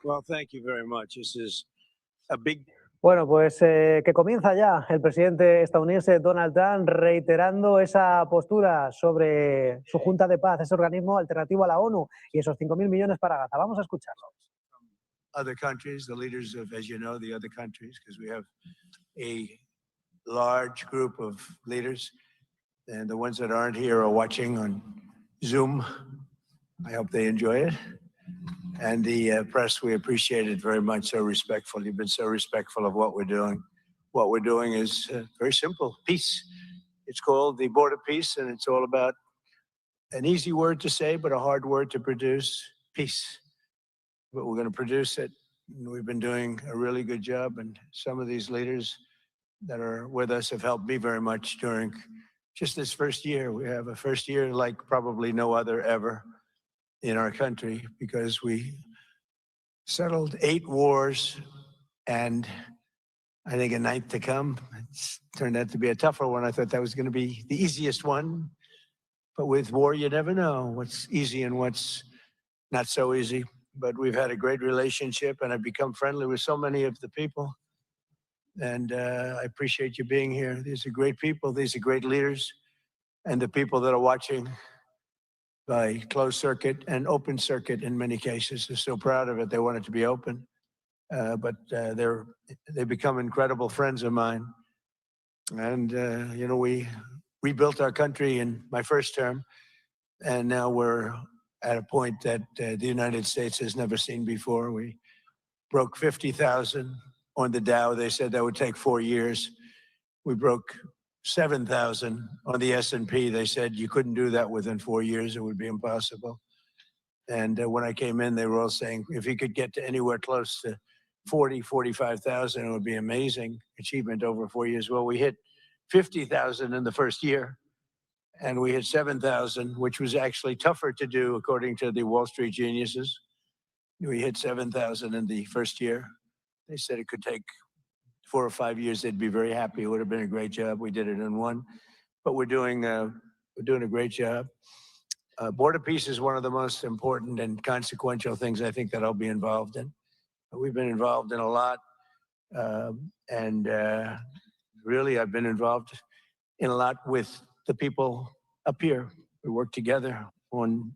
Well, thank you very much. This is a big... Bueno, pues que comienza ya el presidente estadounidense Donald Trump reiterando esa postura sobre su Junta de Paz, ese organismo alternativo a la ONU y esos 5.000 millones para Gaza. Vamos a escucharlo. Other countries, the leaders of, as you know, the other countries, because we have a large group of leaders, and the ones that aren't here are watching on Zoom. I hope they enjoy it. And the press, we appreciate it very much, so respectful. You've been so respectful of what we're doing. What we're doing is very simple, peace. It's called the Board of Peace, and it's all about an easy word to say, but a hard word to produce, peace. But we're going to produce it. We've been doing a really good job, and some of these leaders that are with us have helped me very much during just this first year. We have a first year like probably no other ever in our country, because we settled 8 wars and I think a 9th to come. It's turned out to be a tougher one. I thought that was going to be the easiest one, but with war you never know what's easy and what's not so easy. But we've had a great relationship, and I've become friendly with so many of the people, and I appreciate you being here. These are great people, these are great leaders, and the people that are watching by closed circuit and open circuit in many cases. They're so proud of it. They want it to be open. But they've become incredible friends of mine. And, you know, we rebuilt our country in my first term, and now we're at a point that the United States has never seen before. We broke 50,000 on the Dow. They said that would take 4 years. We broke 7,000 on the S&P. They said you couldn't do that within 4 years. It would be impossible. And when I came in, they were all saying, if you could get to anywhere close to 40, 45,000, it would be amazing achievement over 4 years. Well, we hit 50,000 in the first year, and we hit 7,000, which was actually tougher to do according to the Wall Street geniuses. We hit 7,000 in the first year. They said it could take 4 or 5 years. They'd be very happy. It would have been a great job. We did it in 1, but we're doing a great job. Board of Peace is one of the most important and consequential things I think that I'll be involved in. We've been involved in a lot, and really I've been involved in a lot with the people up here. We work together on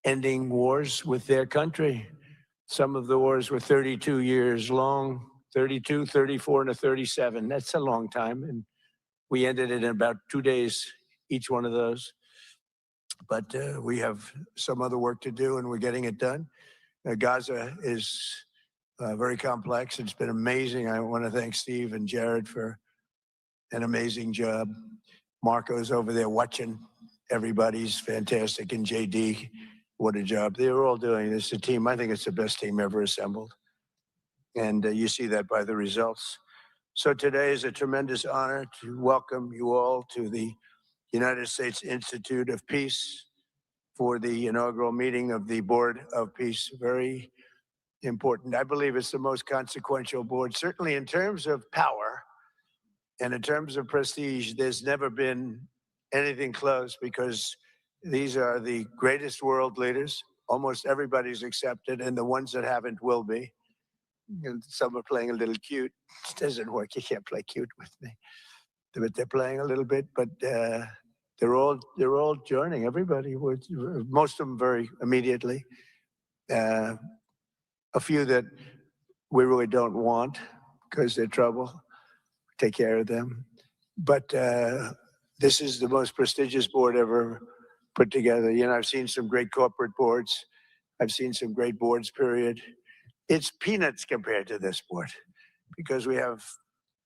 ending wars with their country. Some of the wars were 32 years long. 32, 34, and a 37. That's a long time. And we ended it in about 2 days, each one of those. But we have some other work to do, and we're getting it done. Gaza is very complex. It's been amazing. I want to thank Steve and Jared for an amazing job. Marco's over there watching. Everybody's fantastic. And JD, what a job. They're all doing this. A team, I think it's the best team ever assembled. And you see that by the results. So today is a tremendous honor to welcome you all to the United States Institute of Peace for the inaugural meeting of the Board of Peace. Very important. I believe it's the most consequential board, certainly in terms of power and in terms of prestige. There's never been anything close, because these are the greatest world leaders. Almost everybody's accepted, and the ones that haven't will be. And some are playing a little cute. It doesn't work. You can't play cute with me. But they're playing a little bit. But they're all joining. Everybody, most of them very immediately. A few that we really don't want because they're trouble. Take care of them. But this is the most prestigious board ever put together. You know, I've seen some great corporate boards. I've seen some great boards, period. It's peanuts compared to this board, because we have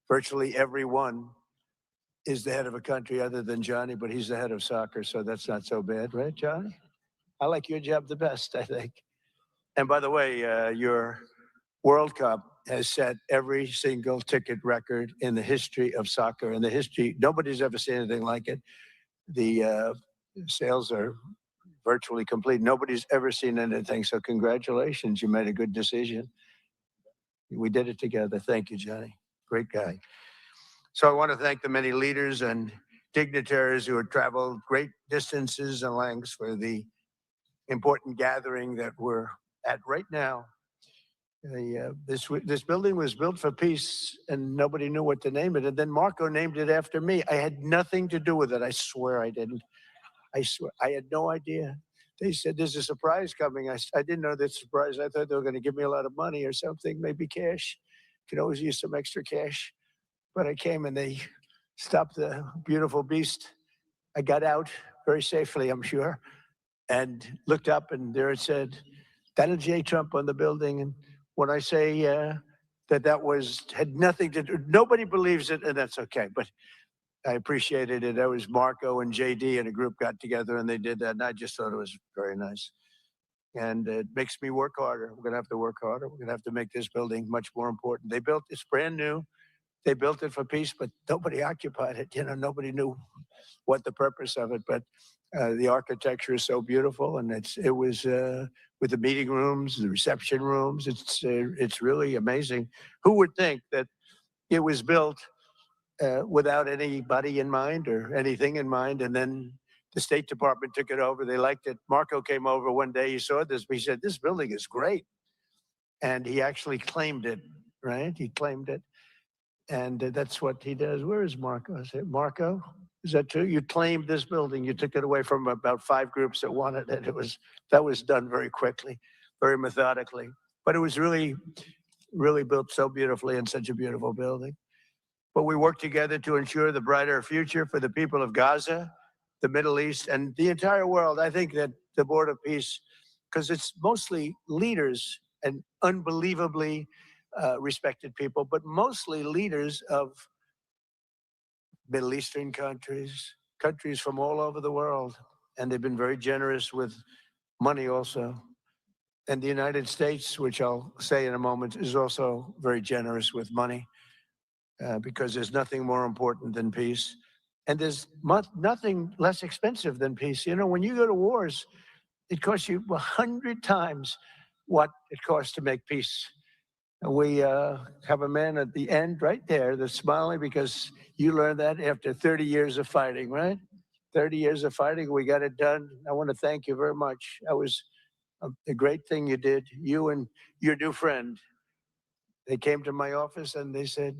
virtually everyone is the head of a country other than Johnny, but he's the head of soccer, so that's not so bad, right, Johnny? I like your job the best, I think. And by the way, your World Cup has set every single ticket record in the history of soccer. In the history, nobody's ever seen anything like it. The sales are virtually complete. Nobody's ever seen anything. So congratulations, you made a good decision. We did it together. Thank you, Johnny. Great guy. So I want to thank the many leaders and dignitaries who have traveled great distances and lengths for the important gathering that we're at right now. This building was built for peace, and nobody knew what to name it. And then Marco named it after me. I had nothing to do with it. I swear I didn't. I swear I had no idea. They said there's a surprise coming. I didn't know that surprise. I thought they were going to give me a lot of money or something, maybe cash. Could always use some extra cash. But I came and they stopped the beautiful beast. I got out very safely, I'm sure, and looked up, and there it said Donald J. Trump on the building. And when I say that had nothing to do, nobody believes it, and that's okay. But I appreciated it. That was Marco and JD and a group got together and they did that. And I just thought it was very nice. And it makes me work harder. We're going to have to work harder. We're going to have to make this building much more important. It's brand new. They built it for peace, but nobody occupied it. You know, nobody knew what the purpose of it. But the architecture is so beautiful, and it was with the meeting rooms, the reception rooms. It's really amazing. Who would think that it was built without anybody in mind or anything in mind? And then the State Department took it over. They liked it. Marco came over one day. He saw this. He said, "This building is great," and he actually claimed it. Right? He claimed it. And that's what he does. Where is Marco? I said, Marco, is that true? You claimed this building. You took it away from about 5 groups that wanted it. That was done very quickly, very methodically. But it was really, really built so beautifully in such a beautiful building. But we worked together to ensure the brighter future for the people of Gaza, the Middle East, and the entire world. I think that the Board of Peace, because it's mostly leaders and unbelievably respected people, but mostly leaders of Middle Eastern countries, countries from all over the world. And they've been very generous with money also. And the United States, which I'll say in a moment, is also very generous with money because there's nothing more important than peace. And there's nothing less expensive than peace. You know, when you go to wars, it costs you 100 times what it costs to make peace. We have a man at the end right there that's smiling because you learned that after 30 years of fighting, right? 30 years of fighting, we got it done. I want to thank you very much. That was a great thing you did. You and your new friend, they came to my office and they said,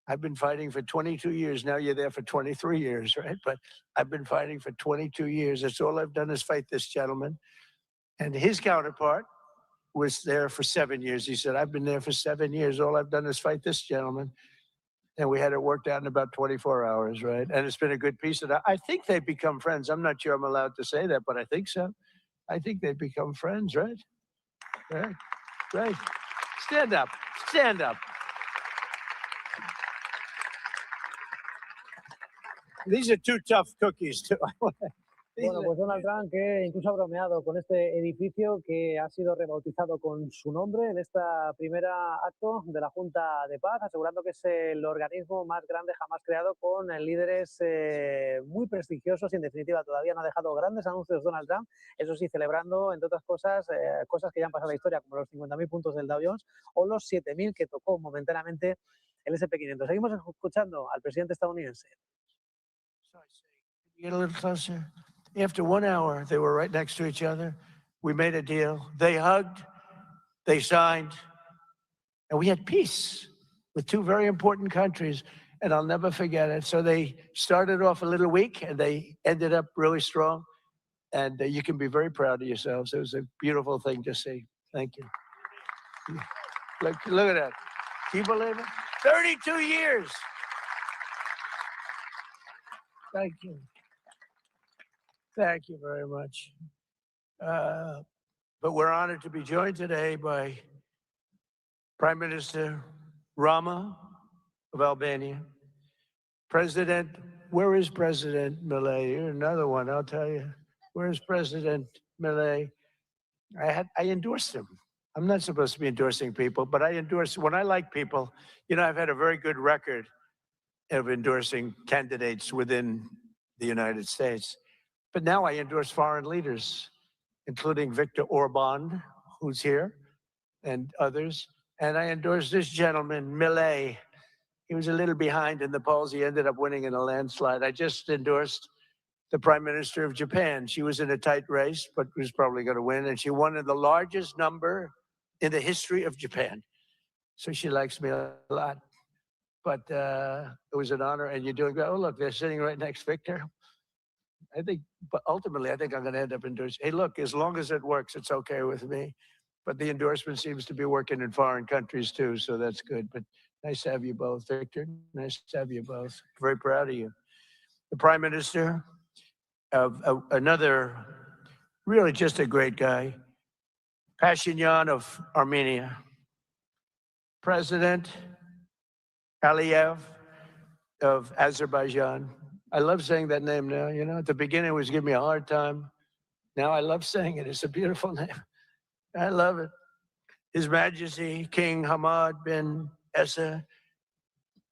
I've been fighting for 22 years. Now you're there for 23 years, right? But I've been fighting for 22 years. That's all I've done is fight this gentleman. And his counterpart was there for 7 years. He said, I've been there for 7 years. All I've done is fight this gentleman. And we had it worked out in about 24 hours, right? And it's been a good piece of that. I think they've become friends. I'm not sure I'm allowed to say that, but I think so. I think they've become friends, right? Right, right. Stand up, stand up. These are 2 tough cookies, too. Bueno, pues Donald Trump, que incluso ha bromeado con este edificio que ha sido rebautizado con su nombre en esta primera acto de la Junta de Paz, asegurando que es el organismo más grande jamás creado con líderes muy prestigiosos y en definitiva todavía no ha dejado grandes anuncios Donald Trump, eso sí, celebrando, entre otras cosas, cosas que ya han pasado en la historia, como los 50.000 puntos del Dow Jones o los 7.000 que tocó momentáneamente el S&P 500. Seguimos escuchando al presidente estadounidense. Get a little closer. After 1 hour, they were right next to each other. We made a deal. They hugged, they signed, and we had peace with 2 very important countries, and I'll never forget it. So they started off a little weak, and they ended up really strong, and you can be very proud of yourselves. It was a beautiful thing to see. Thank you. Look at that. Can you believe it? 32 years. Thank you. Thank you very much. But we're honored to be joined today by Prime Minister Rama of Albania. President, where is President Milei? You're another one, I'll tell you. Where is President Milei? I endorsed him. I'm not supposed to be endorsing people, but I endorse, when I like people, you know, I've had a very good record of endorsing candidates within the United States. But now I endorse foreign leaders, including Viktor Orban, who's here, and others. And I endorse this gentleman, Milei. He was a little behind in the polls. He ended up winning in a landslide. I just endorsed the Prime Minister of Japan. She was in a tight race, but was probably going to win. And she won in the largest number in the history of Japan. So she likes me a lot. But it was an honor, and you're doing great. Oh, look, they're sitting right next, Victor. I think, but ultimately, I think I'm going to end up endorsing. Hey, look, as long as it works, it's okay with me. But the endorsement seems to be working in foreign countries too, so that's good. But nice to have you both, Victor. Nice to have you both. Very proud of you. The Prime Minister of another, really just a great guy, Pashinyan of Armenia. President Aliyev of Azerbaijan. I love saying that name now. You know, at the beginning it was giving me a hard time. Now I love saying it. It's a beautiful name. I love it. His Majesty King Hamad bin Essa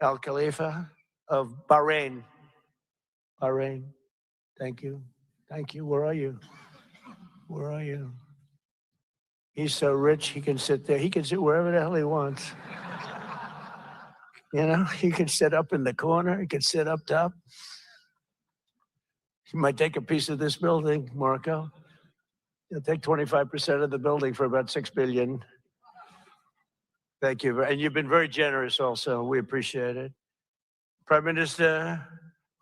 Al Khalifa of Bahrain. Bahrain. Thank you. Thank you. Where are you? Where are you? He's so rich, he can sit there. He can sit wherever the hell he wants. You know, he can sit up in the corner. He can sit up top. He might take a piece of this building, Marco. He'll take 25% of the building for about $6 billion. Thank you. And you've been very generous also. We appreciate it. Prime Minister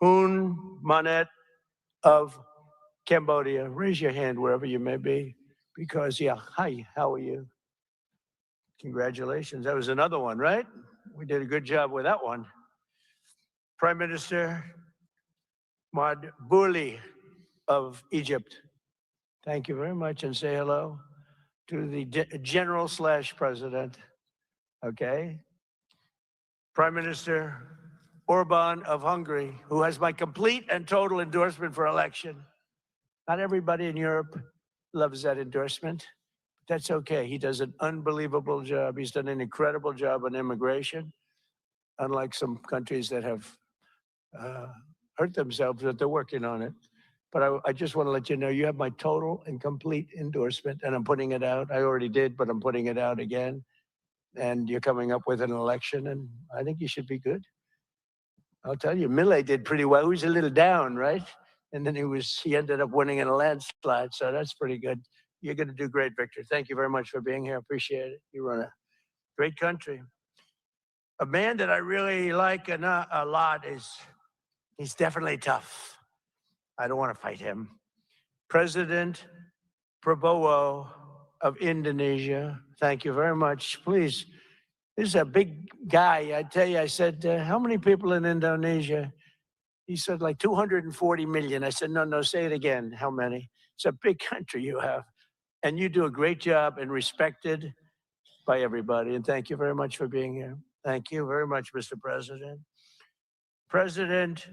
Hun Manet of Cambodia. Raise your hand wherever you may be. Because, yeah, hi, how are you? Congratulations. That was another one, right? We did a good job with that one. Prime Minister Madbouli of Egypt. Thank you very much, and say hello to the General/President. Okay. Prime Minister Orban of Hungary, who has my complete and total endorsement for election. Not everybody in Europe loves that endorsement. That's okay. He does an unbelievable job. He's done an incredible job on immigration, unlike some countries that have hurt themselves, but they're working on it. But I just want to let you know, you have my total and complete endorsement, and I'm putting it out. I already did, but I'm putting it out again. And you're coming up with an election, and I think you should be good. I'll tell you, Millet did pretty well. He was a little down, right? And then he ended up winning in a landslide, so that's pretty good. You're going to do great, Victor. Thank you very much for being here. Appreciate it. You run a great country. A man that I really like a lot he's definitely tough. I don't want to fight him. President Prabowo of Indonesia. Thank you very much. Please, this is a big guy. I tell you, I said, how many people in Indonesia? He said, like 240 million. I said, no, say it again. How many? It's a big country you have. And you do a great job and respected by everybody. And thank you very much for being here. Thank you very much, Mr. President. President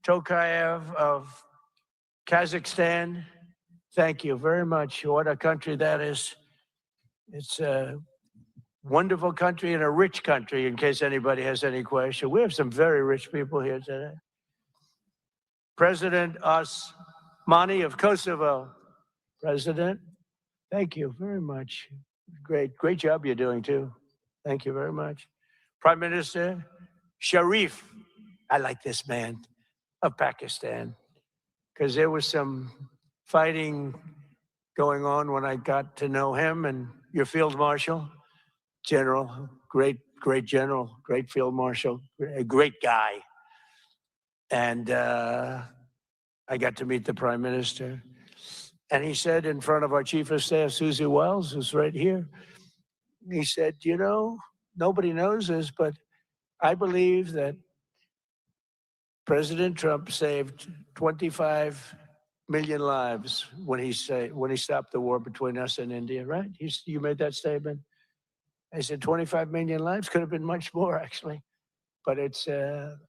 Tokayev of Kazakhstan, thank you very much. What a country that is. It's a wonderful country and a rich country, in case anybody has any question. We have some very rich people here today. President Osmani of Kosovo. President, thank you very much. Great job you're doing too. Thank you very much. Prime Minister Sharif, I like this man, of Pakistan, because there was some fighting going on when I got to know him, and your Field Marshal, General, great general, great Field Marshal, a great guy. And I got to meet the Prime Minister. And he said in front of our Chief of Staff, Susie Wells, who's right here, he said, you know, nobody knows this, but I believe that President Trump saved 25 million lives when he stopped the war between us and India, right? You made that statement. I said 25 million lives, could have been much more actually, but it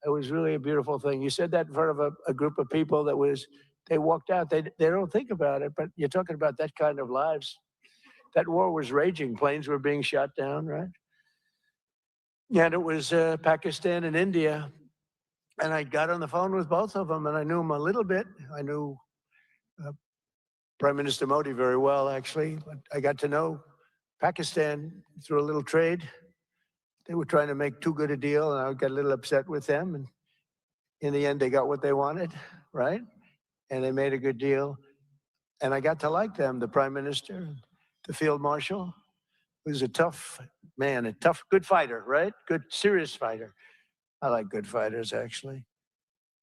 was really a beautiful thing. You said that in front of a group of people they walked out. They don't think about it, but you're talking about that kind of lives. That war was raging. Planes were being shot down, right? And it was Pakistan and India. And I got on the phone with both of them, and I knew them a little bit. I knew Prime Minister Modi very well, actually. But I got to know Pakistan through a little trade. They were trying to make too good a deal, and I got a little upset with them. And in the end, they got what they wanted, right? And they made a good deal. And I got to like them, the Prime Minister, the Field Marshal. who's a tough man, a tough, good fighter, right? Good, serious fighter. I like good fighters, actually.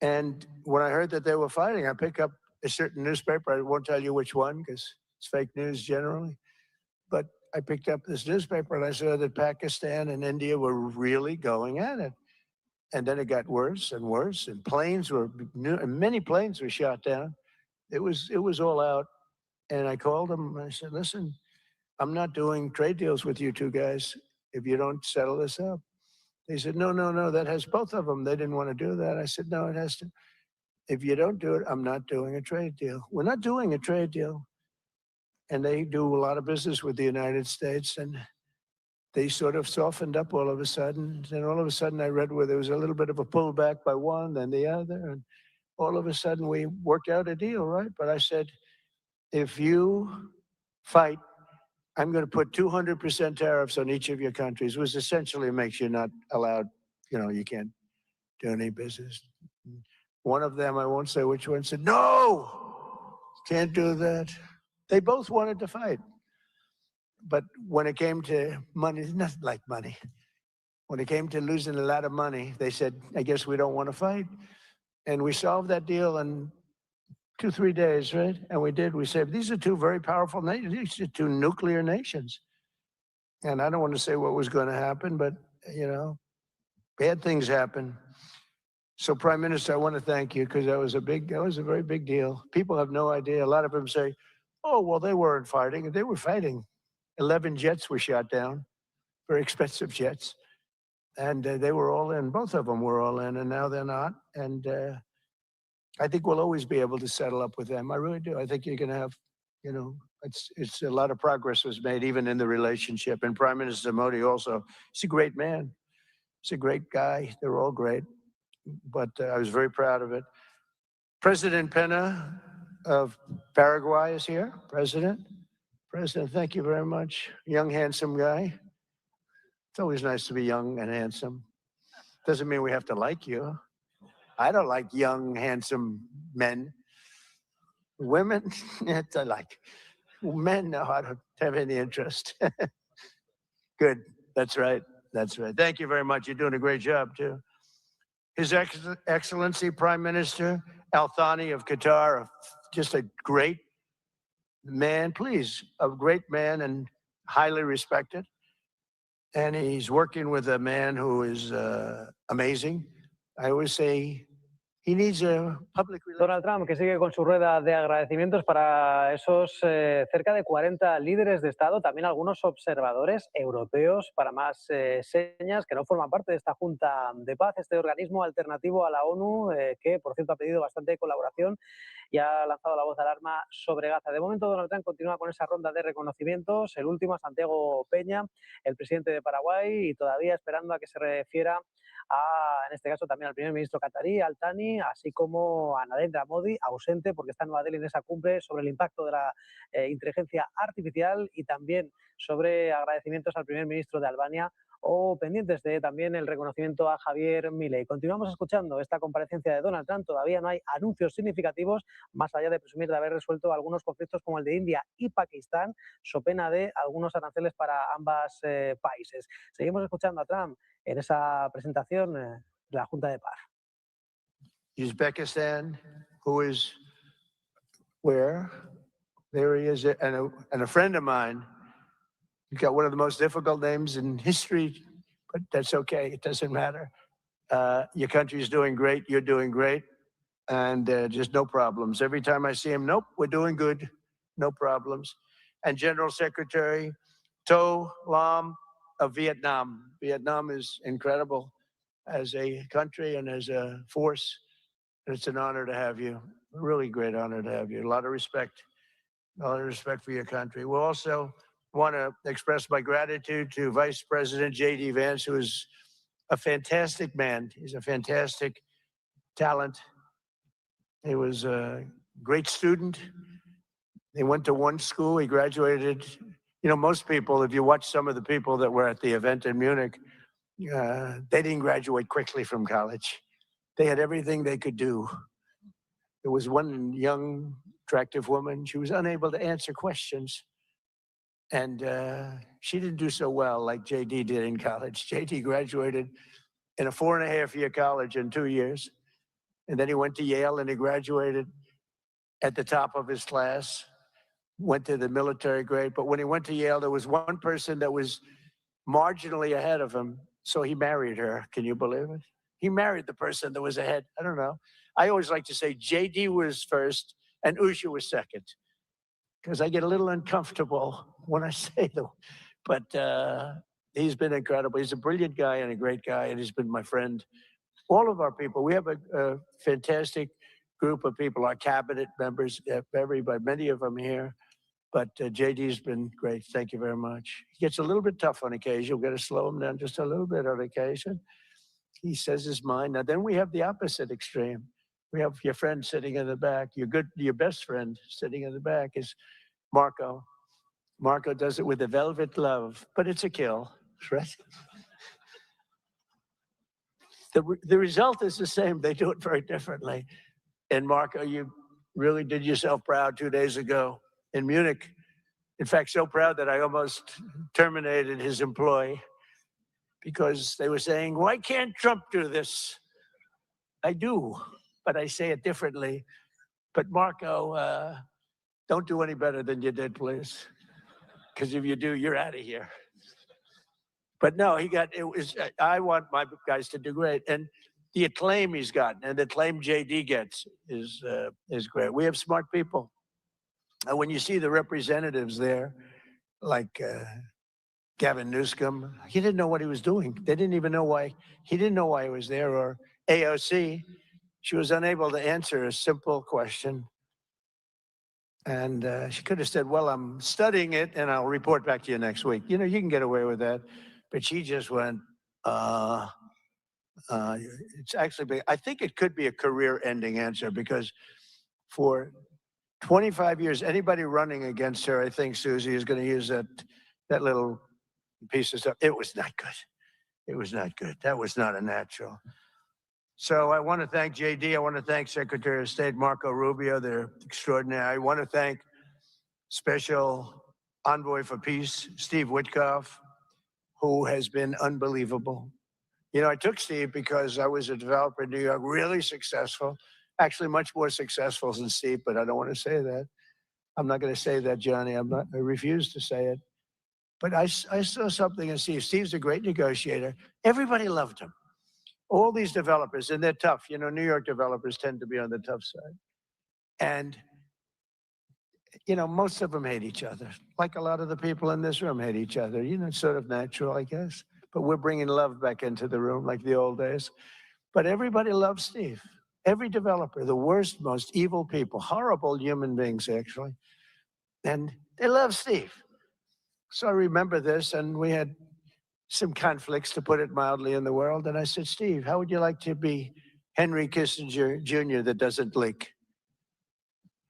And when I heard that they were fighting, I picked up a certain newspaper. I won't tell you which one because it's fake news generally. But I picked up this newspaper and I saw that Pakistan and India were really going at it. And then it got worse and worse, and many planes were shot down. It was all out. And I called them and I said, listen, I'm not doing trade deals with you two guys if you don't settle this up. They said, no, that has both of them. They didn't want to do that. I said, no, it has to. If you don't do it, I'm not doing a trade deal. We're not doing a trade deal. And they do a lot of business with the United States, and they sort of softened up all of a sudden. And all of a sudden I read where there was a little bit of a pullback by one, then the other, and all of a sudden we worked out a deal, right? But I said, if you fight, I'm going to put 200% tariffs on each of your countries, which essentially makes you not allowed, you can't do any business. One of them, I won't say which one, said, no, can't do that. They both wanted to fight. But when it came to money, nothing like money. When it came to losing a lot of money, they said, I guess we don't want to fight. And we solved that deal in 2-3 days, right? And we did. We said, these are two very powerful nations. These are two nuclear nations. And I don't want to say what was going to happen, but, bad things happen. So, Prime Minister, I want to thank you because that was a very big deal. People have no idea. A lot of them say, oh, well, they weren't fighting. They were fighting. 11 jets were shot down, very expensive jets. And they were all in. Both of them were all in, and now they're not. And I think we'll always be able to settle up with them. I really do. I think you're going to have, it's a lot of progress was made even in the relationship. And Prime Minister Modi also, he's a great man. He's a great guy. They're all great. But I was very proud of it. President Pena of Paraguay is here. President, thank you very much. Young, handsome guy. It's always nice to be young and handsome. Doesn't mean we have to like you. I don't like young, handsome men. Women, I like. Men, no, I don't have any interest. Good. That's right. Thank you very much. You're doing a great job, too. His Excellency Prime Minister Al Thani of Qatar, just a great man, a great man and highly respected. And he's working with a man who is amazing. I always say he needs a public relations. Donald Trump, que sigue con su rueda de agradecimientos para esos cerca de 40 líderes de Estado, también algunos observadores europeos, para más señas, que no forman parte de esta Junta de Paz, este organismo alternativo a la ONU, que por cierto ha pedido bastante colaboración y ha lanzado la voz de alarma sobre Gaza. De momento, Donald Trump continúa con esa ronda de reconocimientos, el último a Santiago Peña, el presidente de Paraguay, y todavía esperando a que se refiera en este caso también al primer ministro catarí, Al Thani, así como a Narendra Modi, ausente porque está en Nueva Delhi en esa cumbre sobre el impacto de la inteligencia artificial, y también sobre agradecimientos al primer ministro de Albania, o pendientes de también el reconocimiento a Javier Milei. Continuamos escuchando esta comparecencia de Donald Trump. Todavía no hay anuncios significativos, más allá de presumir de haber resuelto algunos conflictos como el de India y Pakistán, so pena de algunos aranceles para ambos países. Seguimos escuchando a Trump en esa presentación de la Junta de Paz. Uzbekistan, who is where? There he is, and a friend of mine. You've got one of the most difficult names in history, but that's okay. It doesn't matter. Your country's doing great. You're doing great. And just no problems. Every time I see him, nope, we're doing good. No problems. And General Secretary To Lam of Vietnam. Vietnam is incredible as a country and as a force. And it's an honor to have you. A really great honor to have you. A lot of respect. A lot of respect for your country. We'll also want to express my gratitude to Vice President J.D. Vance, who is a fantastic man. He's a fantastic talent. He was a great student. He went to one school. He graduated. Most people, if you watch some of the people that were at the event in Munich, they didn't graduate quickly from college. They had everything they could do. There was one young, attractive woman. She was unable to answer questions. And she didn't do so well like JD did in college. JD graduated in a 4.5-year college in 2 years. And then he went to Yale and he graduated at the top of his class, went to the military grade. But when he went to Yale, there was one person that was marginally ahead of him. So he married her. Can you believe it? He married the person that was ahead. I don't know. I always like to say JD was first and Usha was second, because I get a little uncomfortable when I say them. But he's been incredible. He's a brilliant guy and a great guy, and he's been my friend. All of our people, we have a fantastic group of people, our cabinet members, everybody, many of them here. But JD's been great. Thank you very much. He gets a little bit tough on occasion. We've got to slow him down just a little bit on occasion. He says his mind. Now, then we have the opposite extreme. We have your friend sitting in the back. Your best friend sitting in the back is Marco. Marco does it with a velvet glove, but it's a kill, right? The result is the same. They do it very differently. And Marco, you really did yourself proud 2 days ago in Munich. In fact, so proud that I almost terminated his employ because they were saying, why can't Trump do this? I do, but I say it differently. But Marco, don't do any better than you did, please. Because if you do, you're out of here. But no, I want my guys to do great. And the acclaim he's gotten and the acclaim JD gets is great. We have smart people. And when you see the representatives there, like Gavin Newsom, he didn't know what he was doing. They didn't even know why. He didn't know why he was there. Or AOC, she was unable to answer a simple question. And she could have said, well, I'm studying it and I'll report back to you next week. You know, you can get away with that. But she just went, it's actually, I think it could be a career-ending answer because for 25 years, anybody running against her, I think Susie is going to use that little piece of stuff. It was not good. It was not good. That was not a natural. So I want to thank JD. I want to thank Secretary of State Marco Rubio. They're extraordinary. I want to thank Special Envoy for Peace, Steve Witkoff, who has been unbelievable. You know, I took Steve because I was a developer in New York, really successful, actually much more successful than Steve, but I don't want to say that. I'm not going to say that, Johnny. I refuse to say it. But I saw something in Steve. Steve's a great negotiator. Everybody loved him. All these developers, and they're tough. You know, New York developers tend to be on the tough side. And, you know, most of them hate each other. Like a lot of the people in this room hate each other. You know, it's sort of natural, I guess. But we're bringing love back into the room like the old days. But everybody loves Steve. Every developer, the worst, most evil people, horrible human beings, actually. And they love Steve. So I remember this, and we had some conflicts, to put it mildly, in the world. And I said, Steve, how would you like to be Henry Kissinger Jr. that doesn't leak?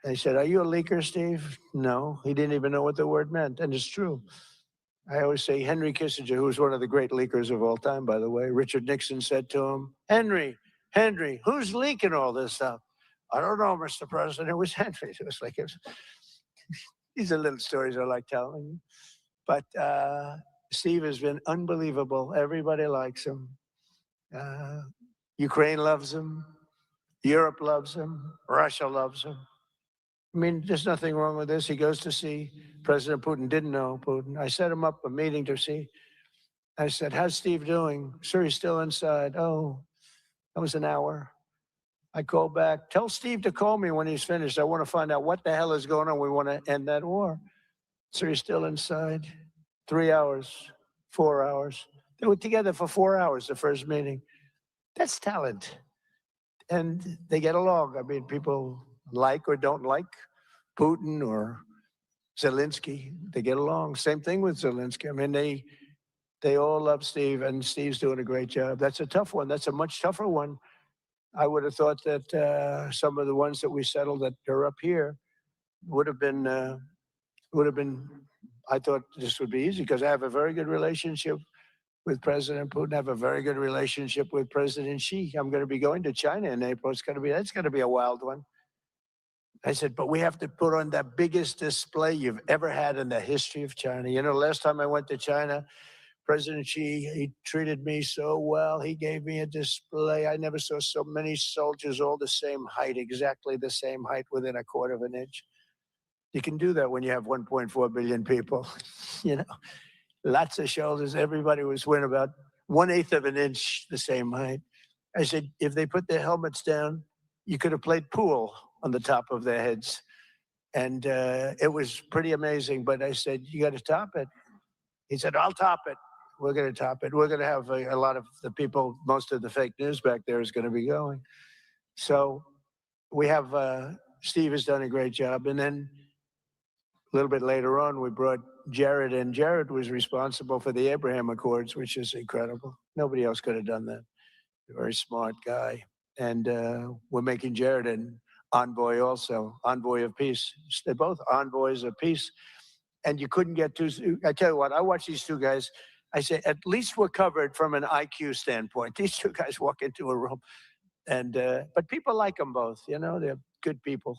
And he said, are you a leaker, Steve? No. He didn't even know what the word meant. And it's true. I always say Henry Kissinger, who was one of the great leakers of all time, by the way, Richard Nixon said to him, Henry, who's leaking all this stuff? I don't know, Mr. President. It was Henry. It was like, these are little stories I like telling you. But Steve has been unbelievable. Everybody likes him. Ukraine loves him. Europe loves him. Russia loves him. I mean, there's nothing wrong with this. He goes to see President Putin. Didn't know Putin. I set him up a meeting to see. I said, how's Steve doing? Sir, he's still inside. Oh, that was an hour. I called back. Tell Steve to call me when he's finished. I want to find out what the hell is going on. We want to end that war. Sir, he's still inside. 3 hours, 4 hours. They were together for 4 hours, the first meeting. That's talent. And they get along. I mean, people like or don't like Putin or Zelensky. They get along. Same thing with Zelensky. I mean, they all love Steve, and Steve's doing a great job. That's a tough one. That's a much tougher one. I would have thought that some of the ones that we settled that are up here would have been, I thought this would be easy because I have a very good relationship with President Putin. I have a very good relationship with President Xi. I'm going to be going to China in April. That's going to be a wild one. I said, but we have to put on the biggest display you've ever had in the history of China. You know, last time I went to China, President Xi, he treated me so well. He gave me a display. I never saw so many soldiers all the same height, exactly the same height within a quarter of an inch. You can do that when you have 1.4 billion people, you know, lots of shoulders. Everybody was wearing about 1/8 of an inch the same height. I said, if they put their helmets down, you could have played pool on the top of their heads. And it was pretty amazing. But I said, you got to top it. He said, I'll top it. We're going to top it. We're going to have a lot of the people, most of the fake news back there is going to be going. So we have, Steve has done a great job. And then a little bit later on, we brought Jared in. Jared was responsible for the Abraham Accords, which is incredible. Nobody else could have done that. A very smart guy. And we're making Jared an envoy also, envoy of peace. They're both envoys of peace. And you couldn't get too, I tell you what, I watch these two guys. I say, at least we're covered from an IQ standpoint. These two guys walk into a room. And, but people like them both, you know, they're good people.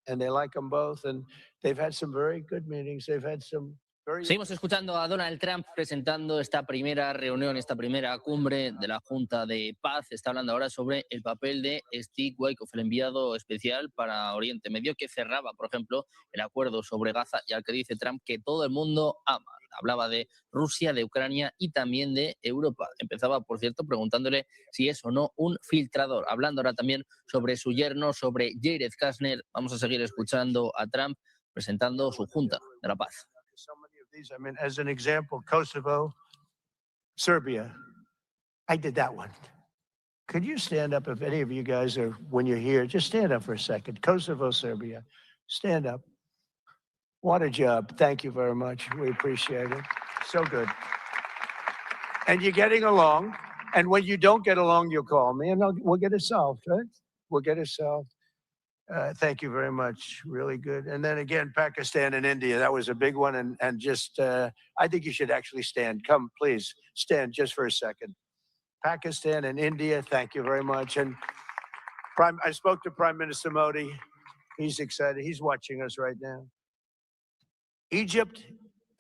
And they like them both. And they've had some very good meetings. They've had some very... Seguimos escuchando a Donald Trump presentando esta primera reunión, esta primera cumbre de la Junta de Paz. Está hablando ahora sobre el papel de Steve Witkoff, el enviado especial para Oriente Medio, que cerraba, por ejemplo, el acuerdo sobre Gaza y al que dice Trump que todo el mundo ama. Hablaba de Rusia, de Ucrania y también de Europa. Empezaba, por cierto, preguntándole si es o no un filtrador. Hablando ahora también sobre su yerno, sobre Jared Kushner. Vamos a seguir escuchando a Trump presentando su Junta de la Paz. I mean, as an example, Kosovo, Serbia. I did that one. Could you stand up if any of you guys are, when you're here, just stand up for a second. Kosovo, Serbia. Stand up. What a job. Thank you very much. We appreciate it. So good. And you're getting along. And when you don't get along, you'll call me and we'll get it solved, right? We'll get it solved. Thank you very much. Really good. And then again, Pakistan and India. That was a big one. And just, I think you should actually stand. Come, please, stand just for a second. Pakistan and India, thank you very much. And I spoke to Prime Minister Modi. He's excited. He's watching us right now. Egypt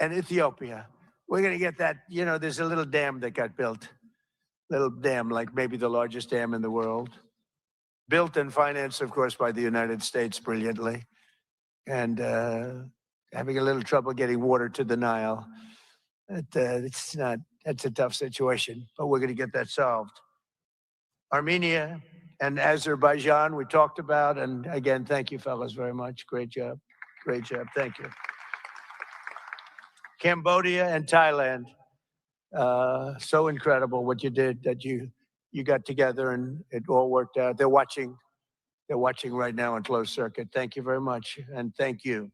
and Ethiopia. We're going to get that, you know, there's a little dam that got built. Little dam, like maybe the largest dam in the world. Built and financed, of course, by the United States brilliantly. And having a little trouble getting water to the Nile. It's not, that's a tough situation, but we're going to get that solved. Armenia and Azerbaijan, we talked about. And again, thank you, fellas, very much. Great job. Great job. Thank you. Cambodia and Thailand. So incredible what you did, that you got together and it all worked out. They're watching right now on closed circuit. Thank you very much. And thank you.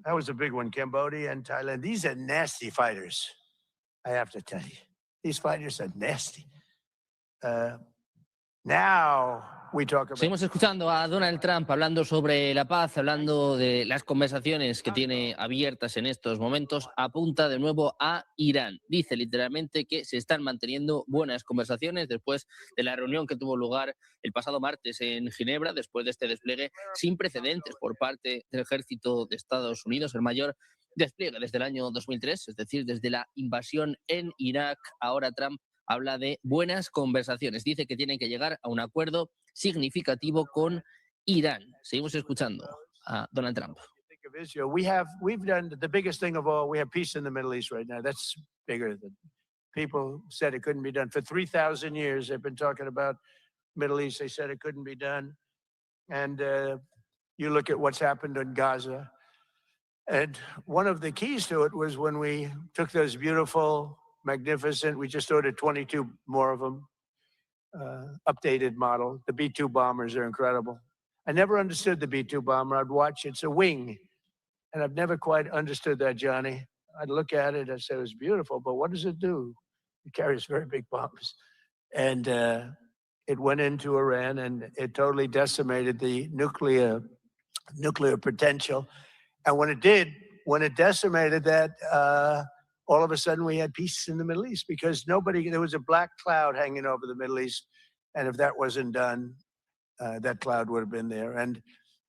That was a big one, Cambodia and Thailand. These are nasty fighters. I have to tell you, these fighters are nasty. Now we talk about... Seguimos escuchando a Donald Trump hablando sobre la paz, hablando de las conversaciones que tiene abiertas en estos momentos. Apunta de nuevo a Irán. Dice literalmente que se están manteniendo buenas conversaciones después de la reunión que tuvo lugar el pasado martes en Ginebra, después de este despliegue sin precedentes por parte del ejército de Estados Unidos, el mayor despliegue desde el año 2003, es decir, desde la invasión en Irak. Ahora Trump habla de buenas conversaciones. Dice que tienen que llegar a un acuerdo significativo con Irán. Seguimos escuchando a Donald Trump. We've done the biggest thing of all. We have peace in the Middle East right now. That's bigger than people said it couldn't be done. For 3,000 years, they've been talking about Middle East. They said it couldn't be done. And you look at what's happened in Gaza. And one of the keys to it was when we took those beautiful, magnificent, we just ordered 22 more of them, updated model. The B-2 bombers are incredible. I never understood the B-2 bomber. I'd watch, it's a wing. And I've never quite understood that, Johnny. I'd look at it and say, it was beautiful, but what does it do? It carries very big bombs. And it went into Iran and it totally decimated the nuclear potential. And when it did, when it decimated that, all of a sudden we had peace in the Middle East because there was a black cloud hanging over the Middle East. And if that wasn't done, that cloud would have been there. And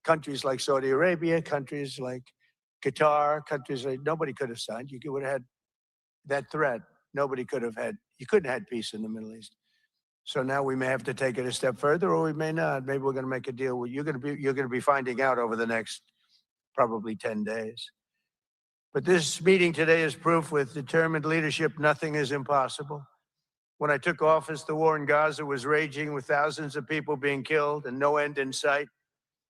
countries like Saudi Arabia, countries like Qatar, countries like nobody could have signed. You would have had that threat. Nobody could have had, you couldn't have had peace in the Middle East. So now we may have to take it a step further, or we may not. Maybe we're going to make a deal. You're going to be finding out over the next probably 10 days. But this meeting today is proof with determined leadership, nothing is impossible. When I took office, the war in Gaza was raging with thousands of people being killed and no end in sight.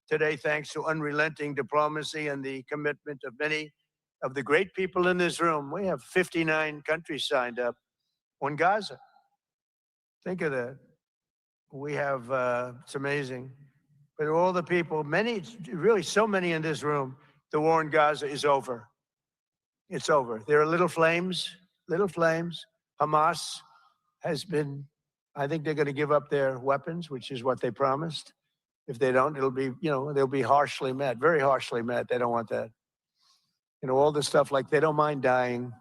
Today, thanks to unrelenting diplomacy and the commitment of many of the great people in this room, we have 59 countries signed up on Gaza. Think of that. We have, it's amazing. But all the people, many, really so many in this room, the war in Gaza is over. It's over. There are little flames. Hamas has been, I think they're going to give up their weapons, which is what they promised. If they don't, it'll be, they'll be harshly met, very harshly met. They don't want that. All the stuff like they don't mind dying.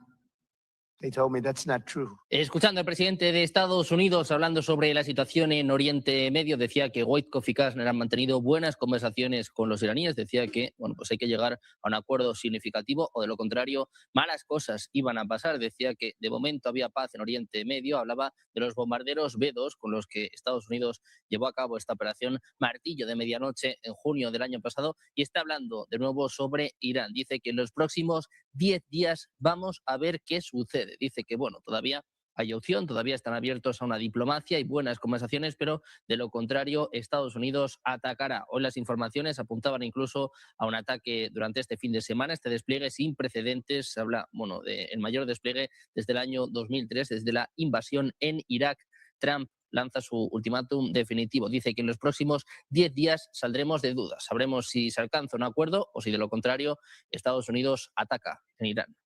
They told me that's not true. Escuchando al presidente de Estados Unidos hablando sobre la situación en Oriente Medio, decía que Wojtkov y Kastner han mantenido buenas conversaciones con los iraníes. Decía que pues hay que llegar a un acuerdo significativo o de lo contrario malas cosas iban a pasar. Decía que de momento había paz en Oriente Medio. Hablaba de los bombarderos B-2 con los que Estados Unidos llevó a cabo esta operación Martillo de Medianoche en junio del año pasado y está hablando de nuevo sobre Irán. Dice que en los próximos 10 días vamos a ver qué sucede. Dice que, todavía hay opción, todavía están abiertos a una diplomacia y buenas conversaciones, pero de lo contrario, Estados Unidos atacará. Hoy las informaciones apuntaban incluso a un ataque durante este fin de semana, este despliegue sin precedentes. Se habla, del mayor despliegue desde el año 2003, desde la invasión en Irak. Trump lanza su ultimátum definitivo. Dice que en los próximos 10 días saldremos de dudas. Sabremos si se alcanza un acuerdo o si de lo contrario Estados Unidos ataca en Irán.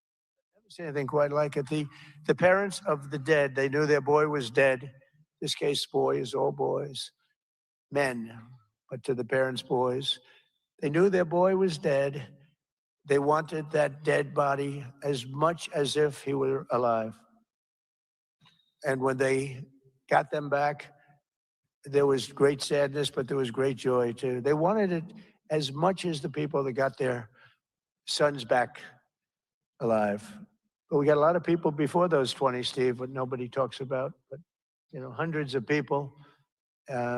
Say anything quite like it. The parents of the dead, they knew their boy was dead. This case, boys, all boys, men, but to the parents' boys, they knew their boy was dead. They wanted that dead body as much as if he were alive. And when they got them back, there was great sadness, but there was great joy too. They wanted it as much as the people that got their sons back alive. But we got a lot of people before those 20, Steve, what nobody talks about, but hundreds of people.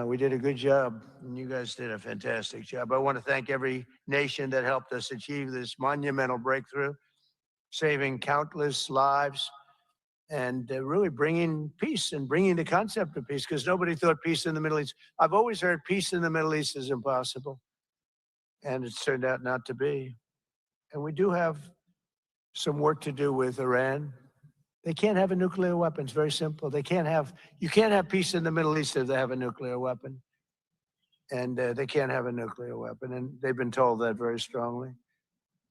We did a good job, and you guys did a fantastic job. I want to thank every nation that helped us achieve this monumental breakthrough, saving countless lives, and really bringing peace and bringing the concept of peace, because nobody thought peace in the Middle East. I've always heard peace in the Middle East is impossible, and it's turned out not to be. And we do have some work to do with Iran. They can't have a nuclear weapon. It's very simple. You can't have peace in the Middle East if they have a nuclear weapon. And they can't have a nuclear weapon. And they've been told that very strongly.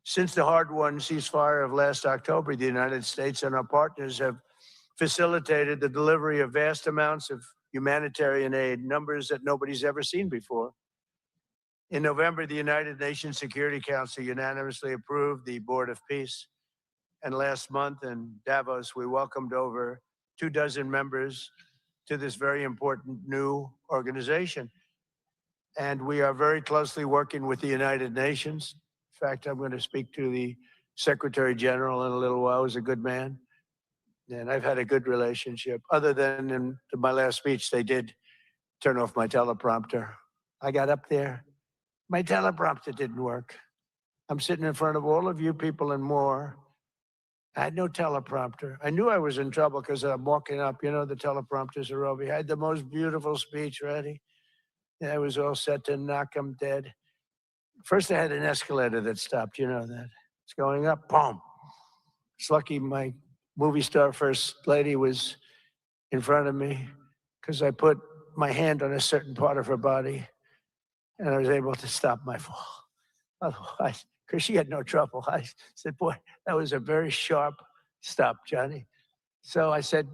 Since the hard-won ceasefire of last October, the United States and our partners have facilitated the delivery of vast amounts of humanitarian aid, numbers that nobody's ever seen before. In November, the United Nations Security Council unanimously approved the Board of Peace. And last month in Davos, we welcomed over 24 members to this very important new organization. And we are very closely working with the United Nations. In fact, I'm going to speak to the Secretary General in a little while. He's a good man. And I've had a good relationship. Other than in my last speech, they did turn off my teleprompter. I got up there. My teleprompter didn't work. I'm sitting in front of all of you people and more. I had no teleprompter. I knew I was in trouble because I'm walking up. The teleprompters are over here. I had the most beautiful speech ready. And I was all set to knock them dead. First, I had an escalator that stopped. You know that. It's going up. Boom. It's lucky my movie star first lady was in front of me because I put my hand on a certain part of her body and I was able to stop my fall. Otherwise, because she had no trouble. I said, boy, that was a very sharp stop, Johnny. So I said,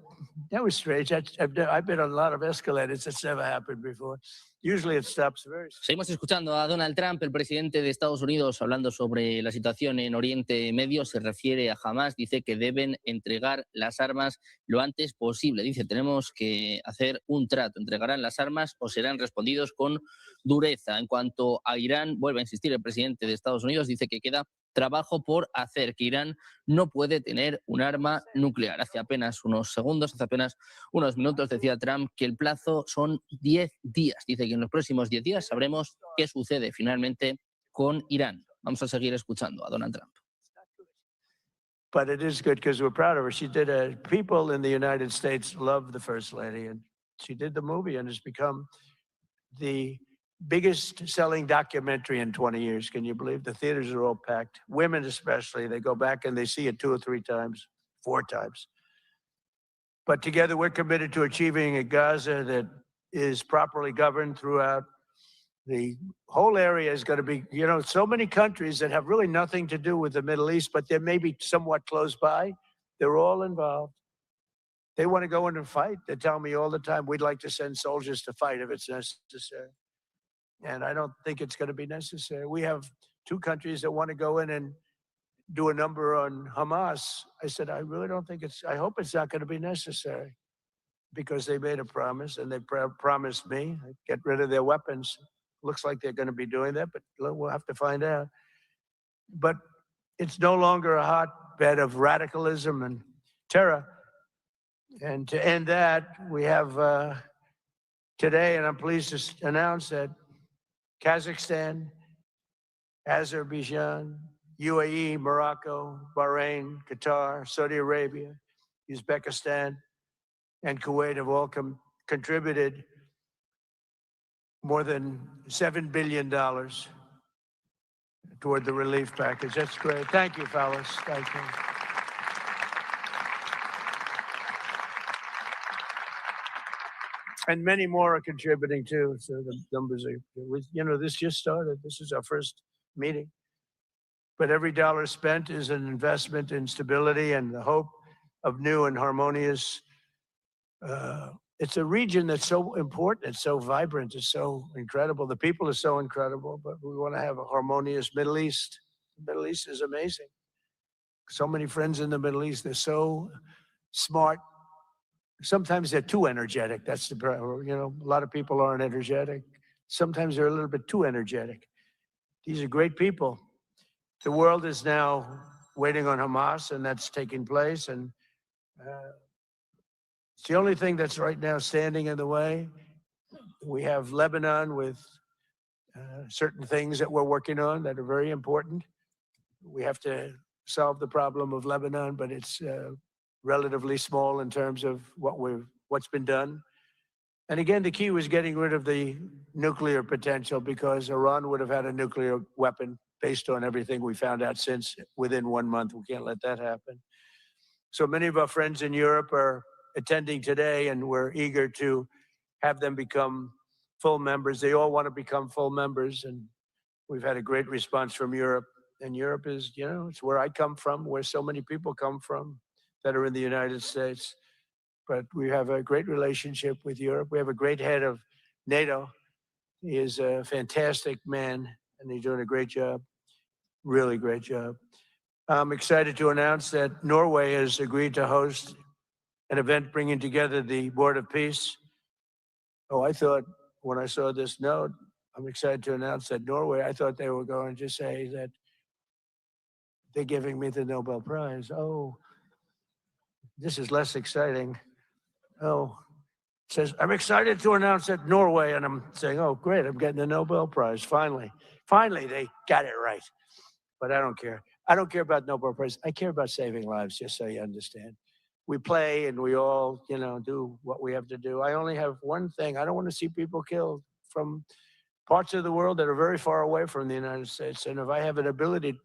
that was strange. I've been on a lot of escalators. It's never happened before. Usually it stops very. Seguimos escuchando a Donald Trump, el presidente de Estados Unidos, hablando sobre la situación en Oriente Medio. Se refiere a Hamás, dice que deben entregar las armas lo antes posible. Dice, tenemos que hacer un trato, entregarán las armas o serán respondidos con dureza. En cuanto a Irán, vuelve a insistir el presidente de Estados Unidos, dice que queda trabajo por hacer, que Irán no puede tener un arma nuclear. Hace apenas unos segundos, hace apenas unos minutos decía Trump que el plazo son 10 días. Dice que en los próximos 10 días sabremos qué sucede finalmente con Irán. Vamos a seguir escuchando a Donald Trump. But it is good because we're proud of her. She did people in the United States love the First Lady, and she did the movie and has become the biggest selling documentary in 20 years. Can you believe? The theaters are all packed. Women especially, they go back and they see it 2 or 3 times, 4 times. But together we're committed to achieving a Gaza that is properly governed throughout. The whole area is going to be, you know, so many countries that have really nothing to do with the Middle East, but they're maybe somewhat close by. They're all involved. They want to go in and fight. They tell me all the time, we'd like to send soldiers to fight if it's necessary. And I don't think it's going to be necessary. We have 2 countries that want to go in and do a number on Hamas. I said, I really don't think I hope it's not going to be necessary, because they made a promise and they promised me get rid of their weapons. Looks like they're going to be doing that, but we'll have to find out. But it's no longer a hotbed of radicalism and terror. And to end that, we have today, and I'm pleased to announce that Kazakhstan, Azerbaijan, UAE, Morocco, Bahrain, Qatar, Saudi Arabia, Uzbekistan, and Kuwait have all contributed more than $7 billion toward the relief package. That's great. Thank you, fellas. Thank you. And many more are contributing too. So the numbers are, you know, this just started. This is our first meeting. But every dollar spent is an investment in stability and the hope of new and harmonious. It's a region that's so important. It's so vibrant. It's so incredible. The people are so incredible, but we want to have a harmonious Middle East. The Middle East is amazing. So many friends in the Middle East. They're so smart. Sometimes they're too energetic. That's the problem. You know, a lot of people aren't energetic. Sometimes they're a little bit too energetic. These are great people. The world is now waiting on Hamas, and that's taking place. And it's the only thing that's right now standing in the way. We have Lebanon with certain things that we're working on that are very important. We have to solve the problem of Lebanon, but it's relatively small in terms of what's been done. And again, the key was getting rid of the nuclear potential, because Iran would have had a nuclear weapon based on everything we found out since within 1 month. We can't let that happen. So many of our friends in Europe are attending today, and we're eager to have them become full members. They all want to become full members, and we've had a great response from Europe. And Europe is, you know, it's where I come from, where so many people come from that are in the United States. But we have a great relationship with Europe. We have a great head of NATO. He is a fantastic man, and he's doing a great job, really great job. I'm excited to announce that Norway has agreed to host an event bringing together the Board of Peace. Oh, I thought when I saw this note, I'm excited to announce that Norway, I thought they were going to say that they're giving me the Nobel Prize. Oh, this is less exciting. Oh, it says, I'm excited to announce that Norway, and I'm saying, oh, great, I'm getting the Nobel Prize, finally. Finally, they got it right. But I don't care. I don't care about Nobel Prize. I care about saving lives, just so you understand. We play and we all, you know, do what we have to do. I only have one thing. I don't want to see people killed from parts of the world that are very far away from the United States. And if I have an ability to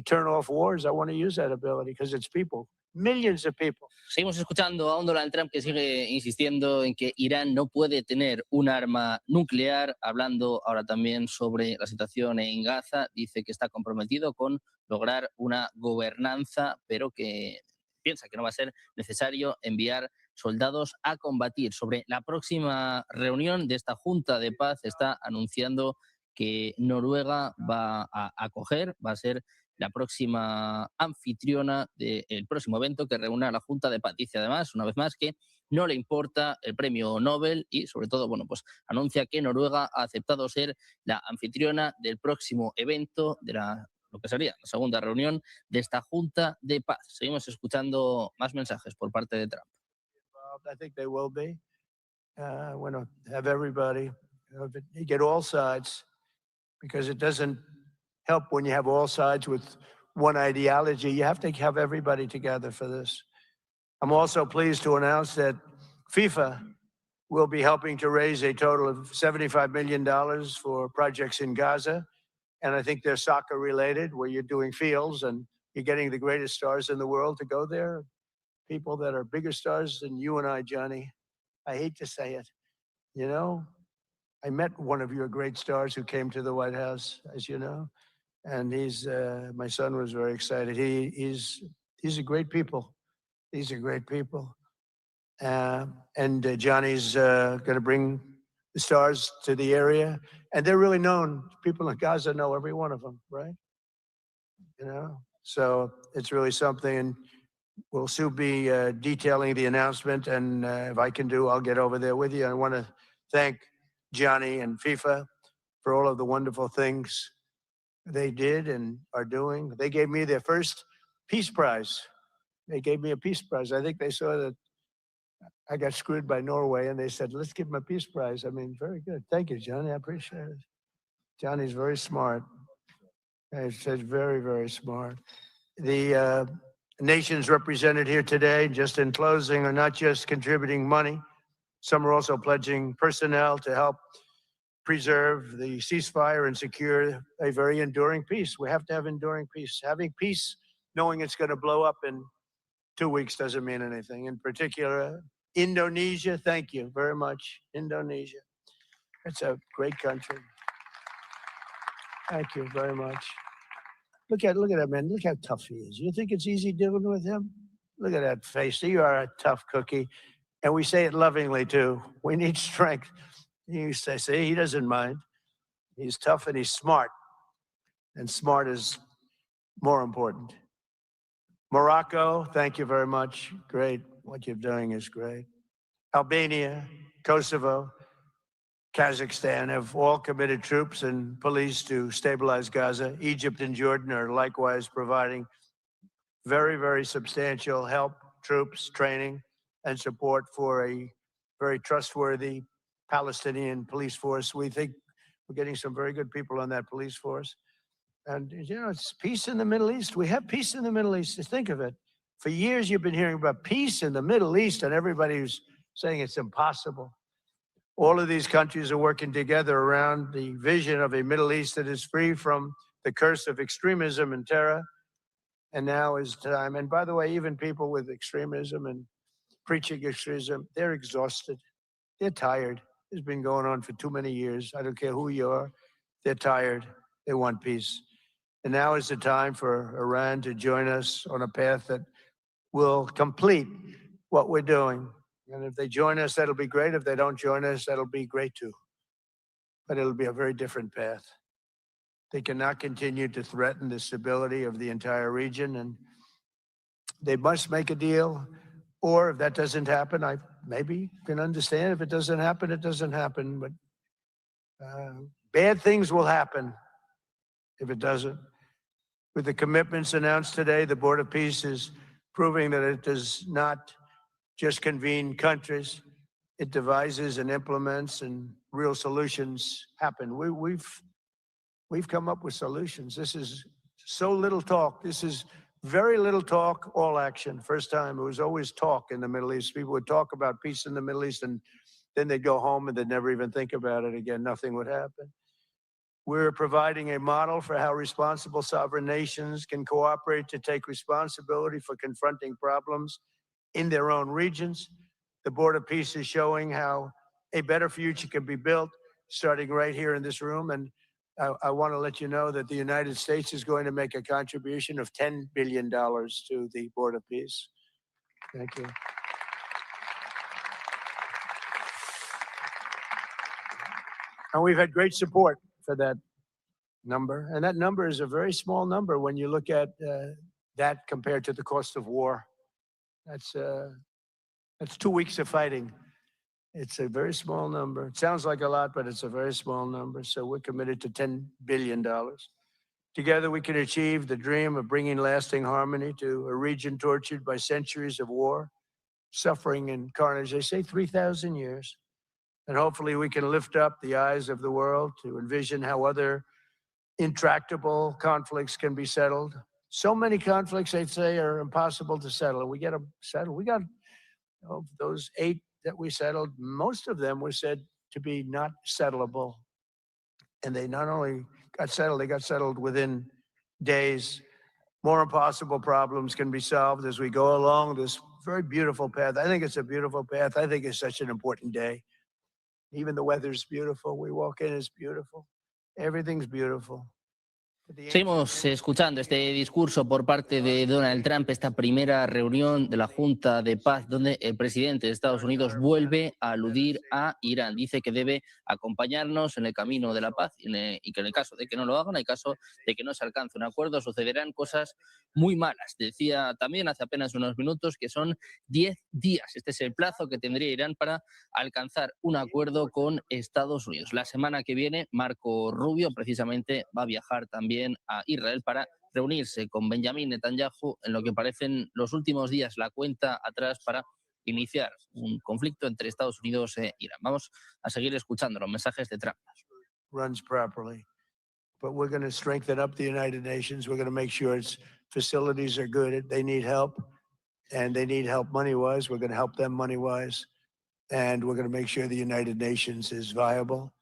turn off wars, I want to use that ability, because it's people, millions of people. Seguimos escuchando a un Donald Trump que sigue insistiendo en que Irán no puede tener un arma nuclear, hablando ahora también sobre la situación en Gaza. Dice que está comprometido con lograr una gobernanza, pero que piensa que no va a ser necesario enviar soldados a combatir. Sobre la próxima reunión de esta Junta de Paz está anunciando que Noruega va a acoger, va a ser la próxima anfitriona del próximo evento que reúna a la Junta de Paz. Dice además, una vez más, que no le importa el premio Nobel y, sobre todo, bueno, pues anuncia que Noruega ha aceptado ser la anfitriona del próximo evento de lo que sería la segunda reunión de esta Junta de Paz. Seguimos escuchando más mensajes por parte de Trump. I think they will be. I want to have everybody, get all sides, because it doesn't help when you have all sides with one ideology. You have to have everybody together for this. I'm also pleased to announce that FIFA will be helping to raise a total of $75 million for projects in Gaza. And I think they're soccer related, where you're doing fields and you're getting the greatest stars in the world to go there. People that are bigger stars than you and I, Johnny. I hate to say it. You know, I met one of your great stars who came to the White House, as you know, and my son was very excited. He's a great people. These are great people. And Johnny's going to bring the stars to the area, and they're really known. People in Gaza know every one of them, right? You know, so it's really something. And we'll soon be detailing the announcement, and if I can I'll get over there with you. I want to thank Johnny and FIFA for all of the wonderful things they did and are doing. They gave me their first peace prize. They gave me a peace prize. I think they saw that I got screwed by Norway, and they said, let's give him a peace prize. I mean, very good. Thank you, Johnny. I appreciate it. Johnny's very smart. He says very, very smart. The nations represented here today, just in closing, are not just contributing money. Some are also pledging personnel to help preserve the ceasefire and secure a very enduring peace. We have to have enduring peace. Having peace, knowing it's going to blow up in 2 weeks, doesn't mean anything. In particular, Indonesia, thank you very much. Indonesia. It's a great country. Thank you very much. Look at that man. Look how tough he is. You think it's easy dealing with him? Look at that face. You are a tough cookie. And we say it lovingly, too. We need strength. You say, see, he doesn't mind. He's tough and he's smart. And smart is more important. Morocco, thank you very much. Great. What you're doing is great. Albania, Kosovo, Kazakhstan have all committed troops and police to stabilize Gaza. Egypt and Jordan are likewise providing very, very substantial help, troops, training, and support for a very trustworthy Palestinian police force. We think we're getting some very good people on that police force. And, you know, it's peace in the Middle East. We have peace in the Middle East. Just think of it. For years, you've been hearing about peace in the Middle East, and everybody who's saying it's impossible. All of these countries are working together around the vision of a Middle East that is free from the curse of extremism and terror. And now is time. And by the way, even people with extremism and preaching extremism, they're exhausted. They're tired. It's been going on for too many years. I don't care who you are. They're tired. They want peace. And now is the time for Iran to join us on a path that will complete what we're doing. And if they join us, that'll be great. If they don't join us, that'll be great too. But it'll be a very different path. They cannot continue to threaten the stability of the entire region, and they must make a deal. Or if that doesn't happen, I maybe can understand. If it doesn't happen, it doesn't happen. But bad things will happen if it doesn't. With the commitments announced today, the Board of Peace is proving that it does not just convene countries, it devises and implements, and real solutions happen. We've come up with solutions. This is so little talk. This is very little talk, all action. First time, it was always talk in the Middle East. People would talk about peace in the Middle East, and then they'd go home and they'd never even think about it again. Nothing would happen. We're providing a model for how responsible sovereign nations can cooperate to take responsibility for confronting problems in their own regions. The Board of Peace is showing how a better future can be built, starting right here in this room. And I want to let you know that the United States is going to make a contribution of $10 billion to the Board of Peace. Thank you. And we've had great support for that number. And that number is a very small number when you look at that compared to the cost of war. That's 2 weeks of fighting. It's a very small number. It sounds like a lot, but it's a very small number. So we're committed to $10 billion. Together, we can achieve the dream of bringing lasting harmony to a region tortured by centuries of war, suffering, and carnage. They say 3,000 years. And hopefully we can lift up the eyes of the world to envision how other intractable conflicts can be settled. So many conflicts, they'd say, are impossible to settle, and we get them settled. We got those 8 that we settled, most of them were said to be not settlable. And they not only got settled, they got settled within days. More impossible problems can be solved as we go along this very beautiful path. I think it's a beautiful path. I think it's such an important day. Even the weather's beautiful. We walk in, it's beautiful. Everything's beautiful. Seguimos escuchando este discurso por parte de Donald Trump, esta primera reunión de la Junta de Paz, donde el presidente de Estados Unidos vuelve a aludir a Irán. Dice que debe acompañarnos en el camino de la paz y que en el caso de que no lo hagan, en el caso de que no se alcance un acuerdo, sucederán cosas muy malas. Decía también hace apenas unos minutos que son 10 días. Este es el plazo que tendría Irán para alcanzar un acuerdo con Estados Unidos. La semana que viene, Marco Rubio precisamente va a viajar también a Israel para reunirse con Benjamín Netanyahu en lo que parecen los últimos días, la cuenta atrás para iniciar un conflicto entre Estados Unidos e Irán. Vamos a seguir escuchando los mensajes de Trump. Runs properly, but we're going to strengthen up the United Nations. We're going to make sure its facilities are good. They need help, and they need help money-wise. We're going to help them money-wise, and we're going to make sure the United Nations is viable.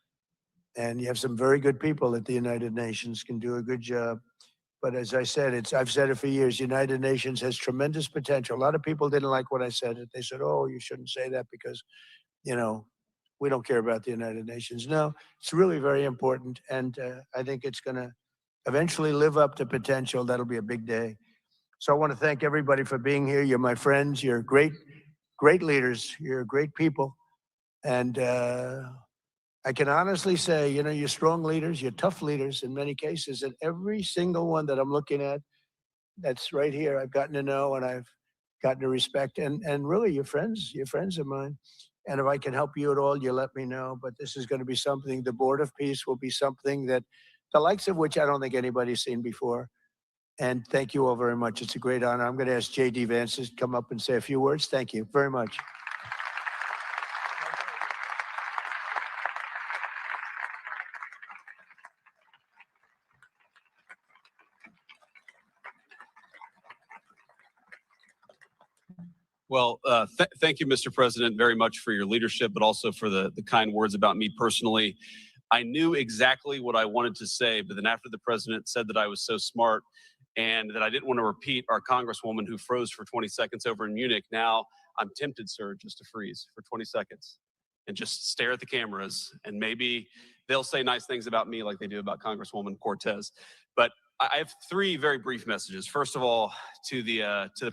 And you have some very good people at the United Nations, can do a good job. But as I said, I've said it for years, United Nations has tremendous potential. A lot of people didn't like what I said. They said, oh, you shouldn't say that because, we don't care about the United Nations. No, it's really very important. And I think it's going to eventually live up to potential. That'll be a big day. So I want to thank everybody for being here. You're my friends. You're great, great leaders. You're great people. And I can honestly say, you're strong leaders, you're tough leaders in many cases, and every single one that I'm looking at that's right here, I've gotten to know and I've gotten to respect, and really you're friends of mine. And if I can help you at all, you let me know. But this is going to be something, the Board of Peace will be something that the likes of which I don't think anybody's seen before. And thank you all very much. It's a great honor. I'm going to ask J.D. Vance to come up and say a few words. Thank you very much. Well, thank you, Mr. President, very much for your leadership, but also for the kind words about me personally. I knew exactly what I wanted to say, but then after the president said that I was so smart and that I didn't want to repeat our congresswoman who froze for 20 seconds over in Munich, now I'm tempted, sir, just to freeze for 20 seconds and just stare at the cameras, and maybe they'll say nice things about me like they do about Congresswoman Cortez. But I have 3 very brief messages. First of all, to the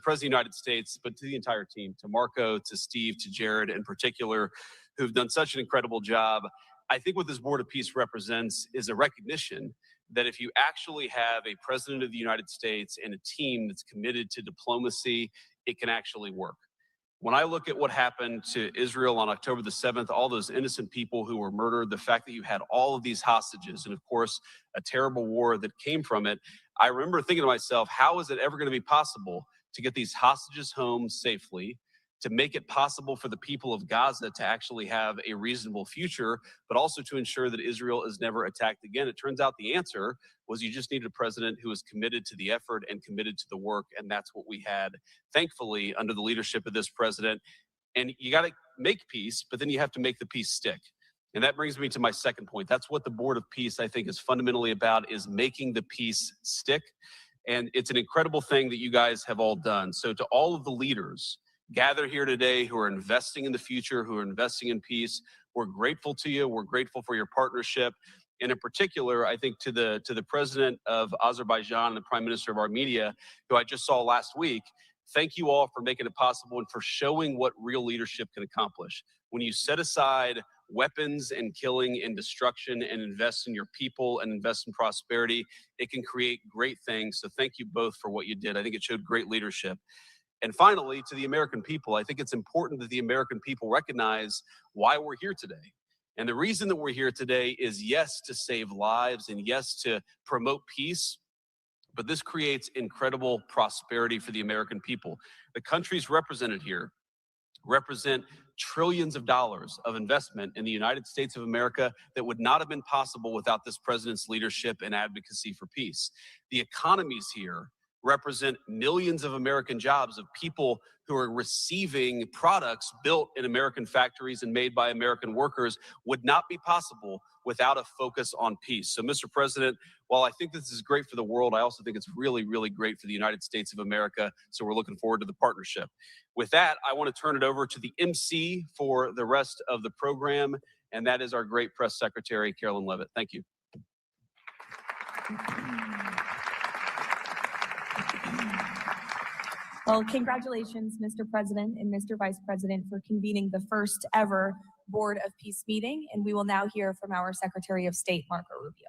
President of the United States, but to the entire team, to Marco, to Steve, to Jared in particular, who've done such an incredible job. I think what this Board of Peace represents is a recognition that if you actually have a President of the United States and a team that's committed to diplomacy, it can actually work. When I look at what happened to Israel on October the 7th, all those innocent people who were murdered, the fact that you had all of these hostages, and of course, a terrible war that came from it, I remember thinking to myself, how is it ever going to be possible to get these hostages home safely, to make it possible for the people of Gaza to actually have a reasonable future, but also to ensure that Israel is never attacked again? It turns out the answer was you just needed a president who was committed to the effort and committed to the work, and that's what we had, thankfully, under the leadership of this president. And you got to make peace, but then you have to make the peace stick. And that brings me to my second point. That's what the Board of Peace, I think, is fundamentally about, is making the peace stick. And it's an incredible thing that you guys have all done. So to all of the leaders gather here today who are investing in the future, who are investing in peace, we're grateful to you. We're grateful for your partnership. And in particular, I think to the president of Azerbaijan and the prime minister of Armenia, who I just saw last week, Thank you all for making it possible and for showing what real leadership can accomplish. When you set aside weapons and killing and destruction and invest in your people and invest in prosperity, it can create great things. So thank you both for what you did. I think it showed great leadership. And finally, to the American people, I think it's important that the American people recognize why we're here today. And the reason that we're here today is, yes, to save lives and yes, to promote peace, but this creates incredible prosperity for the American people. The countries represented here represent trillions of dollars of investment in the United States of America that would not have been possible without this president's leadership and advocacy for peace. The economies here represent millions of American jobs of people who are receiving products built in American factories and made by American workers would not be possible without a focus on peace. So, Mr. President, while I think this is great for the world, I also think it's really, really great for the United States of America. So we're looking forward to the partnership. With that, I want to turn it over to the MC for the rest of the program, and that is our great press secretary, Carolyn Levitt. Thank you. Well, congratulations, Mr. President and Mr. Vice President, for convening the first ever Board of Peace meeting. And we will now hear from our Secretary of State, Marco Rubio.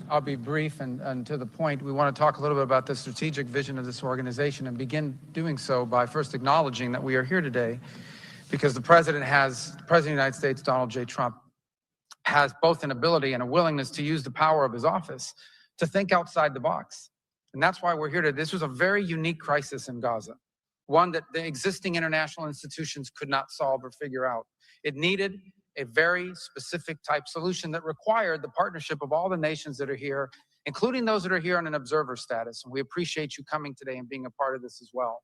I'll be brief and to the point. We want to talk a little bit about the strategic vision of this organization and begin doing so by first acknowledging that we are here today because the President of the United States, Donald J. Trump, has both an ability and a willingness to use the power of his office to think outside the box. And that's why we're here today. This was a very unique crisis in Gaza, one that the existing international institutions could not solve or figure out. It needed a very specific type solution that required the partnership of all the nations that are here, including those that are here on an observer status. And we appreciate you coming today and being a part of this as well.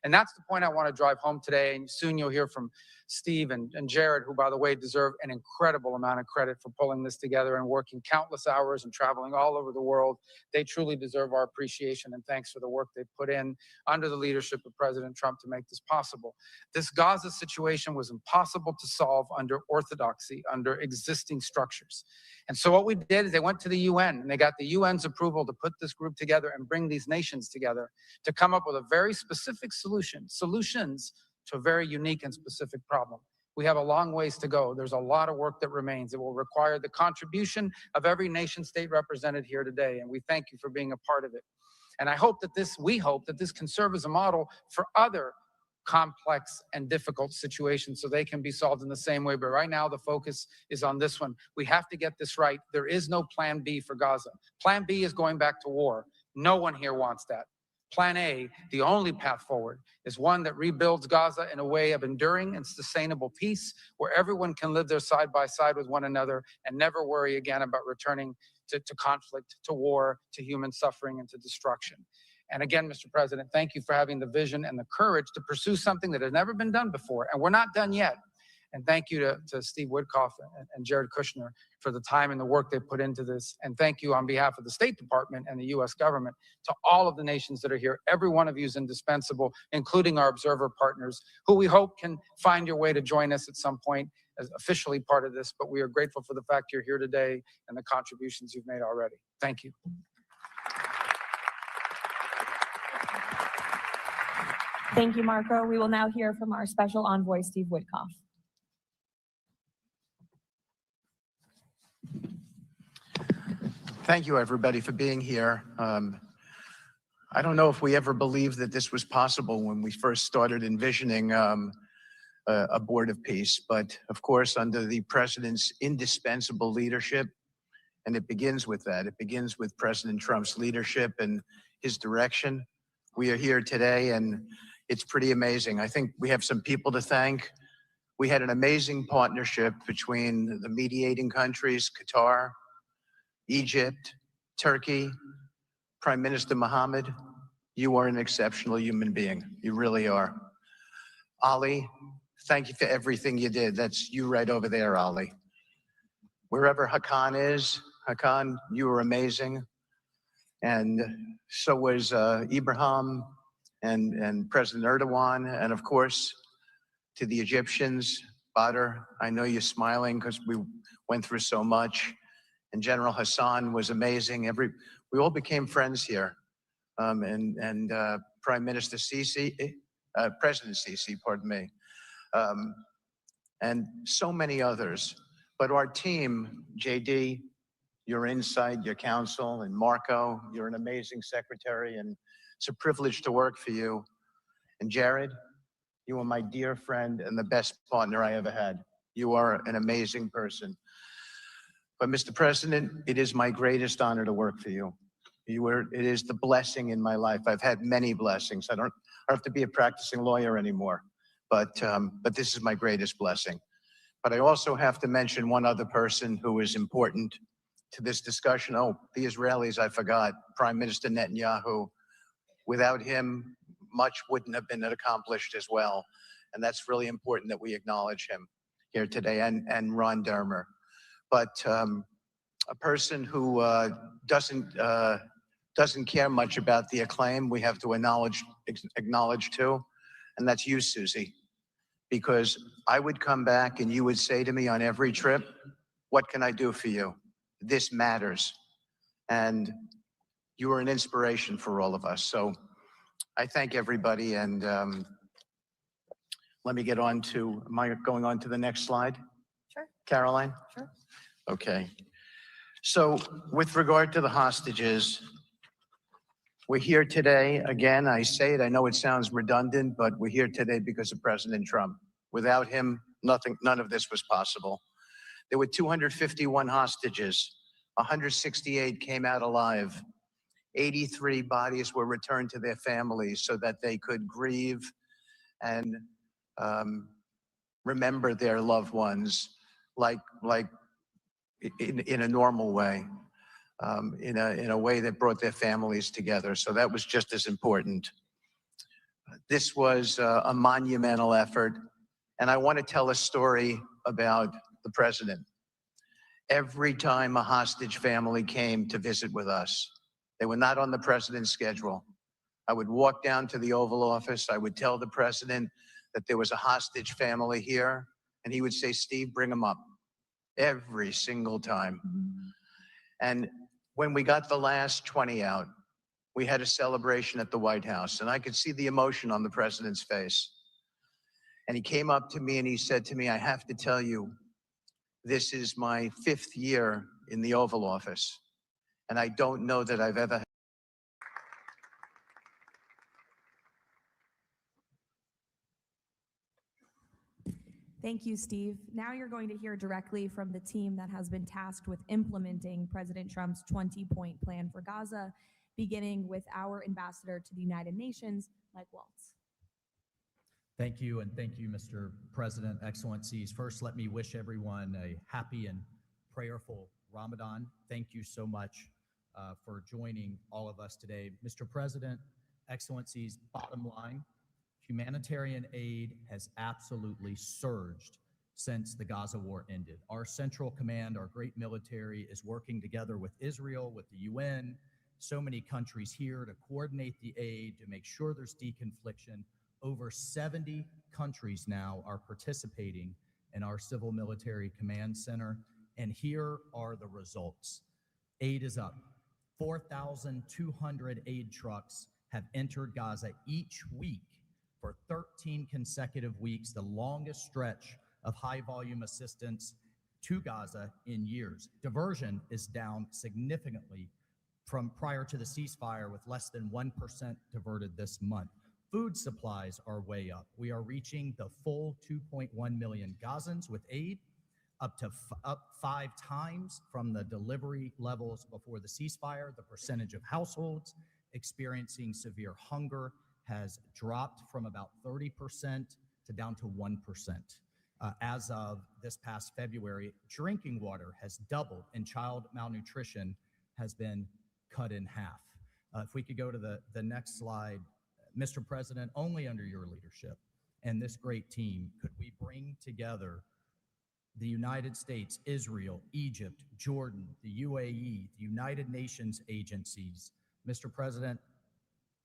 And that's the point I want to drive home today. And soon you'll hear from Steve and Jared, who, by the way, deserve an incredible amount of credit for pulling this together and working countless hours and traveling all over the world. They truly deserve our appreciation and thanks for the work they've put in under the leadership of President Trump to make this possible. This Gaza situation was impossible to solve under orthodoxy, under existing structures. And so what we did is they went to the UN and they got the UN's approval to put this group together and bring these nations together to come up with a very specific solutions to a very unique and specific problem. We have a long ways to go. There's a lot of work that remains. It will require the contribution of every nation state represented here today, and we thank you for being a part of it. And we hope that this can serve as a model for other complex and difficult situations so they can be solved in the same way. But right now, the focus is on this one. We have to get this right. There is no plan B for Gaza. Plan B is going back to war. No one here wants that. Plan A, the only path forward, is one that rebuilds Gaza in a way of enduring and sustainable peace, where everyone can live there side by side with one another and never worry again about returning to conflict, to war, to human suffering, and to destruction. And again, Mr. President, thank you for having the vision and the courage to pursue something that has never been done before. And we're not done yet. And thank you to Steve Witkoff and Jared Kushner for the time and the work they put into this. And thank you on behalf of the State Department and the U.S. government to all of the nations that are here. Every one of you is indispensable, including our observer partners, who we hope can find your way to join us at some point as officially part of this. But we are grateful for the fact you're here today and the contributions you've made already. Thank you. Thank you, Marco. We will now hear from our special envoy, Steve Witkoff. Thank you, everybody, for being here. I don't know if we ever believed that this was possible when we first started envisioning a board of peace, but of course, under the president's indispensable leadership, and it begins with that. It begins with President Trump's leadership and his direction. We are here today, and it's pretty amazing. I think we have some people to thank. We had an amazing partnership between the mediating countries, Qatar, Egypt, Turkey, Prime Minister Mohammed. You are an exceptional human being. You really are. Ali, thank you for everything you did. That's you right over there, Ali. Wherever Hakan is, Hakan, you were amazing. And so was Ibrahim and President Erdogan. And of course, to the Egyptians, Badr, I know you're smiling because we went through so much. And General Hassan was amazing. We all became friends here. And Prime Minister Sisi, President Sisi, pardon me, and so many others. But our team, JD, your insight, your counsel, and Marco, you're an amazing secretary, and it's a privilege to work for you. And Jared, you are my dear friend and the best partner I ever had. You are an amazing person. But Mr. President, it is my greatest honor to work for you. It is the blessing in my life. I've had many blessings. I don't have to be a practicing lawyer anymore, but this is my greatest blessing. But I also have to mention one other person who is important to this discussion. Oh, the Israelis, I forgot, Prime Minister Netanyahu. Without him, much wouldn't have been accomplished as well. And that's really important that we acknowledge him here today, and Ron Dermer. But a person who doesn't care much about the acclaim, we have to acknowledge too, and that's you, Susie. Because I would come back and you would say to me on every trip, what can I do for you? This matters. And you are an inspiration for all of us. So I thank everybody, and let me get on to, am I going on to the next slide? Sure. Caroline? Sure. Okay. So with regard to the hostages, we're here today. Again, I say it, I know it sounds redundant, but we're here today because of President Trump. Without him, none of this was possible. There were 251 hostages. 168 came out alive. 83 bodies were returned to their families so that they could grieve and remember their loved ones like in a normal way, in a way that brought their families together. So that was just as important. This was a monumental effort, and I want to tell a story about the president. Every time a hostage family came to visit with us, they were not on the president's schedule. I would walk down to the Oval Office. I would tell the president that there was a hostage family here, and he would say, Steve, bring them up. Every single time. And when we got the last 20 out, we had a celebration at the White House, and I could see the emotion on the president's face. And he came up to me and he said to me, I have to tell you, this is my 5th year in the Oval Office, and I don't know that I've ever. Thank you, Steve. Now you're going to hear directly from the team that has been tasked with implementing President Trump's 20-point plan for Gaza, beginning with our ambassador to the United Nations, Mike Waltz. Thank you, and thank you, Mr. President, Excellencies. First, let me wish everyone a happy and prayerful Ramadan. Thank you so much for joining all of us today. Mr. President, Excellencies, bottom line, humanitarian aid has absolutely surged since the Gaza war ended. Our Central Command, our great military, is working together with Israel, with the UN, so many countries here to coordinate the aid, to make sure there's deconfliction. Over 70 countries now are participating in our Civil Military Command Center, and here are the results. Aid is up. 4,200 aid trucks have entered Gaza each week for 13 consecutive weeks, the longest stretch of high-volume assistance to Gaza in years. Diversion is down significantly from prior to the ceasefire, with less than 1% diverted this month. Food supplies are way up. We are reaching the full 2.1 million Gazans with aid, up 5 times from the delivery levels before the ceasefire. The percentage of households experiencing severe hunger has dropped from about 30% to down to 1%. As of this past February, drinking water has doubled, and child malnutrition has been cut in half. If we could go to the next slide. Mr. President, only under your leadership and this great team could we bring together the United States, Israel, Egypt, Jordan, the UAE, the United Nations agencies. Mr. President,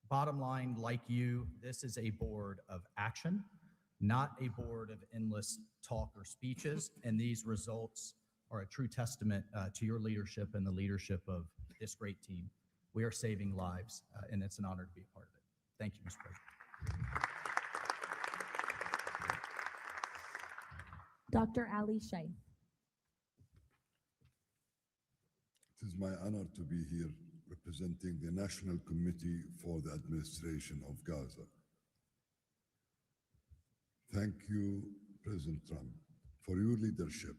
bottom line, like you, this is a board of action, not a board of endless talk or speeches. And these results are a true testament to your leadership and the leadership of this great team. We are saving lives, and it's an honor to be a part of it. Thank you, Mr. President. Dr. Ali Shaikh. It is my honor to be here representing the National Committee for the Administration of Gaza. Thank you, President Trump, for your leadership,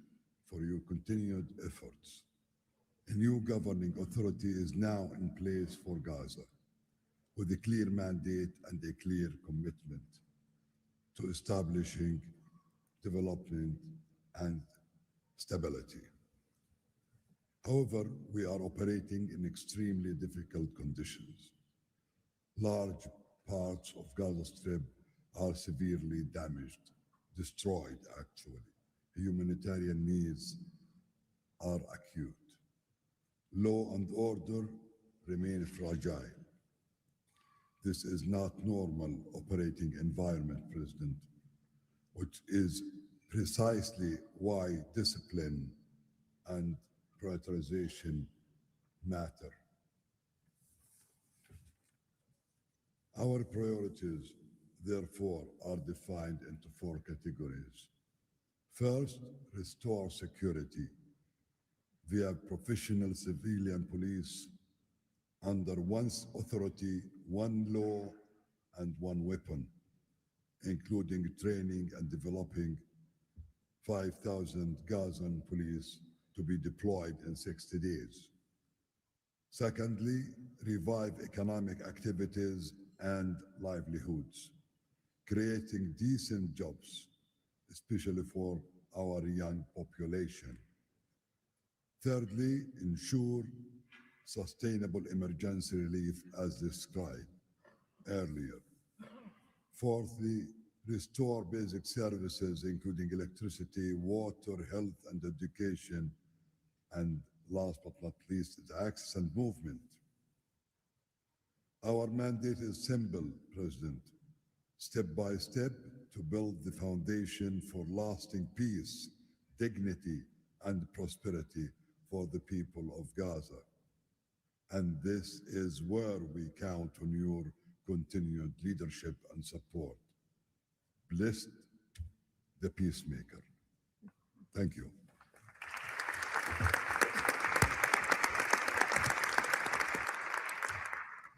for your continued efforts. A new governing authority is now in place for Gaza, with a clear mandate and a clear commitment to establishing development and stability. However, we are operating in extremely difficult conditions. Large parts of Gaza Strip are severely damaged, destroyed actually. Humanitarian needs are acute. Law and order remain fragile. This is not normal operating environment, President, which is precisely why discipline and prioritization matter. Our priorities, therefore, are defined into 4 categories. First, restore security via professional civilian police under one authority, one law, and one weapon, including training and developing 5,000 Gazan police to be deployed in 60 days. Secondly, revive economic activities and livelihoods, creating decent jobs, especially for our young population. Thirdly, ensure sustainable emergency relief as described earlier. Fourthly, restore basic services including electricity, water, health, and education. And last but not least, access and movement. Our mandate is simple, President. Step by step to build the foundation for lasting peace, dignity, and prosperity for the people of Gaza. And this is where we count on your continued leadership and support. Blessed the peacemaker. Thank you.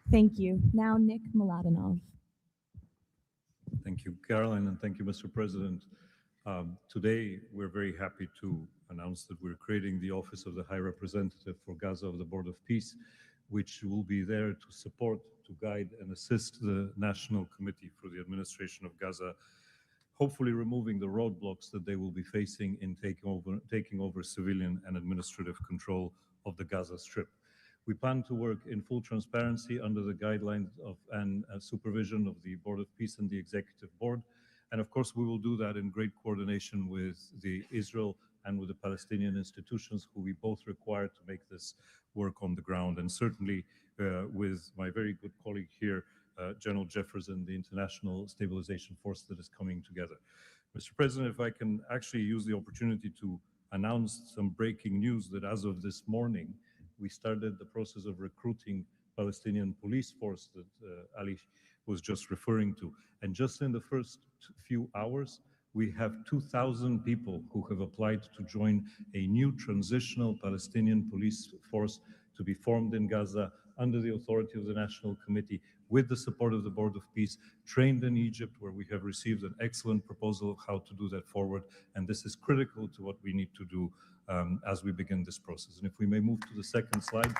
Thank you. Now, Nick Mladenov. Thank you, Caroline, and thank you, Mr. President. Today, we're very happy to announce that we're creating the Office of the High Representative for Gaza of the Board of Peace, which will be there to support, to guide, and assist the National Committee for the Administration of Gaza, hopefully removing the roadblocks that they will be facing in taking over civilian and administrative control of the Gaza Strip. We plan to work in full transparency under the guidelines of and supervision of the Board of Peace and the Executive Board. And of course, we will do that in great coordination with the Israel and with the Palestinian institutions who we both require to make this work on the ground. And certainly with my very good colleague here, General Jefferson, the International Stabilization Force that is coming together. Mr. President, if I can actually use the opportunity to announce some breaking news that as of this morning, we started the process of recruiting Palestinian police force that Ali was just referring to. And just in the first few hours, we have 2,000 people who have applied to join a new transitional Palestinian police force to be formed in Gaza under the authority of the National Committee with the support of the Board of Peace, trained in Egypt, where we have received an excellent proposal of how to do that forward. And this is critical to what we need to do as we begin this process. And if we may move to the second slide.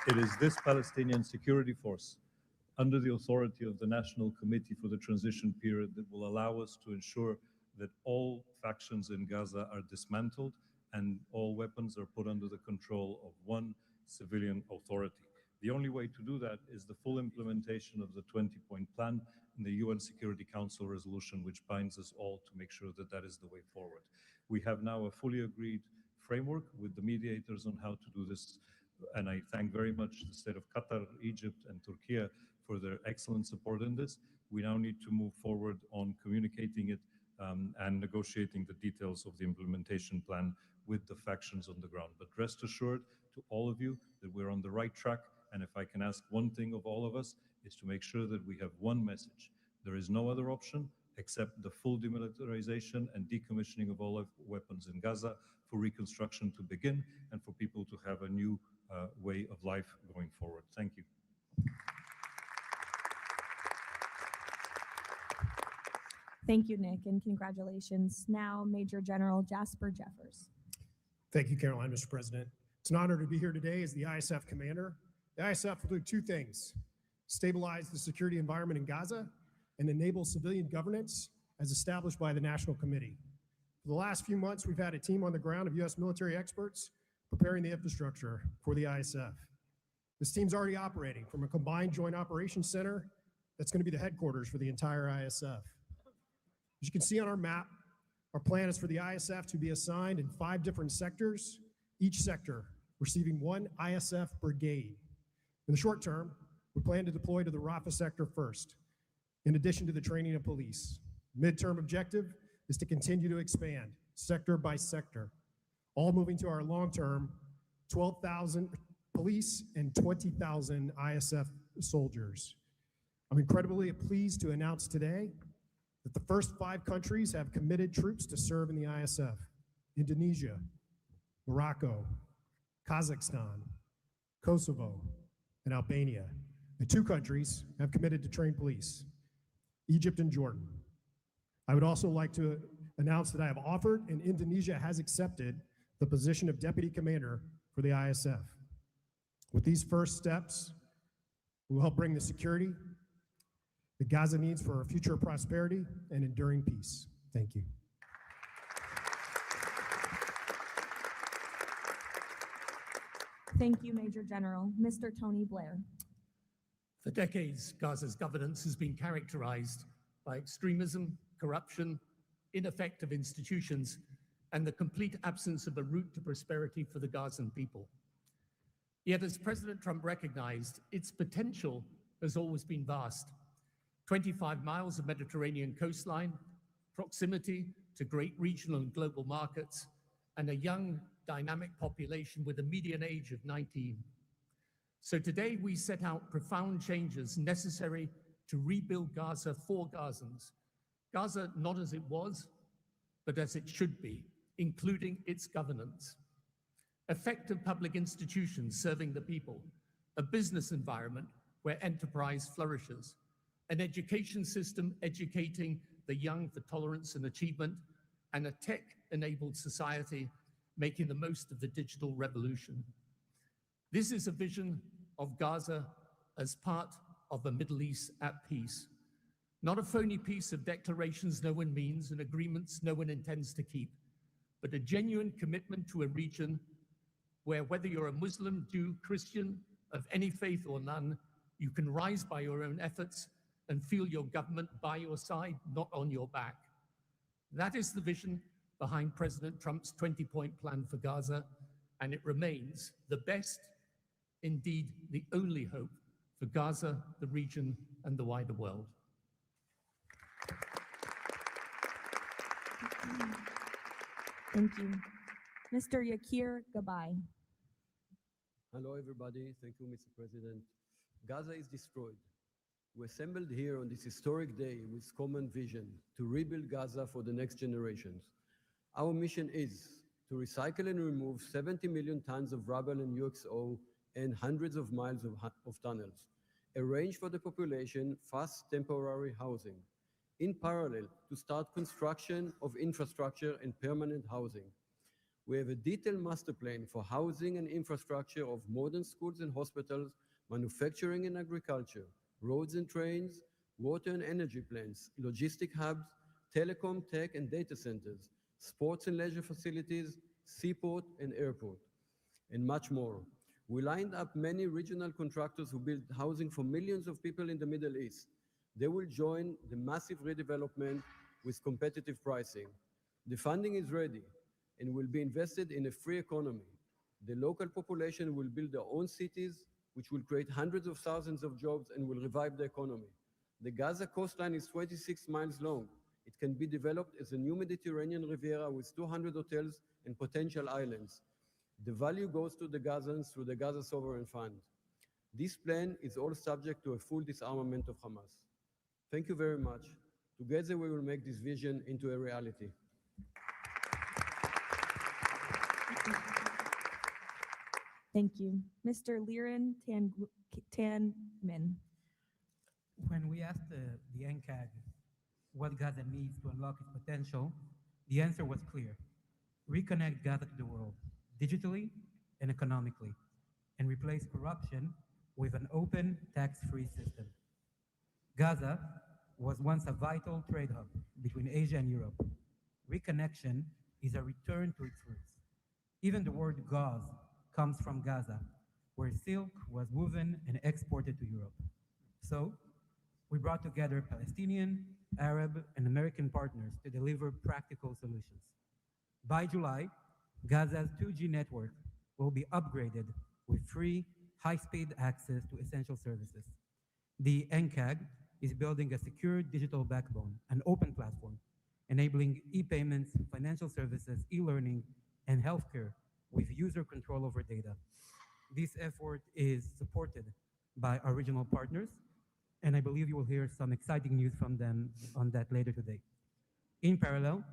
It is this Palestinian security force under the authority of the National Committee for the Transition Period that will allow us to ensure that all factions in Gaza are dismantled and all weapons are put under the control of one civilian authority. The only way to do that is the full implementation of the 20-point plan in the UN Security Council resolution, which binds us all to make sure that that is the way forward. We have now a fully agreed framework with the mediators on how to do this. And I thank very much the state of Qatar, Egypt, and Turkey for their excellent support in this. We now need to move forward on communicating it and negotiating the details of the implementation plan with the factions on the ground. But rest assured to all of you that we're on the right track. And if I can ask one thing of all of us, is to make sure that we have one message. There is no other option except the full demilitarization and decommissioning of all weapons in Gaza for reconstruction to begin and for people to have a new way of life going forward. Thank you. Thank you, Nick, and congratulations. Now, Major General Jasper Jeffers. Thank you, Caroline, Mr. President. It's an honor to be here today as the ISF commander. The ISF will do two things: stabilize the security environment in Gaza and enable civilian governance as established by the National Committee. For the last few months, we've had a team on the ground of U.S. military experts preparing the infrastructure for the ISF. This team's already operating from a combined joint operations center that's going to be the headquarters for the entire ISF. As you can see on our map, our plan is for the ISF to be assigned in 5 different sectors, each sector receiving 1 ISF brigade. In the short term, we plan to deploy to the Rafah sector first, in addition to the training of police. Midterm objective is to continue to expand sector by sector, all moving to our long-term 12,000 police and 20,000 ISF soldiers. I'm incredibly pleased to announce today that the first 5 countries have committed troops to serve in the ISF: Indonesia, Morocco, Kazakhstan, Kosovo, and Albania. And 2 countries have committed to train police: Egypt and Jordan. I would also like to announce that I have offered and Indonesia has accepted the position of Deputy Commander for the ISF. With these first steps, we will help bring the security that Gaza needs for our future prosperity and enduring peace. Thank you. Thank you, Major General. Mr. Tony Blair. For decades, Gaza's governance has been characterized by extremism, corruption, ineffective institutions, and the complete absence of a route to prosperity for the Gazan people. Yet, as President Trump recognized, its potential has always been vast. 25 miles of Mediterranean coastline, proximity to great regional and global markets, and a young, dynamic population with a median age of 19. So today we set out profound changes necessary to rebuild Gaza for Gazans. Gaza not as it was, but as it should be, including its governance. Effective public institutions serving the people, a business environment where enterprise flourishes, an education system educating the young for tolerance and achievement, and a tech-enabled society making the most of the digital revolution. This is a vision of Gaza as part of a Middle East at peace, not a phony piece of declarations no one means and agreements no one intends to keep, but a genuine commitment to a region where, whether you're a Muslim, Jew, Christian, of any faith or none, you can rise by your own efforts and feel your government by your side, not on your back. That is the vision behind President Trump's 20-point plan for Gaza, and it remains the best, indeed the only hope for Gaza, the region, and the wider world. Thank you. Mr. Yakir Gabay. Hello, everybody. Thank you, Mr. President. Gaza is destroyed. We assembled here on this historic day with common vision to rebuild Gaza for the next generations. Our mission is to recycle and remove 70 million tons of rubble and UXO and hundreds of miles of tunnels, arrange for the population fast temporary housing. In parallel, to start construction of infrastructure and permanent housing. We have a detailed master plan for housing and infrastructure of modern schools and hospitals, manufacturing and agriculture, roads and trains, water and energy plants, logistic hubs, telecom, tech and data centers, sports and leisure facilities, seaport and airport, and much more. We lined up many regional contractors who build housing for millions of people in the Middle East. They will join the massive redevelopment with competitive pricing. The funding is ready and will be invested in a free economy. The local population will build their own cities, which will create hundreds of thousands of jobs and will revive the economy. The Gaza coastline is 26 miles long. It can be developed as a new Mediterranean Riviera with 200 hotels and potential islands. The value goes to the Gazans through the Gaza Sovereign Fund. This plan is all subject to a full disarmament of Hamas. Thank you very much. Together we will make this vision into a reality. Thank you. Mr. Liren Tanman. When we asked the NCAG what Gaza needs to unlock its potential, the answer was clear. Reconnect Gaza to the world, digitally and economically, and replace corruption with an open, tax-free system. Gaza was once a vital trade hub between Asia and Europe. Reconnection is a return to its roots. Even the word gauze comes from Gaza, where silk was woven and exported to Europe. So, we brought together Palestinian, Arab, and American partners to deliver practical solutions. By July, Gaza's 2G network will be upgraded with free, high-speed access to essential services. The NCAG is building a secure digital backbone, an open platform, enabling e-payments, financial services, e-learning, and healthcare with user control over data. This effort is supported by our regional partners, and I believe you will hear some exciting news from them on that later today. In parallel,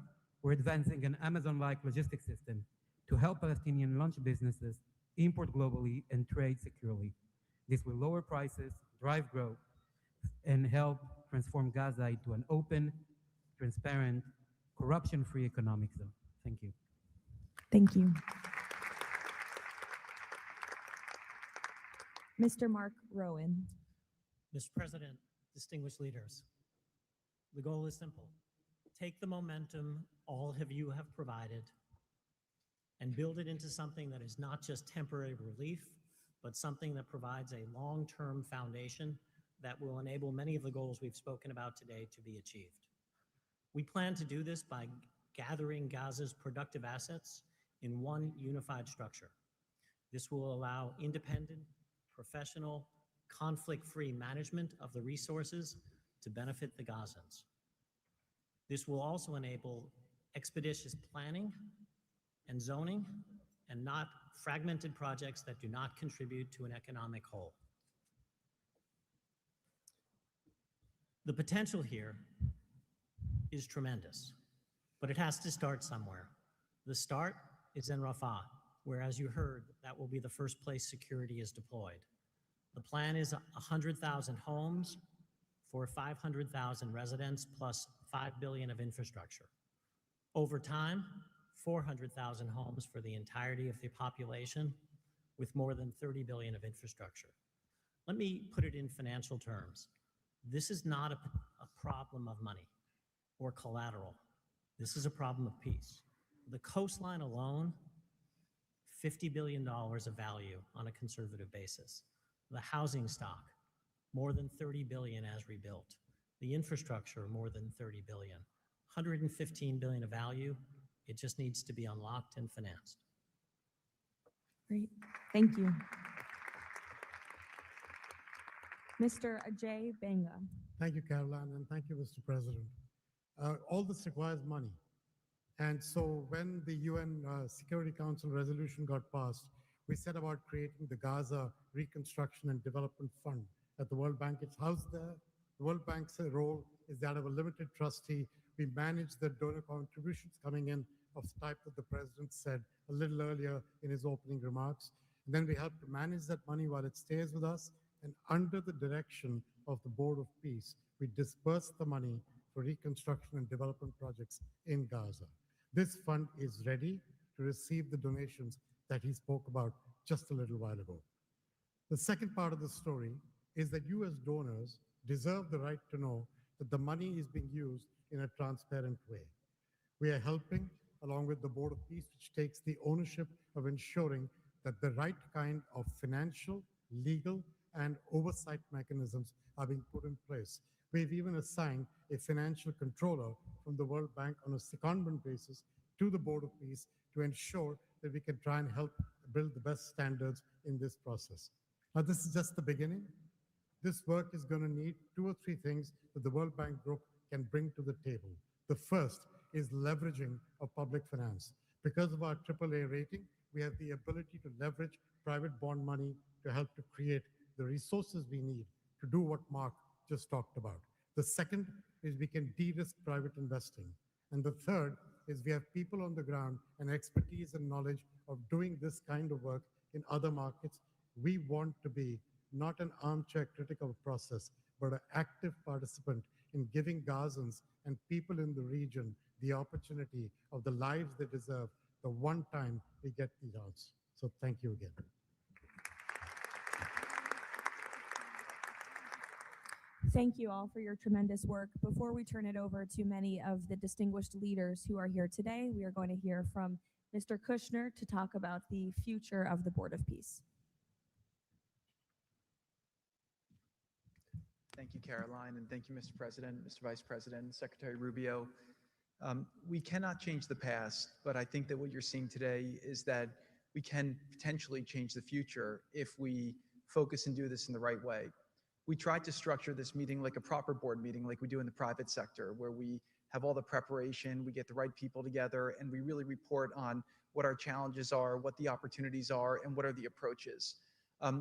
we're advancing an Amazon-like logistics system to help Palestinian launch businesses import globally and trade securely. This will lower prices, drive growth, and help transform Gaza into an open, transparent, corruption-free economic zone. Thank you. Thank you. Mr. Mark Rowan. Mr. President, distinguished leaders, the goal is simple. Take the momentum all of you have provided and build it into something that is not just temporary relief, but something that provides a long-term foundation that will enable many of the goals we've spoken about today to be achieved. We plan to do this by gathering Gaza's productive assets in one unified structure. This will allow independent, professional, conflict-free management of the resources to benefit the Gazans. This will also enable expeditious planning and zoning and not fragmented projects that do not contribute to an economic whole. The potential here is tremendous, but it has to start somewhere. The start is in Rafah, where, as you heard, that will be the first place security is deployed. The plan is 100,000 homes for 500,000 residents plus $5 billion of infrastructure. Over time, 400,000 homes for the entirety of the population with more than $30 billion of infrastructure. Let me put it in financial terms. This is not a problem of money or collateral. This is a problem of peace. The coastline alone, $50 billion of value on a conservative basis. The housing stock, more than $30 billion as rebuilt. The infrastructure, more than $30 billion. $115 billion of value. It just needs to be unlocked and financed. Great, thank you. Mr. Ajay Banga. Thank you, Caroline, and thank you, Mr. President. All this requires money. And so when the UN Security Council resolution got passed, we set about creating the Gaza Reconstruction and Development Fund at the World Bank. It's housed there. The World Bank's role is that of a limited trustee. We manage the donor contributions coming in of the type that the President said a little earlier in his opening remarks. And then we help to manage that money while it stays with us. And under the direction of the Board of Peace, we disperse the money for reconstruction and development projects in Gaza. This fund is ready to receive the donations that he spoke about just a little while ago. The second part of the story is that you as donors deserve the right to know that the money is being used in a transparent way. We are helping, along with the Board of Peace, which takes the ownership of ensuring that the right kind of financial, legal, and oversight mechanisms are being put in place. We've even assigned a financial controller from the World Bank on a secondment basis to the Board of Peace to ensure that we can try and help build the best standards in this process. Now, this is just the beginning. This work is going to need 2 or 3 things that the World Bank Group can bring to the table. The first is leveraging of public finance. Because of our AAA rating, we have the ability to leverage private bond money to help to create the resources we need to do what Mark just talked about. The second is we can de-risk private investing. And the third is we have people on the ground and expertise and knowledge of doing this kind of work in other markets. We want to be not an armchair critical process, but an active participant in giving Gazans and people in the region the opportunity of the lives they deserve the one time we get these odds. So thank you again. Thank you all for your tremendous work. Before we turn it over to many of the distinguished leaders who are here today, we are going to hear from Mr. Kushner to talk about the future of the Board of Peace. Thank you, Caroline, and thank you, Mr. President, Mr. Vice President, Secretary Rubio. We cannot change the past, but I think that what you're seeing today is that we can potentially change the future if we focus and do this in the right way. We tried to structure this meeting like a proper board meeting, like we do in the private sector, where we have all the preparation, we get the right people together, and we really report on what our challenges are, what the opportunities are, and what are the approaches.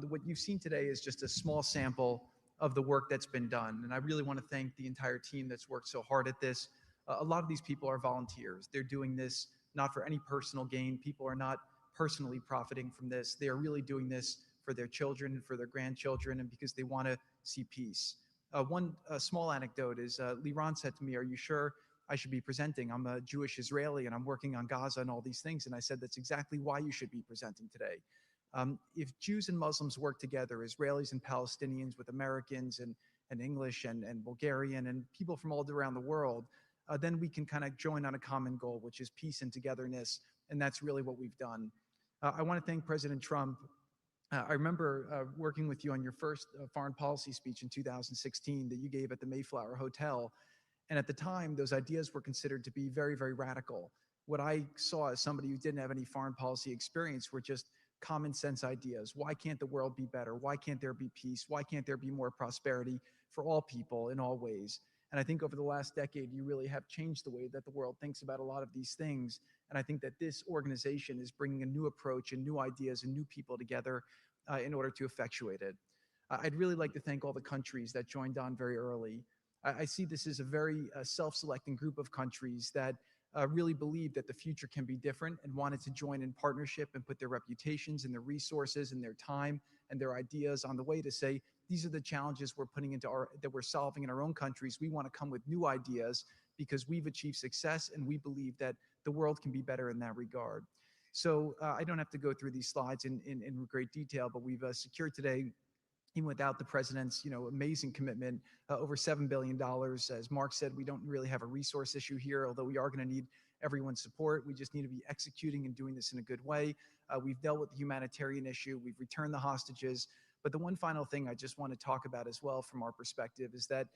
What you've seen today is just a small sample of the work that's been done. And I really want to thank the entire team that's worked so hard at this. A lot of these people are volunteers. They're doing this not for any personal gain. People are not personally profiting from this. They are really doing this for their children and for their grandchildren and because they want to see peace. One small anecdote is Liran said to me, "Are you sure I should be presenting? I'm a Jewish Israeli and I'm working on Gaza and all these things." And I said, that's exactly why you should be presenting today. If Jews and Muslims work together, Israelis and Palestinians with Americans and English and Bulgarian and people from all around the world, then we can kind of join on a common goal, which is peace and togetherness. And that's really what we've done. I want to thank President Trump. I remember working with you on your first foreign policy speech in 2016 that you gave at the Mayflower Hotel. And at the time, those ideas were considered to be very, very radical. What I saw as somebody who didn't have any foreign policy experience were just common sense ideas. Why can't the world be better? Why can't there be peace? Why can't there be more prosperity for all people in all ways? And I think over the last decade, you really have changed the way that the world thinks about a lot of these things. And I think that this organization is bringing a new approach and new ideas and new people together in order to effectuate it. I'd really like to thank all the countries that joined on very early. I see this as a very self-selecting group of countries that really believe that the future can be different and wanted to join in partnership and put their reputations and their resources and their time and their ideas on the way to say, these are the challenges we're putting into that we're solving in our own countries. We want to come with new ideas because we've achieved success and we believe that the world can be better in that regard. So I don't have to go through these slides in great detail, but we've secured today, even without the president's amazing commitment, over $7 billion. As Mark said, we don't really have a resource issue here, although we are going to need everyone's support. We just need to be executing and doing this in a good way. We've dealt with the humanitarian issue. We've returned the hostages. But the one final thing I just want to talk about as well from our perspective is that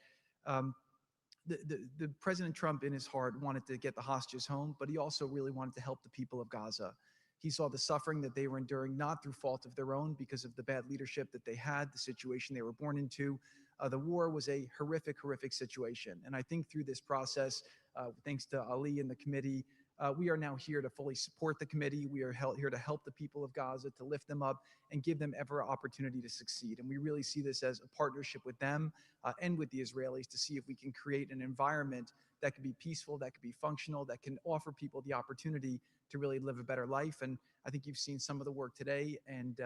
the President Trump in his heart wanted to get the hostages home, but he also really wanted to help the people of Gaza. He saw the suffering that they were enduring, not through fault of their own, because of the bad leadership that they had, the situation they were born into. The war was a horrific, horrific situation. And I think through this process, thanks to Ali and the committee, we are now here to fully support the committee. We are here to help the people of Gaza, to lift them up and give them every opportunity to succeed. And we really see this as a partnership with them and with the Israelis to see if we can create an environment that can be peaceful, that can be functional, that can offer people the opportunity to really live a better life. And I think you've seen some of the work today, and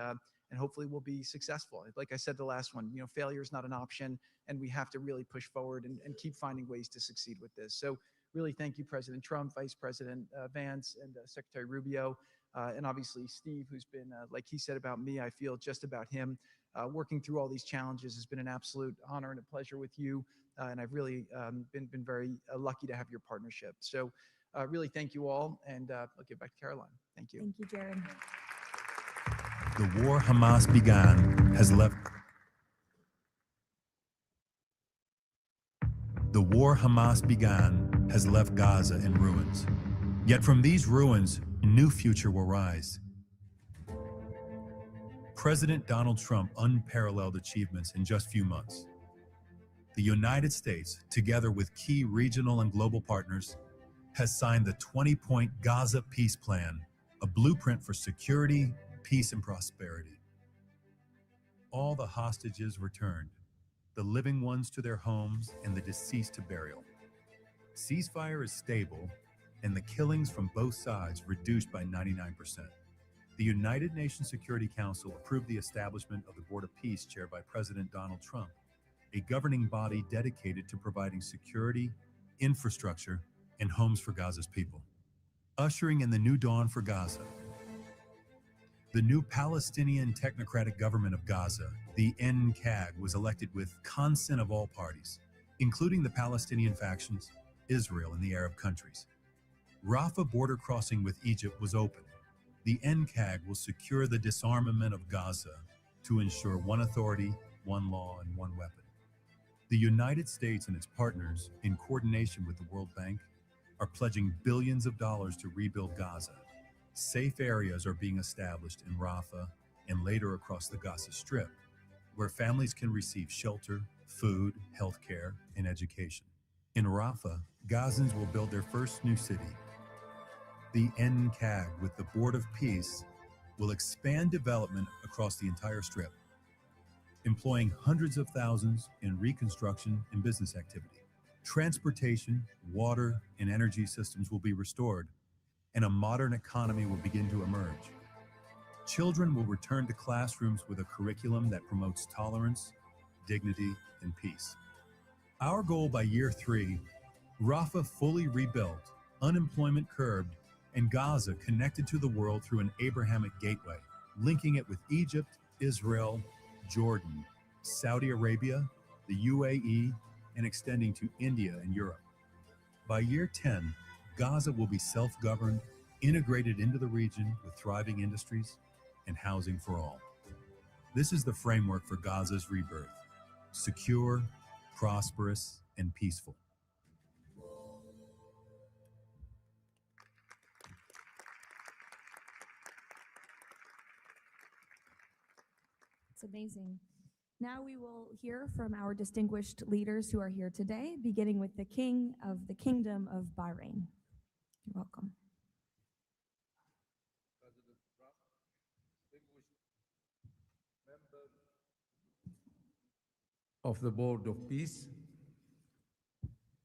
hopefully we'll be successful. Like I said, the last one, failure is not an option, and we have to really push forward and keep finding ways to succeed with this. So really thank you, President Trump, Vice President Vance, and Secretary Rubio, and obviously Steve, who's been, like he said about me, I feel just about him. Working through all these challenges has been an absolute honor and a pleasure with you, and I've really been very lucky to have your partnership. So really thank you all, and I'll give back to Caroline. Thank you. Thank you, Jared. The war Hamas began has left. The war Hamas began has left Gaza in ruins. Yet from these ruins, a new future will rise. President Donald Trump unparalleled achievements in just a few months. The United States, together with key regional and global partners, has signed the 20-point Gaza Peace Plan, a blueprint for security, peace, and prosperity. All the hostages returned, the living ones to their homes and the deceased to burial. Ceasefire is stable, and the killings from both sides reduced by 99%. The United Nations Security Council approved the establishment of the Board of Peace chaired by President Donald Trump, a governing body dedicated to providing security, infrastructure, and homes for Gaza's people. Ushering in the new dawn for Gaza, the new Palestinian Technocratic Government of Gaza, the NCAG, was elected with consent of all parties, including the Palestinian factions, Israel, and the Arab countries. Rafah border crossing with Egypt was open. The NCAG will secure the disarmament of Gaza to ensure one authority, one law, and one weapon. The United States and its partners, in coordination with the World Bank, are pledging billions of dollars to rebuild Gaza. Safe areas are being established in Rafah and later across the Gaza Strip, where families can receive shelter, food, healthcare, and education. In Rafah, Gazans will build their first new city. The NCAG, with the Board of Peace, will expand development across the entire strip, employing hundreds of thousands in reconstruction and business activity. Transportation, water, and energy systems will be restored, and a modern economy will begin to emerge. Children will return to classrooms with a curriculum that promotes tolerance, dignity, and peace. Our goal by year 3, Rafah fully rebuilt, unemployment curbed, and Gaza connected to the world through an Abrahamic gateway, linking it with Egypt, Israel, Jordan, Saudi Arabia, the UAE, and extending to India and Europe. By year 10, Gaza will be self-governed, integrated into the region with thriving industries and housing for all. This is the framework for Gaza's rebirth: secure, prosperous, and peaceful. It's amazing. Now we will hear from our distinguished leaders who are here today, beginning with the King of the Kingdom of Bahrain. You're welcome. Of the Board of Peace,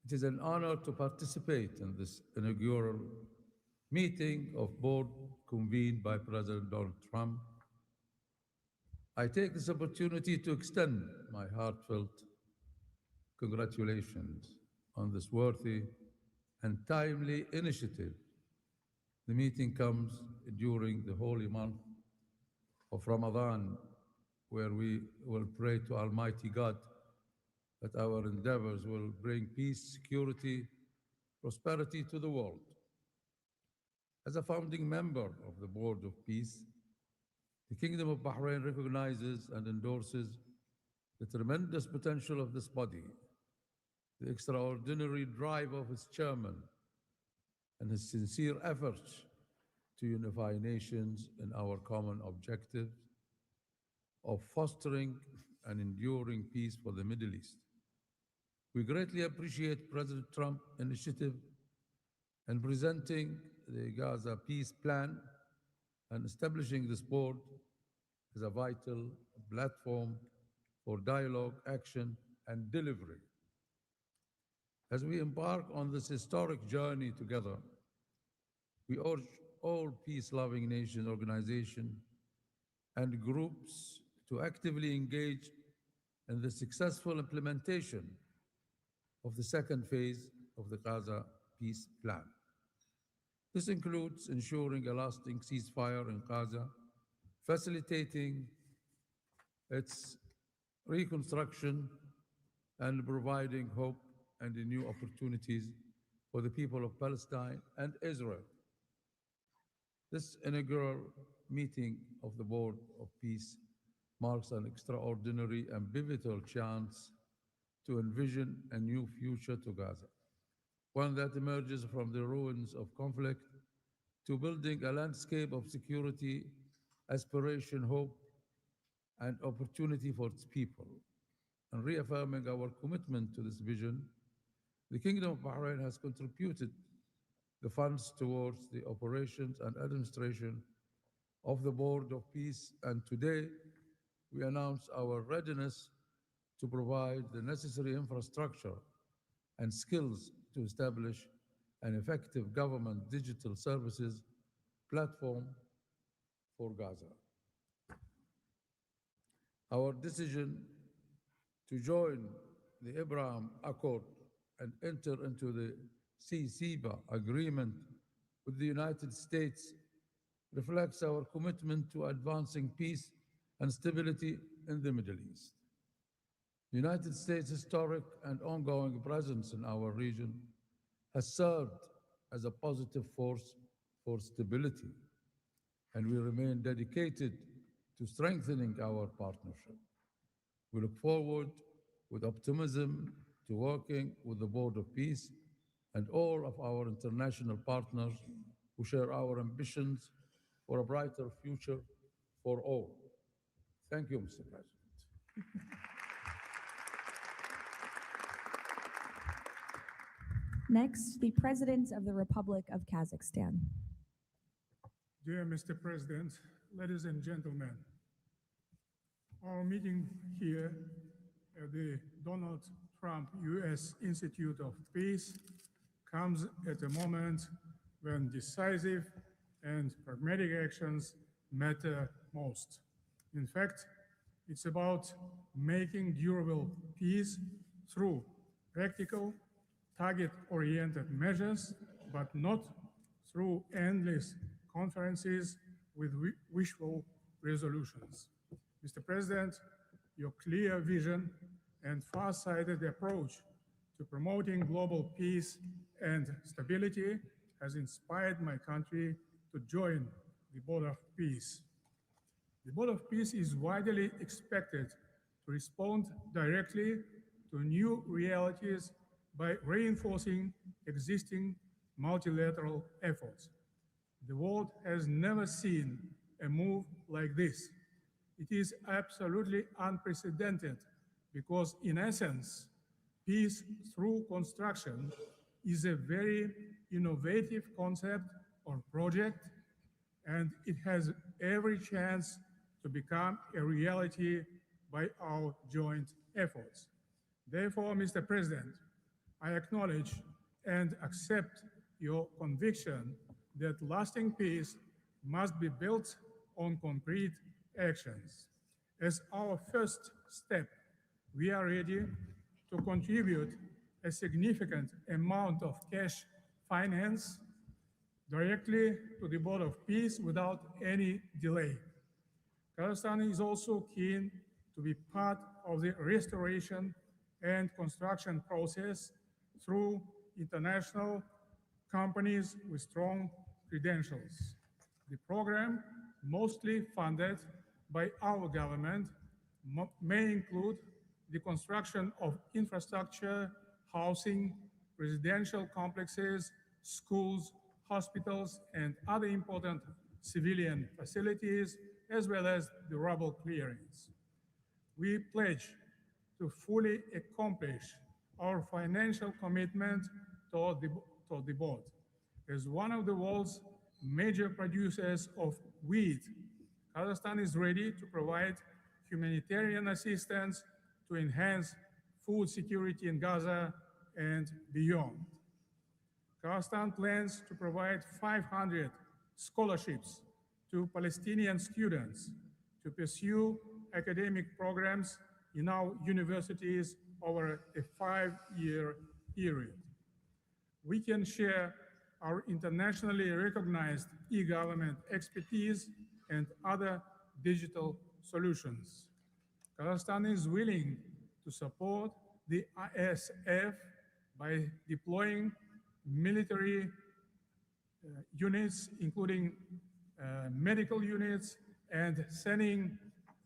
it is an honor to participate in this inaugural meeting of board convened by President Donald Trump. I take this opportunity to extend my heartfelt congratulations on this worthy and timely initiative. The meeting comes during the holy month of Ramadan, where we will pray to Almighty God that our endeavors will bring peace, security, prosperity to the world. As a founding member of the Board of Peace, the Kingdom of Bahrain recognizes and endorses the tremendous potential of this body, the extraordinary drive of its chairman, and his sincere efforts to unify nations in our common objective of fostering and enduring peace for the Middle East. We greatly appreciate President Trump's initiative in presenting the Gaza Peace Plan and establishing this board as a vital platform for dialogue, action, and delivery. As we embark on this historic journey together, we urge all peace-loving nation organizations and groups to actively engage in the successful implementation of the second phase of the Gaza Peace Plan. This includes ensuring a lasting ceasefire in Gaza, facilitating its reconstruction, and providing hope and new opportunities for the people of Palestine and Israel. This inaugural meeting of the Board of Peace marks an extraordinary and pivotal chance to envision a new future to Gaza, one that emerges from the ruins of conflict to building a landscape of security, aspiration, hope, and opportunity for its people. And reaffirming our commitment to this vision, the Kingdom of Bahrain has contributed the funds towards the operations and administration of the Board of Peace, and today we announce our readiness to provide the necessary infrastructure and skills to establish an effective government digital services platform for Gaza. Our decision to join the Abraham Accord and enter into the CCBA agreement with the United States reflects our commitment to advancing peace and stability in the Middle East. The United States' historic and ongoing presence in our region has served as a positive force for stability, and we remain dedicated to strengthening our partnership. We look forward with optimism to working with the Board of Peace and all of our international partners who share our ambitions for a brighter future for all. Thank you, Mr. President. Next, the President of the Republic of Kazakhstan. Dear Mr. President, ladies and gentlemen, our meeting here at the Donald Trump U.S. Institute of Peace comes at a moment when decisive and pragmatic actions matter most. In fact, it's about making durable peace through practical, target-oriented measures, but not through endless conferences with wishful resolutions. Mr. President, your clear vision and far-sighted approach to promoting global peace and stability has inspired my country to join the Board of Peace. The Board of Peace is widely expected to respond directly to new realities by reinforcing existing multilateral efforts. The world has never seen a move like this. It is absolutely unprecedented because, in essence, peace through construction is a very innovative concept or project, and it has every chance to become a reality by our joint efforts. Therefore, Mr. President, I acknowledge and accept your conviction that lasting peace must be built on concrete actions. As our first step, we are ready to contribute a significant amount of cash finance directly to the Board of Peace without any delay. Kazakhstan is also keen to be part of the restoration and construction process through international companies with strong credentials. The program, mostly funded by our government, may include the construction of infrastructure, housing, residential complexes, schools, hospitals, and other important civilian facilities, as well as the rubble clearance. We pledge to fully accomplish our financial commitment toward the board. As one of the world's major producers of wheat, Kazakhstan is ready to provide humanitarian assistance to enhance food security in Gaza and beyond. Kazakhstan plans to provide 500 scholarships to Palestinian students to pursue academic programs in our universities over a 5-year period. We can share our internationally recognized e-government expertise and other digital solutions. Kazakhstan is willing to support the ISF by deploying military units, including medical units, and sending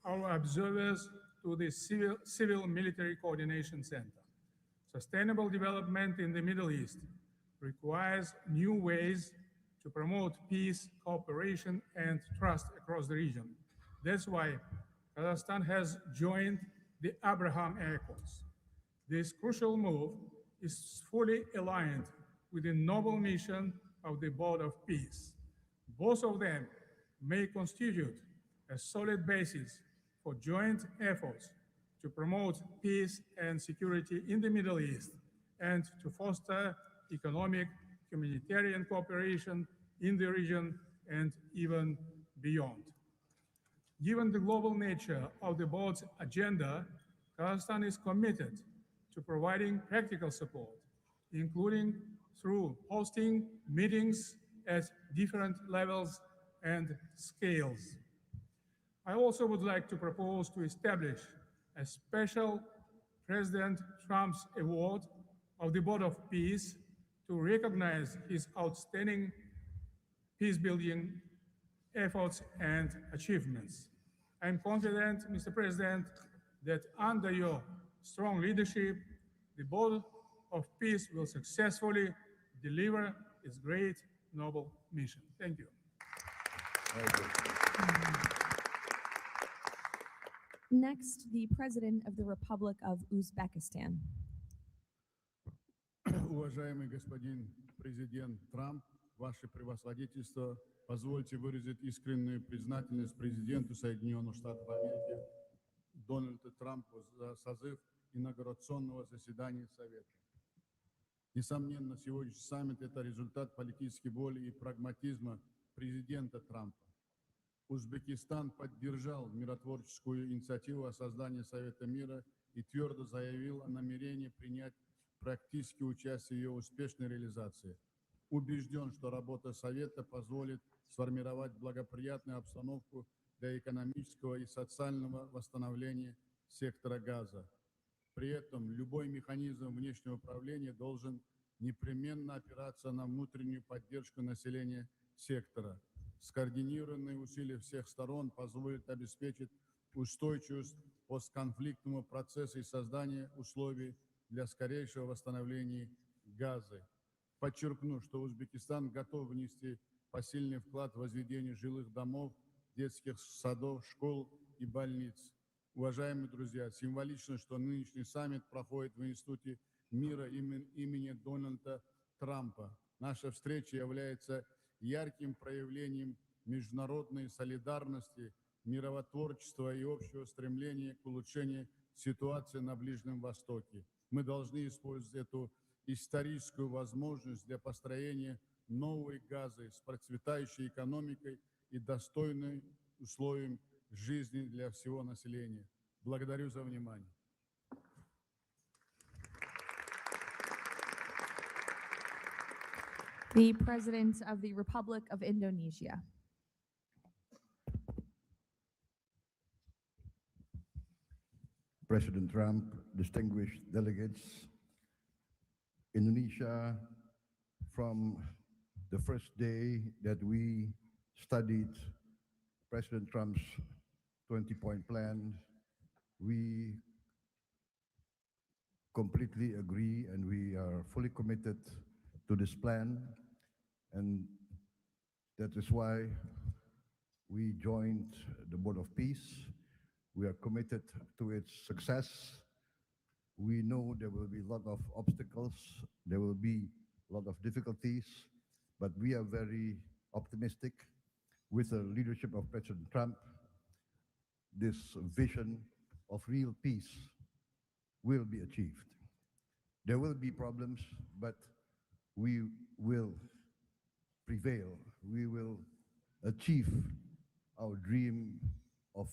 our observers to the Civil Military Coordination Center. Sustainable development in the Middle East requires new ways to promote peace, cooperation, and trust across the region. That's why Kazakhstan has joined the Abraham Accords. This crucial move is fully aligned with the noble mission of the Board of Peace. Both of them may constitute a solid basis for joint efforts to promote peace and security in the Middle East and to foster economic, humanitarian cooperation in the region and even beyond. Given the global nature of the board's agenda, Kazakhstan is committed to providing practical support, including through hosting meetings at different levels and scales. I also would like to propose to establish a special President Trump's Award of the Board of Peace to recognize his outstanding peace-building efforts and achievements. I'm confident, Mr. President, that under your strong leadership, the Board of Peace will successfully deliver its great noble mission. Thank you. Next, the President of the Republic of Uzbekistan. Уважаемый господин президент Трамп, ваше превосходительство, позвольте выразить искреннюю признательность президенту Соединенных Штатов Америки Дональду Трампу за созыв инаугурационного заседания Совета. Несомненно, сегодняшний саммит – это результат политической воли и прагматизма президента Трампа. Узбекистан поддержал миротворческую инициативу о создании Совета мира и твердо заявил о намерении принять практическое участие в ее успешной реализации. Убежден, что работа Совета позволит сформировать благоприятную обстановку для экономического и социального восстановления сектора Газа. При этом любой механизм внешнего управления должен непременно опираться на внутреннюю поддержку населения сектора. Скоординированные усилия всех сторон позволят обеспечить устойчивость постконфликтному процессу и создание условий для скорейшего восстановления Газы. Подчеркну, что Узбекистан готов внести посильный вклад в возведение жилых домов, детских садов, школ и больниц. Уважаемые друзья, символично, что нынешний саммит проходит в Институте мира имени Дональда Трампа. Наша встреча является ярким проявлением международной солидарности, миротворчества и общего стремления к улучшению ситуации на Ближнем Востоке. Мы должны использовать эту историческую возможность для построения новой Газы с процветающей экономикой и достойным условием жизни для всего населения. Благодарю за внимание. The President of the Republic of Indonesia. President Trump, distinguished delegates, Indonesia, from the first day that we studied President Trump's 20-point plan, we completely agree and we are fully committed to this plan, and that is why we joined the Board of Peace. We are committed to its success. We know there will be a lot of obstacles, there will be a lot of difficulties, but we are very optimistic with the leadership of President Trump. This vision of real peace will be achieved. There will be problems, but we will prevail. We will achieve our dream of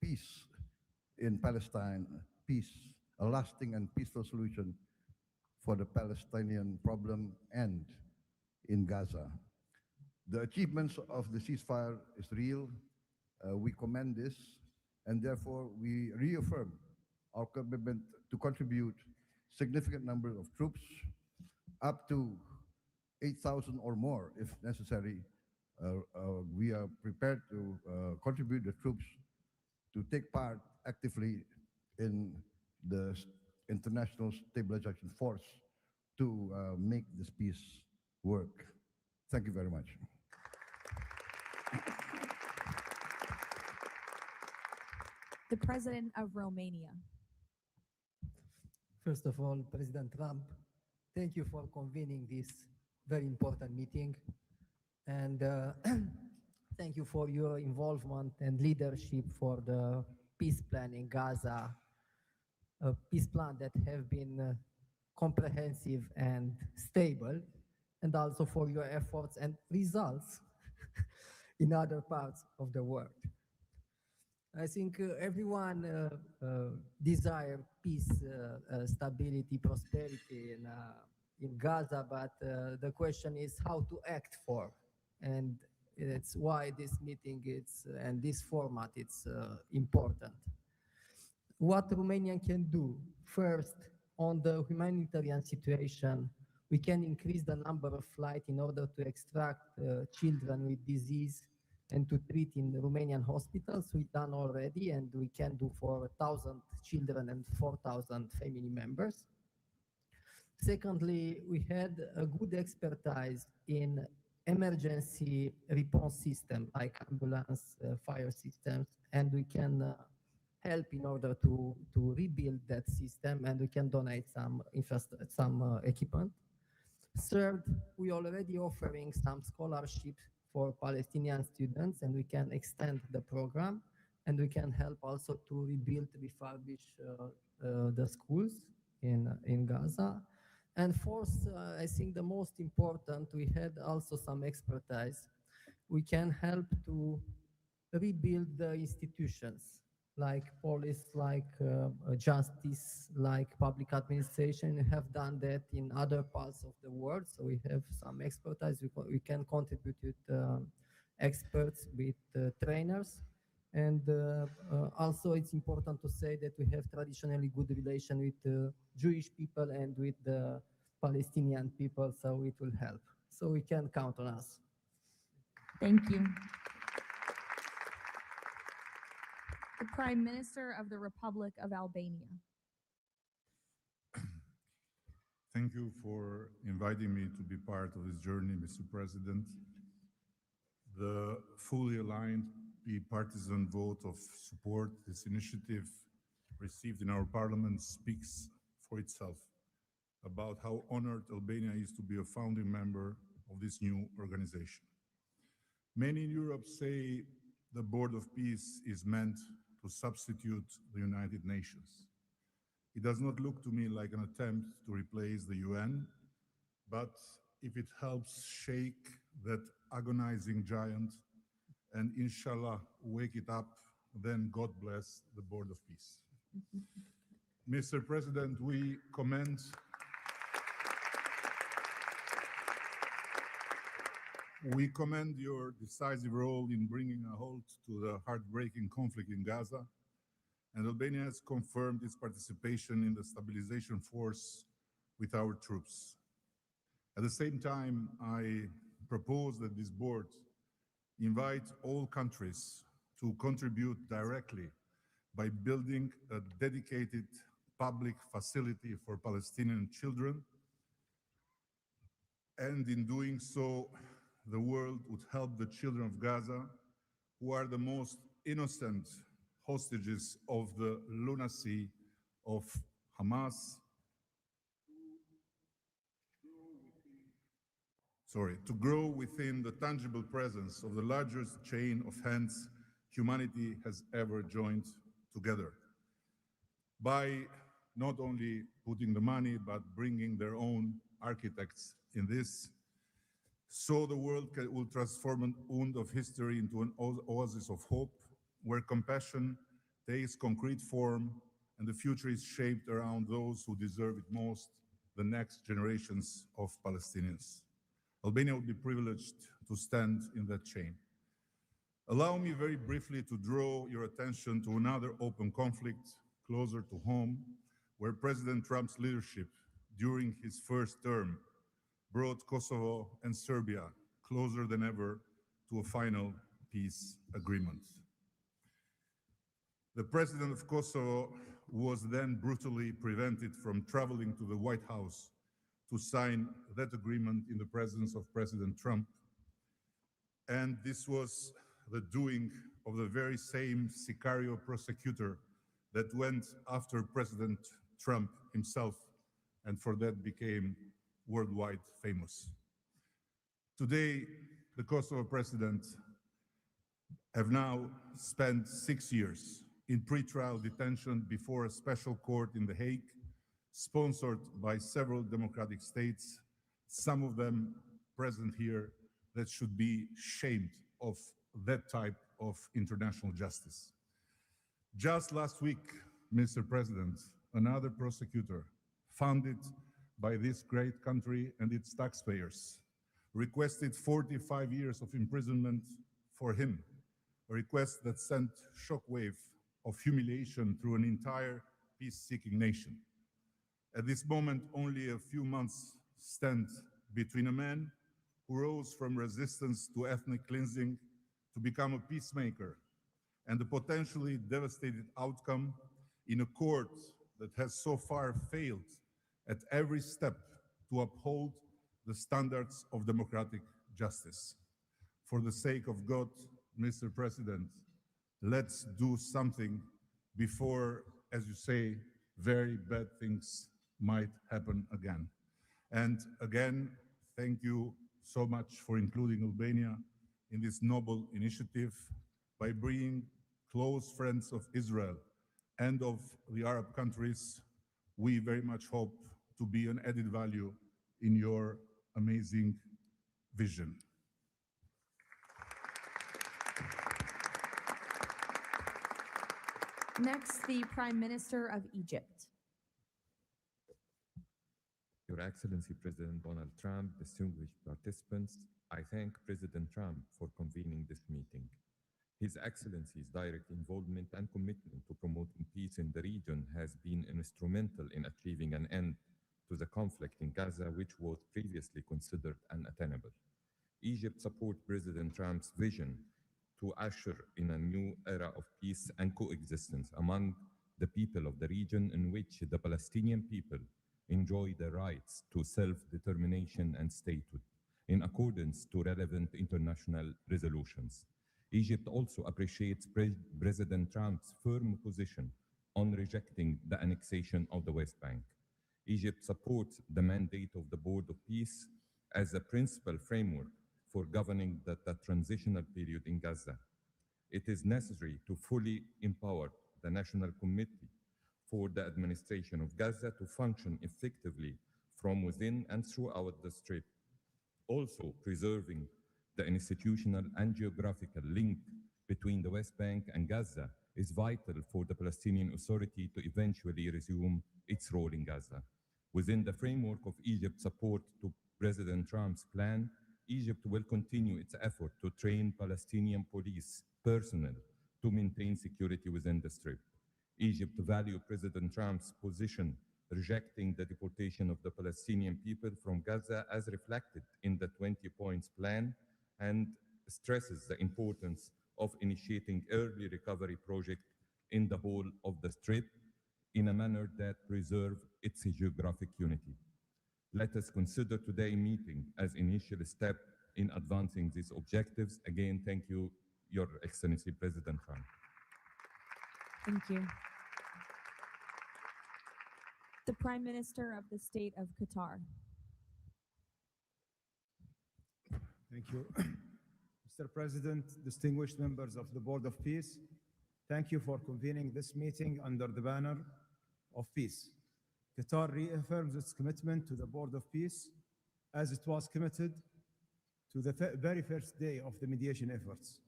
peace in Palestine, peace, a lasting and peaceful solution for the Palestinian problem and in Gaza. The achievements of the ceasefire is real. We commend this, and therefore we reaffirm our commitment to contribute significant number of troops, up to 8,000 or more if necessary. We are prepared to contribute the troops to take part actively in the International Stabilization Force to make this peace work. Thank you very much. the President of Romania. First of all, President Trump, thank you for convening this very important meeting. And thank you for your involvement and leadership for the peace plan in Gaza, a peace plan that have been comprehensive and stable, and also for your efforts and results in other parts of the world. I think everyone desires peace, stability, prosperity in Gaza, but the question is how to act for. And it's why this meeting and this format it's important. What Romania can do? First, on the humanitarian situation, we can increase the number of flights in order to extract children with disease and to treat in the Romanian hospitals. We've done already, and we can do for 1,000 children and 4,000 family members. Secondly, we had a good expertise in emergency response system like ambulance, fire systems, and we can help in order to rebuild that system, and we can donate some equipment. Third, we already offering some scholarships for Palestinian students, and we can extend the program, and we can help also to rebuild, refurbish the schools in Gaza. And fourth, I think the most important, we had also some expertise. We can help to rebuild the institutions like police, like justice, like public administration. We have done that in other parts of the world, so we have some expertise. We can contribute with experts, with trainers. And also it's important to say that we have traditionally good relation with the Jewish people and with the Palestinian people, so it will help. So we can count on us. Thank you. The Prime Minister of the Republic of Albania. Thank you for inviting me to be part of this journey, Mr. President. The fully aligned bipartisan vote of support this initiative received in our parliament speaks for itself about how honored Albania is to be a founding member of this new organization. Many in Europe say the Board of Peace is meant to substitute the United Nations. It does not look to me like an attempt to replace the UN, but if it helps shake that agonizing giant and inshallah wake it up, then God bless the Board of Peace. Mr. President, we commend your decisive role in bringing a halt to the heartbreaking conflict in Gaza, and Albania has confirmed its participation in the stabilization force with our troops. At the same time, I propose that this board invite all countries to contribute directly by building a dedicated public facility for Palestinian children, and in doing so, the world would help the children of Gaza, who are the most innocent hostages of the lunacy of Hamas, to grow within the tangible presence of the largest chain of hands humanity has ever joined together, by not only putting the money, but bringing their own architects in this, so the world will transform an wound of history into an oasis of hope, where compassion takes concrete form and the future is shaped around those who deserve it most, the next generations of Palestinians. Albania will be privileged to stand in that chain. Allow me very briefly to draw your attention to another open conflict closer to home, where President Trump's leadership during his first term brought Kosovo and Serbia closer than ever to a final peace agreement. The president of Kosovo was then brutally prevented from traveling to the White House to sign that agreement in the presence of President Trump. And this was the doing of the very same Sicario prosecutor that went after President Trump himself, and for that became worldwide famous. Today, the Kosovo president have now spent 6 years in pretrial detention before a special court in The Hague, sponsored by several democratic states, some of them present here, that should be shamed of that type of international justice. Just last week, Mr. President, another prosecutor funded by this great country and its taxpayers requested 45 years of imprisonment for him, a request that sent shockwave of humiliation through an entire peace-seeking nation. At this moment, only a few months stand between a man who rose from resistance to ethnic cleansing to become a peacemaker and the potentially devastating outcome in a court that has so far failed at every step to uphold the standards of democratic justice. For the sake of God, Mr. President, let's do something before, as you say, very bad things might happen again. And again, thank you so much for including Albania in this noble initiative by bringing close friends of Israel and of the Arab countries. We very much hope to be an added value in your amazing vision. Next, the Prime Minister of Egypt. Your Excellency President Donald Trump, distinguished participants, I thank President Trump for convening this meeting. His Excellency's direct involvement and commitment to promoting peace in the region has been instrumental in achieving an end to the conflict in Gaza, which was previously considered unattainable. Egypt supports President Trump's vision to usher in a new era of peace and coexistence among the people of the region, in which the Palestinian people enjoy the rights to self-determination and statehood in accordance to relevant international resolutions. Egypt also appreciates President Trump's firm position on rejecting the annexation of the West Bank. Egypt supports the mandate of the Board of Peace as a principal framework for governing the transitional period in Gaza. It is necessary to fully empower the National Committee for the administration of Gaza to function effectively from within and throughout the Strip. Also, preserving the institutional and geographical link between the West Bank and Gaza is vital for the Palestinian Authority to eventually resume its role in Gaza. Within the framework of Egypt's support to President Trump's plan, Egypt will continue its effort to train Palestinian police personnel to maintain security within the Strip. Egypt values President Trump's position rejecting the deportation of the Palestinian people from Gaza as reflected in the 20 points plan, and stresses the importance of initiating early recovery projects in the whole of the Strip in a manner that preserves its geographic unity. Let us consider today's meeting as initial step in advancing these objectives. Again, thank you, Your Excellency President Trump. Thank you. The Prime Minister of the State of Qatar. Thank you. Mr. President, distinguished members of the Board of Peace, thank you for convening this meeting under the banner of peace. Qatar reaffirms its commitment to the Board of Peace as it was committed to the very first day of the mediation efforts.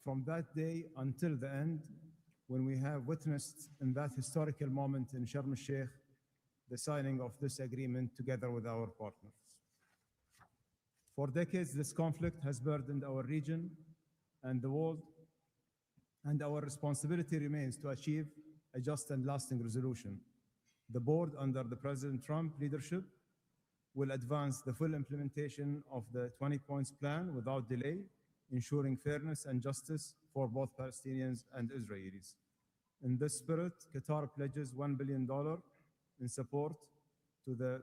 From that day until the end, when we have witnessed in that historical moment in Sharm el-Sheikh the signing of this agreement together with our partners. For decades, this conflict has burdened our region and the world, and our responsibility remains to achieve a just and lasting resolution. The board, under the President Trump leadership, will advance the full implementation of the 20 points plan without delay, ensuring fairness and justice for both Palestinians and Israelis. In this spirit, Qatar pledges $1 billion in support to the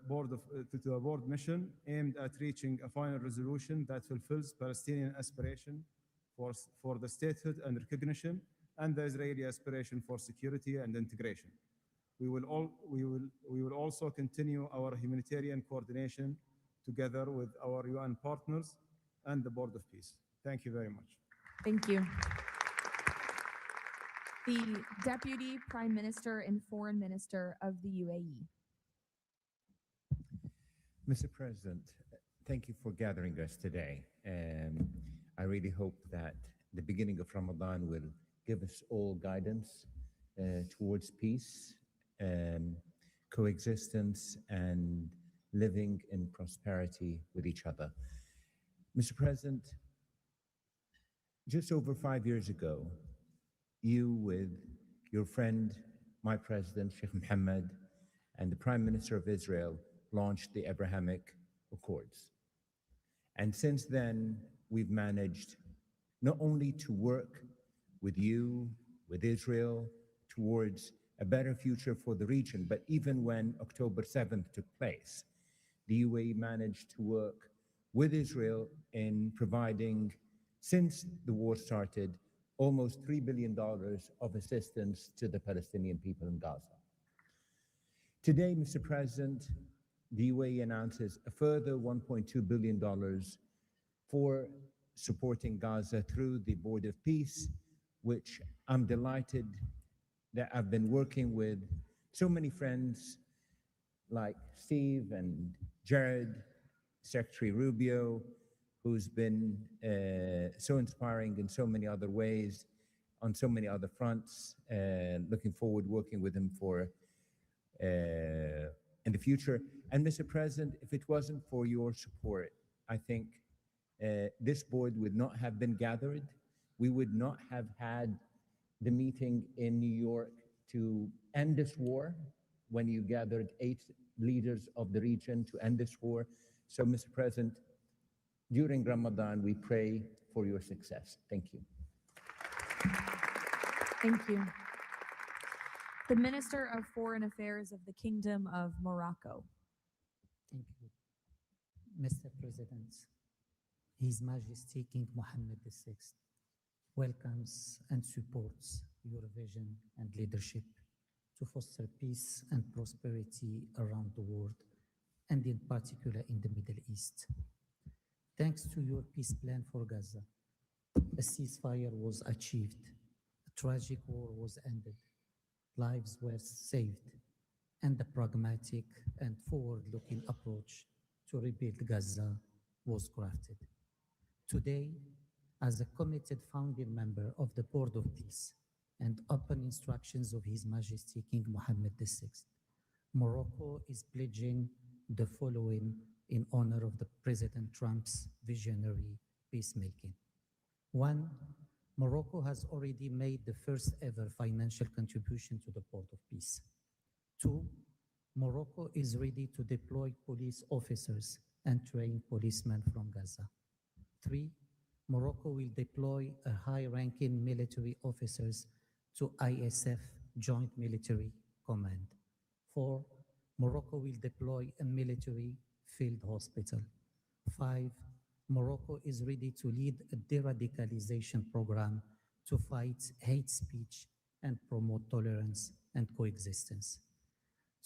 board mission aimed at reaching a final resolution that fulfills Palestinian aspiration for the statehood and recognition, and the Israeli aspiration for security and integration. We will also continue our humanitarian coordination together with our UN partners and the Board of Peace. Thank you very much. Thank you. The Deputy Prime Minister and Foreign Minister of the UAE. Mr. President, thank you for gathering us today. I really hope that the beginning of Ramadan will give us all guidance towards peace, coexistence, and living in prosperity with each other. Mr. President, just over 5 years ago, you with your friend, my president, Sheikh Mohammed, and the Prime Minister of Israel launched the Abrahamic Accords. And since then, we've managed not only to work with you, with Israel, towards a better future for the region, but even when October 7th took place, the UAE managed to work with Israel in providing, since the war started, almost $3 billion of assistance to the Palestinian people in Gaza. Today, Mr. President, the UAE announces a further $1.2 billion for supporting Gaza through the Board of Peace, which I'm delighted that I've been working with so many friends like Steve and Jared, Secretary Rubio, who's been so inspiring in so many other ways, on so many other fronts, and looking forward working with him for in the future. And Mr. President, if it wasn't for your support, I think this board would not have been gathered. We would not have had the meeting in New York to end this war when you gathered 8 leaders of the region to end this war. So, Mr. President, during Ramadan, we pray for your success. Thank you. Thank you. The Minister of Foreign Affairs of the Kingdom of Morocco. Thank you. Mr. President, His Majesty King Mohammed VI welcomes and supports your vision and leadership to foster peace and prosperity around the world, and in particular in the Middle East. Thanks to your peace plan for Gaza, a ceasefire was achieved, a tragic war was ended, lives were saved, and a pragmatic and forward-looking approach to rebuild Gaza was crafted. Today, as a committed founding member of the Board of Peace and upon instructions of His Majesty King Mohammed VI, Morocco is pledging the following in honor of the President Trump's visionary peacemaking. 1, Morocco has already made the first ever financial contribution to the Board of Peace. 2, Morocco is ready to deploy police officers and train policemen from Gaza. 3, Morocco will deploy a high-ranking military officers to ISF Joint Military Command. 4, Morocco will deploy a military field hospital. 5, Morocco is ready to lead a de-radicalization program to fight hate speech and promote tolerance and coexistence.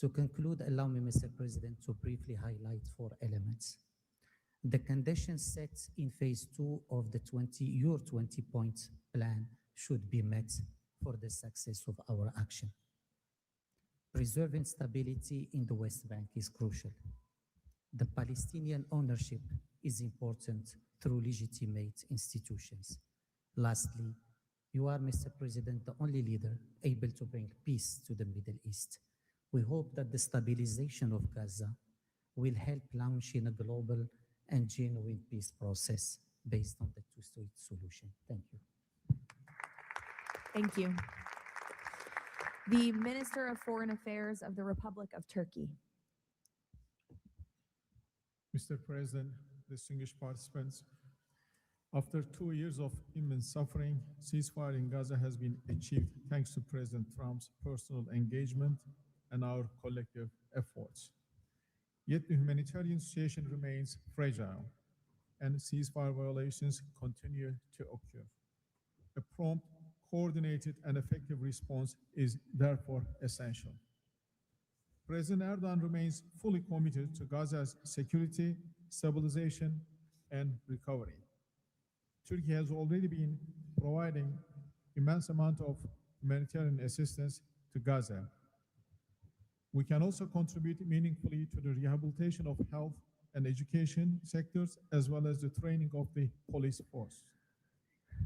To conclude, allow me, Mr. President, to briefly highlight 4 elements. The conditions set in phase 2 of the your 20-point plan should be met for the success of our action. Preserving stability in the West Bank is crucial. The Palestinian ownership is important through legitimate institutions. Lastly, you are, Mr. President, the only leader able to bring peace to the Middle East. We hope that the stabilization of Gaza will help launching a global and genuine peace process based on the two-state solution. Thank you. Thank you. The Minister of Foreign Affairs of the Republic of Turkey. Mr. President, distinguished participants, after 2 years of immense suffering, ceasefire in Gaza has been achieved thanks to President Trump's personal engagement and our collective efforts. Yet the humanitarian situation remains fragile and ceasefire violations continue to occur. A prompt, coordinated, and effective response is therefore essential. President Erdogan remains fully committed to Gaza's security, stabilization, and recovery. Turkey has already been providing immense amount of humanitarian assistance to Gaza. We can also contribute meaningfully to the rehabilitation of health and education sectors, as well as the training of the police force.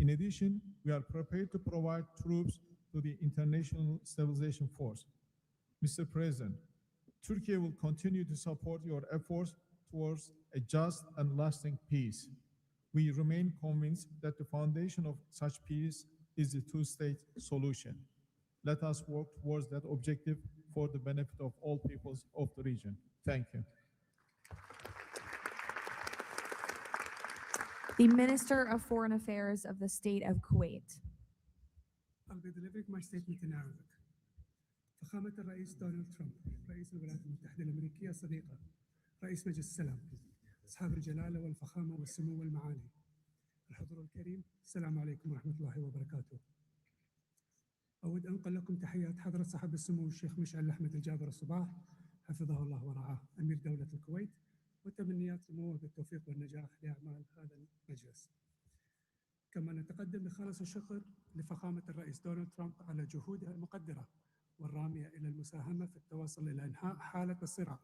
In addition, we are prepared to provide troops to the International Stabilization Force. Mr. President, Turkey will continue to support your efforts towards a just and lasting peace. We remain convinced that the foundation of such peace is the two-state solution. Let us work towards that objective for the benefit of all peoples of the region. Thank you. The Minister of Foreign Affairs of the State of Kuwait. I'll be delivering my statement in Arabic. فخامة الرئيس دونالد ترامب، رئيس الولايات المتحدة الأمريكية الصديقة، رئيس مجلس السلام، أصحاب الجلالة والفخامة والسمو والمعالي، الحضور الكريم، السلام عليكم ورحمة الله وبركاته. أود أن أنقل لكم تحيات حضرة صاحب السمو الشيخ مشعل أحمد الجابر الصباح، حفظه الله ورعاه، أمير دولة الكويت، وتمنيات سموه بالتوفيق والنجاح لأعمال هذا المجلس. كما نتقدم بخالص الشكر لفخامة الرئيس دونالد ترامب على جهودها المقدرة والرامية إلى المساهمة في التوصل إلى إنهاء حالة الصراع،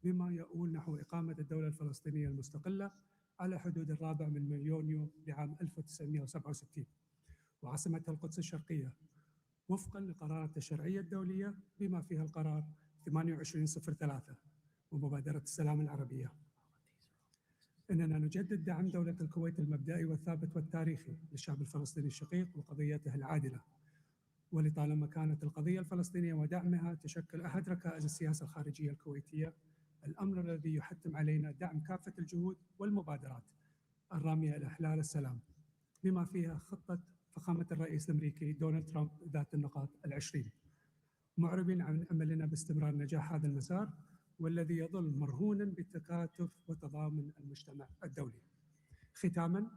بما يؤول نحو إقامة الدولة الفلسطينية المستقلة على حدود 4 من يونيو لعام 1967 وعاصمتها القدس الشرقية، وفقا لقرارات الشرعية الدولية بما فيها القرار 2803 ومبادرة السلام العربية. إننا نجدد دعم دولة الكويت المبدئي والثابت والتاريخي للشعب الفلسطيني الشقيق وقضيته العادلة، ولطالما كانت القضية الفلسطينية ودعمها تشكل أحد ركائز السياسة الخارجية الكويتية، الأمر الذي يحتم علينا دعم كافة الجهود والمبادرات الرامية إلى إحلال السلام، بما فيها خطة فخامة الرئيس الأمريكي دونالد ترامب ذات النقاط 20، معربين عن أملنا باستمرار نجاح هذا المسار، والذي يظل مرهونا بتكاتف وتضامن المجتمع الدولي. ختاما،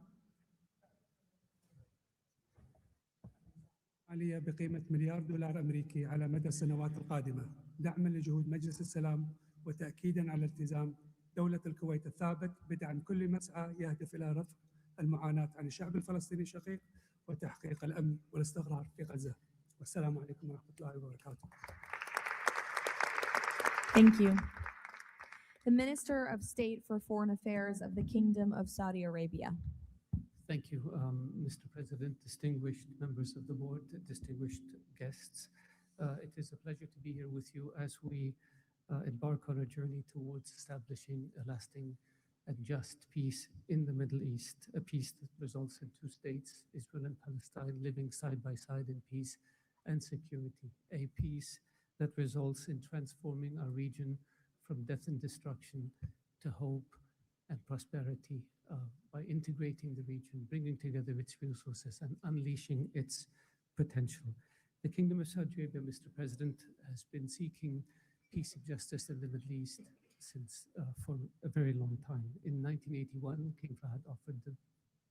مالية بقيمة $1 مليار أمريكي على مدى السنوات القادمة، دعما لجهود مجلس السلام وتأكيدا على التزام دولة الكويت الثابت بدعم كل مسعى يهدف إلى رفع المعاناة عن الشعب الفلسطيني الشقيق وتحقيق الأمن والاستقرار في غزة. والسلام عليكم ورحمة الله وبركاته. Thank you. The Minister of State for Foreign Affairs of the Kingdom of Saudi Arabia. Thank you, Mr. President, distinguished members of the board, distinguished guests. It is a pleasure to be here with you as we embark on a journey towards establishing a lasting and just peace in the Middle East, a peace that results in two states, Israel and Palestine, living side by side in peace and security, a peace that results in transforming our region from death and destruction to hope and prosperity by integrating the region, bringing together its resources and unleashing its potential. The Kingdom of Saudi Arabia, Mr. President, has been seeking peace and justice in the Middle East since for a very long time. In 1981, King Fahd offered the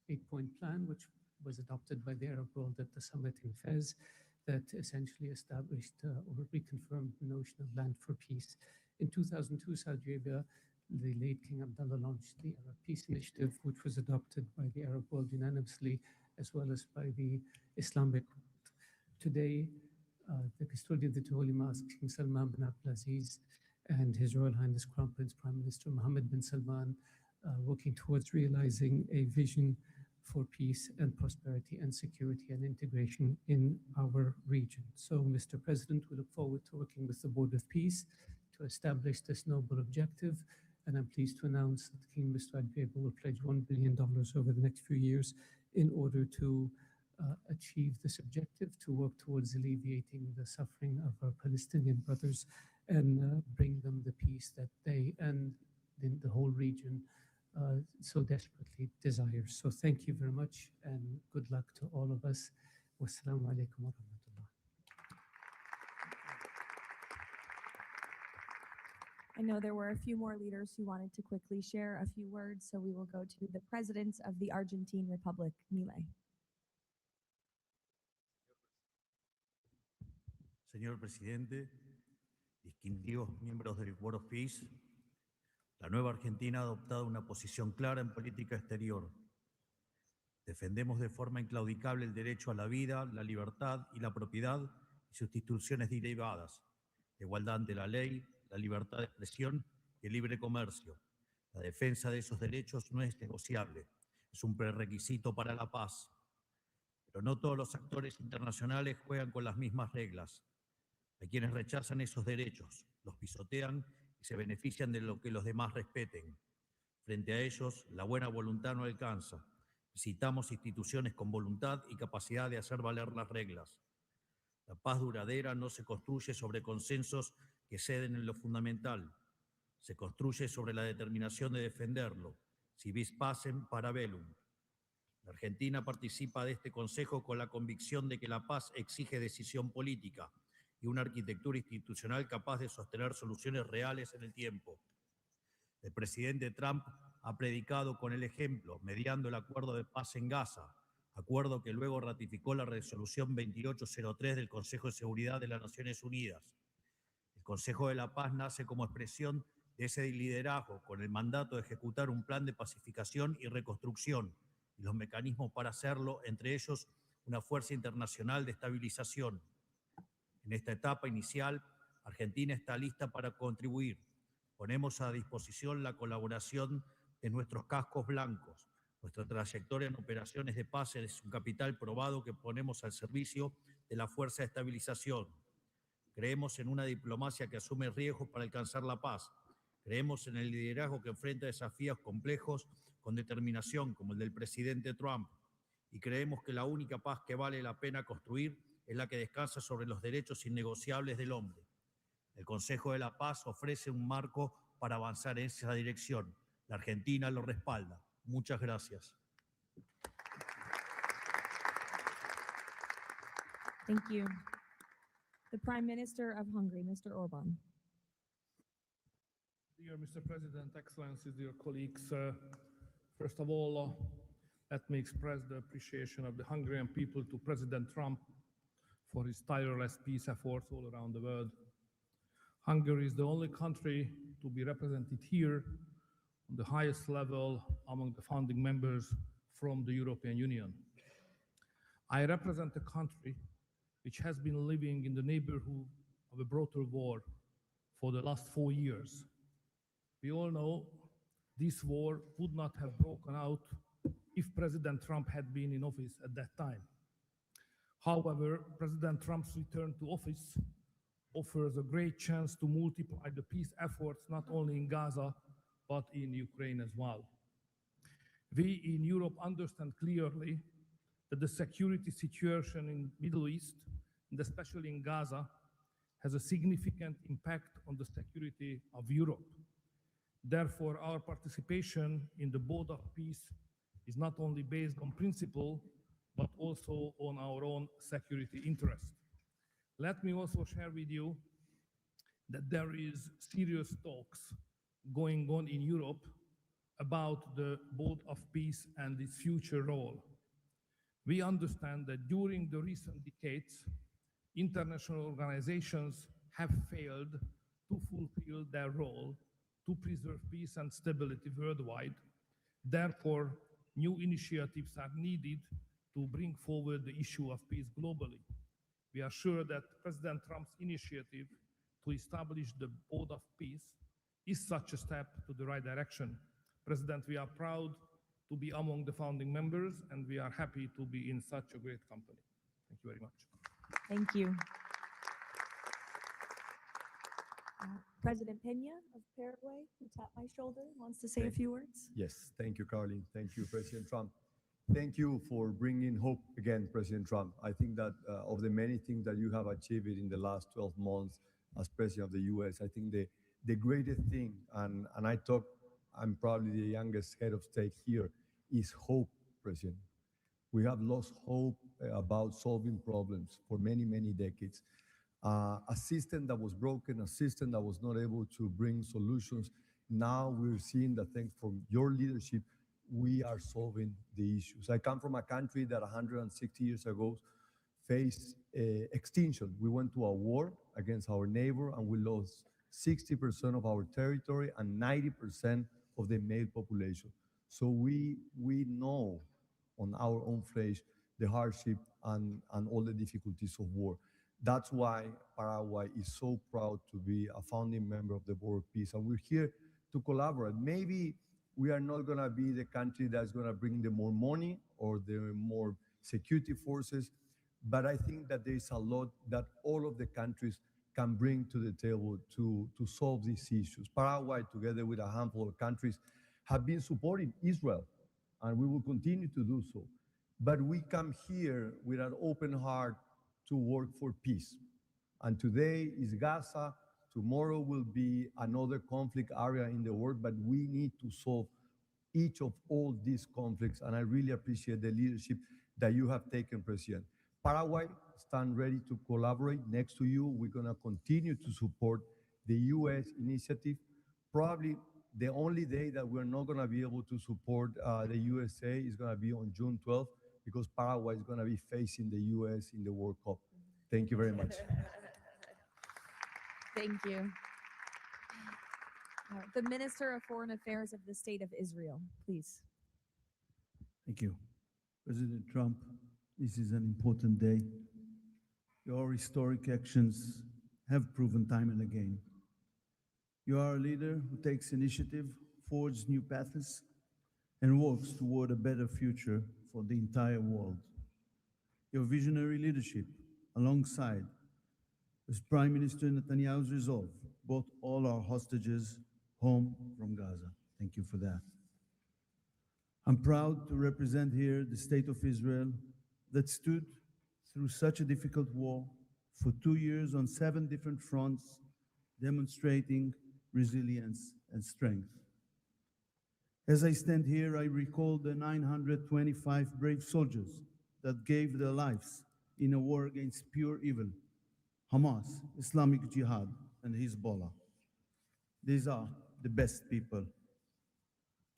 8-point plan, which was adopted by the Arab world at the summit in Fez, that essentially established or reconfirmed the notion of land for peace. In 2002, Saudi Arabia, the late King Abdullah launched the Arab Peace Initiative, which was adopted by the Arab world unanimously, as well as by the Islamic world. Today, the custodian of the two holy mosques, King Salman bin Abdulaziz, and His Royal Highness Crown Prince Prime Minister Mohammed bin Salman working towards realizing a vision for peace and prosperity and security and integration in our region. So, Mr. President, we look forward to working with the Board of Peace to establish this noble objective. And I'm pleased to announce that the Kingdom of Saudi Arabia will pledge $1 billion over the next few years in order to achieve this objective, to work towards alleviating the suffering of our Palestinian brothers and bring them the peace that they and the whole region so desperately desires. So thank you very much and good luck to all of us. Wassalamu alaikum wa rahmatullah. I know there were a few more leaders who wanted to quickly share a few words, so we will go to the President of the Argentine Republic, Milei. Señor presidente, distinguidos miembros del Board of Peace, la nueva Argentina ha adoptado una posición clara en política exterior. Defendemos de forma inclaudicable el derecho a la vida, la libertad y la propiedad y sus instituciones derivadas, la igualdad ante la ley, la libertad de expresión y el libre comercio. La defensa de esos derechos no es negociable, es un prerequisito para la paz. Pero no todos los actores internacionales juegan con las mismas reglas. Hay quienes rechazan esos derechos, los pisotean y se benefician de lo que los demás respeten. Frente a ellos, la buena voluntad no alcanza. Necesitamos instituciones con voluntad y capacidad de hacer valer las reglas. La paz duradera no se construye sobre consensos que ceden en lo fundamental. Se construye sobre la determinación de defenderlo. Si vis pacem, para bellum. La Argentina participa de este Consejo con la convicción de que la paz exige decisión política y una arquitectura institucional capaz de sostener soluciones reales en el tiempo. El presidente Trump ha predicado con el ejemplo, mediando el acuerdo de paz en Gaza, acuerdo que luego ratificó la resolución 2803 del Consejo de Seguridad de las Naciones Unidas. El Consejo de la Paz nace como expresión de ese liderazgo, con el mandato de ejecutar un plan de pacificación y reconstrucción, y los mecanismos para hacerlo, entre ellos una fuerza internacional de estabilización. En esta etapa inicial, Argentina está lista para contribuir. Ponemos a disposición la colaboración de nuestros cascos blancos. Nuestra trayectoria en operaciones de paz es un capital probado que ponemos al servicio de la fuerza de estabilización. Creemos en una diplomacia que asume riesgos para alcanzar la paz. Creemos en el liderazgo que enfrenta desafíos complejos con determinación, como el del presidente Trump. Y creemos que la única paz que vale la pena construir es la que descansa sobre los derechos innegociables del hombre. El Consejo de la Paz ofrece un marco para avanzar en esa dirección. La Argentina lo respalda. Muchas gracias. Thank you. The Prime Minister of Hungary, Mr. Orbán. Dear Mr. President, Excellencies, dear colleagues, first of all, let me express the appreciation of the Hungarian people to President Trump for his tireless peace efforts all around the world. Hungary is the only country to be represented here on the highest level among the founding members from the European Union. I represent a country which has been living in the neighborhood of a brutal war for the last 4 years. We all know this war would not have broken out if President Trump had been in office at that time. However, President Trump's return to office offers a great chance to multiply the peace efforts not only in Gaza, but in Ukraine as well. We in Europe understand clearly that the security situation in the Middle East, and especially in Gaza, has a significant impact on the security of Europe. Therefore, our participation in the Board of Peace is not only based on principle, but also on our own security interest. Let me also share with you that there is serious talks going on in Europe about the Board of Peace and its future role. We understand that during the recent decades, international organizations have failed to fulfill their role to preserve peace and stability worldwide. Therefore, new initiatives are needed to bring forward the issue of peace globally. We are sure that President Trump's initiative to establish the Board of Peace is such a step to the right direction. President, we are proud to be among the founding members, and we are happy to be in such a great company. Thank you very much. Thank you. President Peña of Paraguay, who tapped my shoulder, wants to say a few words. Yes, thank you, Caroline. Thank you, President Trump. Thank you for bringing hope again, President Trump. I think that of the many things that you have achieved in the last 12 months as President of the US, I think the greatest thing, and I'm probably the youngest head of state here, is hope, President. We have lost hope about solving problems for many, many decades. A system that was broken, a system that was not able to bring solutions. Now we're seeing that thanks from your leadership, we are solving the issues. I come from a country that 160 years ago face extinction. We went to a war against our neighbor and we lost 60% of our territory and 90% of the male population. So we know on our own flesh the hardship and all the difficulties of war. That's why Paraguay is so proud to be a founding member of the Board of Peace. And we're here to collaborate. Maybe we are not going to be the country that's going to bring the more money or the more security forces, but I think that there is a lot that all of the countries can bring to the table to solve these issues. Paraguay, together with a handful of countries, have been supporting Israel, and we will continue to do so. But we come here with an open heart to work for peace. And today is Gaza, tomorrow will be another conflict area in the world, but we need to solve each of all these conflicts, and I really appreciate the leadership that you have taken, President. Paraguay stand ready to collaborate next to you. We're going to continue to support the U.S. initiative. Probably the only day that we're not going to be able to support the USA is going to be on June 12th, because Paraguay is going to be facing the U.S. in the World Cup. Thank you very much. Thank you. The Minister of Foreign Affairs of the State of Israel, please. Thank you. President Trump, this is an important day. Your historic actions have proven time and again. You are a leader who takes initiative, forges new paths, and works toward a better future for the entire world. Your visionary leadership, alongside as Prime Minister Netanyahu's resolve, brought all our hostages home from Gaza. Thank you for that. I'm proud to represent here the State of Israel that stood through such a difficult war for 2 years on 7 different fronts, demonstrating resilience and strength. As I stand here, I recall the 925 brave soldiers that gave their lives in a war against pure evil, Hamas, Islamic Jihad, and Hezbollah. These are the best people.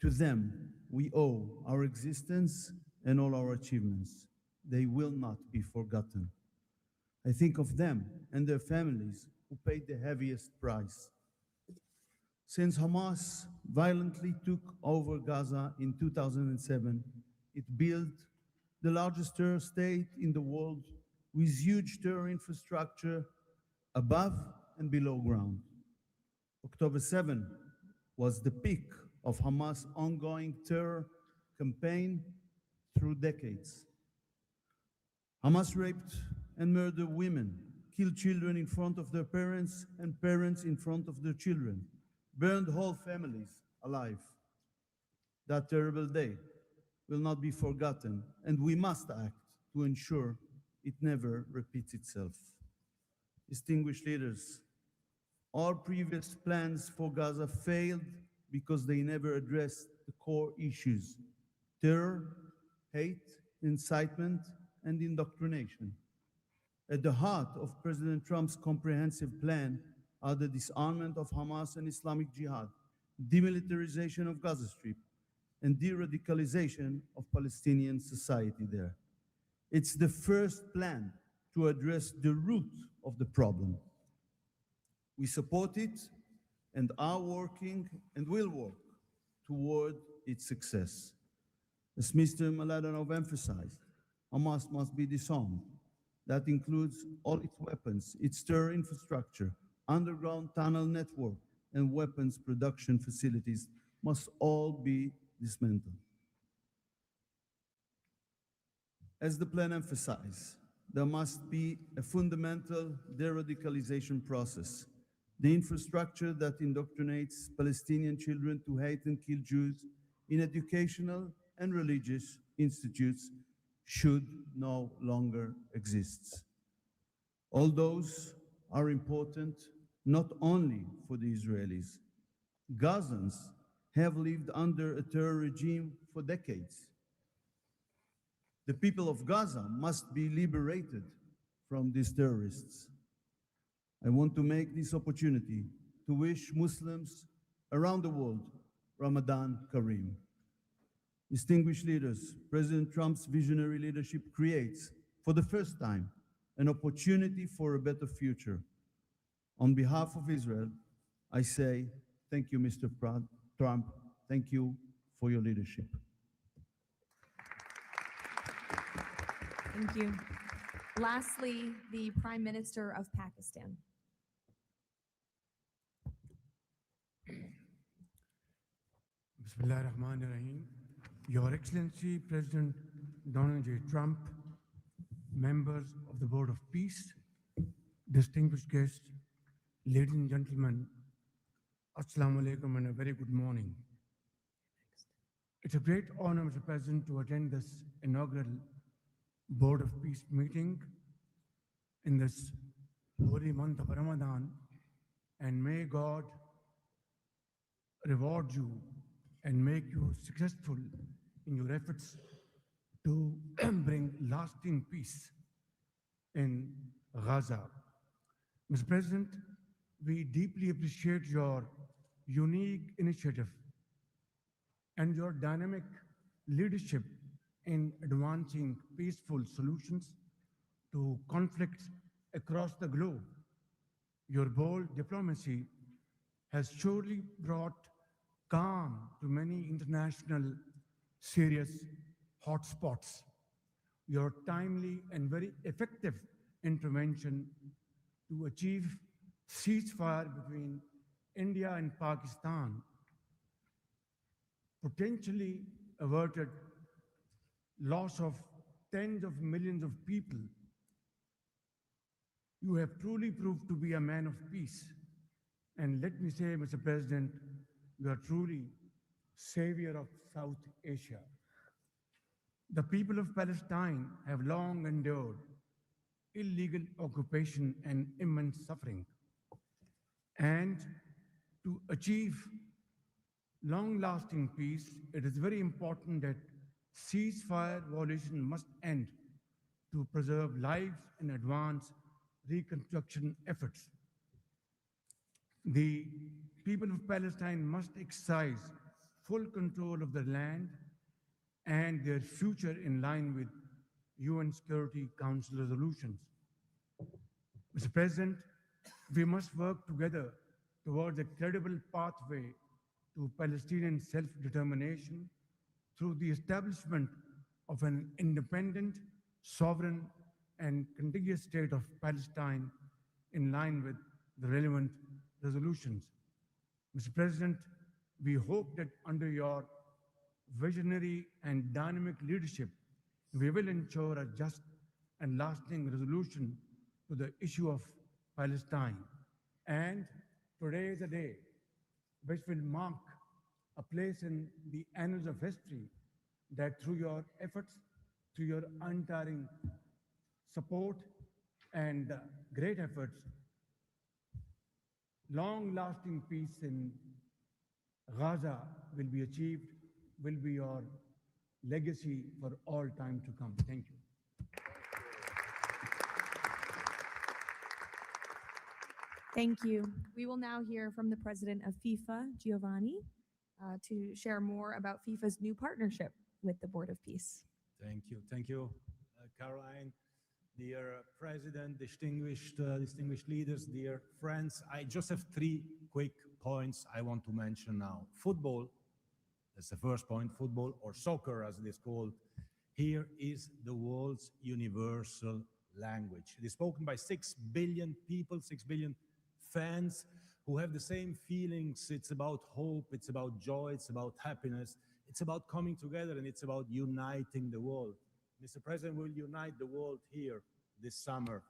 To them, we owe our existence and all our achievements. They will not be forgotten. I think of them and their families who paid the heaviest price. Since Hamas violently took over Gaza in 2007, it built the largest terror state in the world with huge terror infrastructure above and below ground. October 7 was the peak of Hamas' ongoing terror campaign through decades. Hamas raped and murdered women, killed children in front of their parents and parents in front of their children, burned whole families alive. That terrible day will not be forgotten, and we must act to ensure it never repeats itself. Distinguished leaders, all previous plans for Gaza failed because they never addressed the core issues: terror, hate, incitement, and indoctrination. At the heart of President Trump's comprehensive plan are the disarmament of Hamas and Islamic Jihad, demilitarization of Gaza Strip, and de-radicalization of Palestinian society there. It's the first plan to address the root of the problem. We support it and are working and will work toward its success. As Mr. Mladenov emphasized, Hamas must be disarmed. That includes all its weapons, its terror infrastructure, underground tunnel network, and weapons production facilities must all be dismantled. As the plan emphasized, there must be a fundamental de-radicalization process. The infrastructure that indoctrinates Palestinian children to hate and kill Jews in educational and religious institutes should no longer exist. All those are important not only for the Israelis. Gazans have lived under a terror regime for decades. The people of Gaza must be liberated from these terrorists. I want to make this opportunity to wish Muslims around the world Ramadan Kareem. Distinguished leaders, President Trump's visionary leadership creates for the first time, an opportunity for a better future. On behalf of Israel, I say thank you, Mr. Trump. Thank you for your leadership. Thank you. Lastly, the Prime Minister of Pakistan. Bismillah ar-Rahman ar-Rahim. Your Excellency, President Donald J. Trump, members of the Board of Peace, distinguished guests, ladies and gentlemen, Assalamu alaikum and a very good morning. It's a great honor, Mr. President, to attend this inaugural Board of Peace meeting in this holy month of Ramadan, and may God reward you and make you successful in your efforts to bring lasting peace in Gaza. Mr. President, we deeply appreciate your unique initiative and your dynamic leadership in advancing peaceful solutions to conflicts across the globe. Your bold diplomacy has surely brought calm to many international serious hotspots. Your timely and very effective intervention to achieve ceasefire between India and Pakistan potentially averted loss of tens of millions of people. You have truly proved to be a man of peace. And let me say, Mr. President, you are truly savior of South Asia. The people of Palestine have long endured illegal occupation and immense suffering. And to achieve long-lasting peace, it is very important that ceasefire violation must end to preserve lives and advance reconstruction efforts. The people of Palestine must exercise full control of their land and their future in line with UN Security Council resolutions. Mr. President, we must work together towards a credible pathway to Palestinian self-determination through the establishment of an independent, sovereign, and contiguous state of Palestine in line with the relevant resolutions. Mr. President, we hope that under your visionary and dynamic leadership, we will ensure a just and lasting resolution to the issue of Palestine. And today is a day which will mark a place in the annals of history that through your efforts, through your untiring support and great efforts, long-lasting peace in Gaza will be achieved, will be your legacy for all time to come. Thank you. Thank you. We will now hear from the president of FIFA, Giovanni, to share more about FIFA's new partnership with the Board of Peace. Thank you, Caroline. Dear President, distinguished leaders, dear friends, I just have 3 quick points I want to mention now. Football, that's the first point, football or soccer as it is called, here is the world's universal language. It is spoken by 6 billion people, 6 billion fans who have the same feelings. It's about hope, it's about joy, it's about happiness, it's about coming together, and it's about uniting the world. Mr. President will unite the world here this summer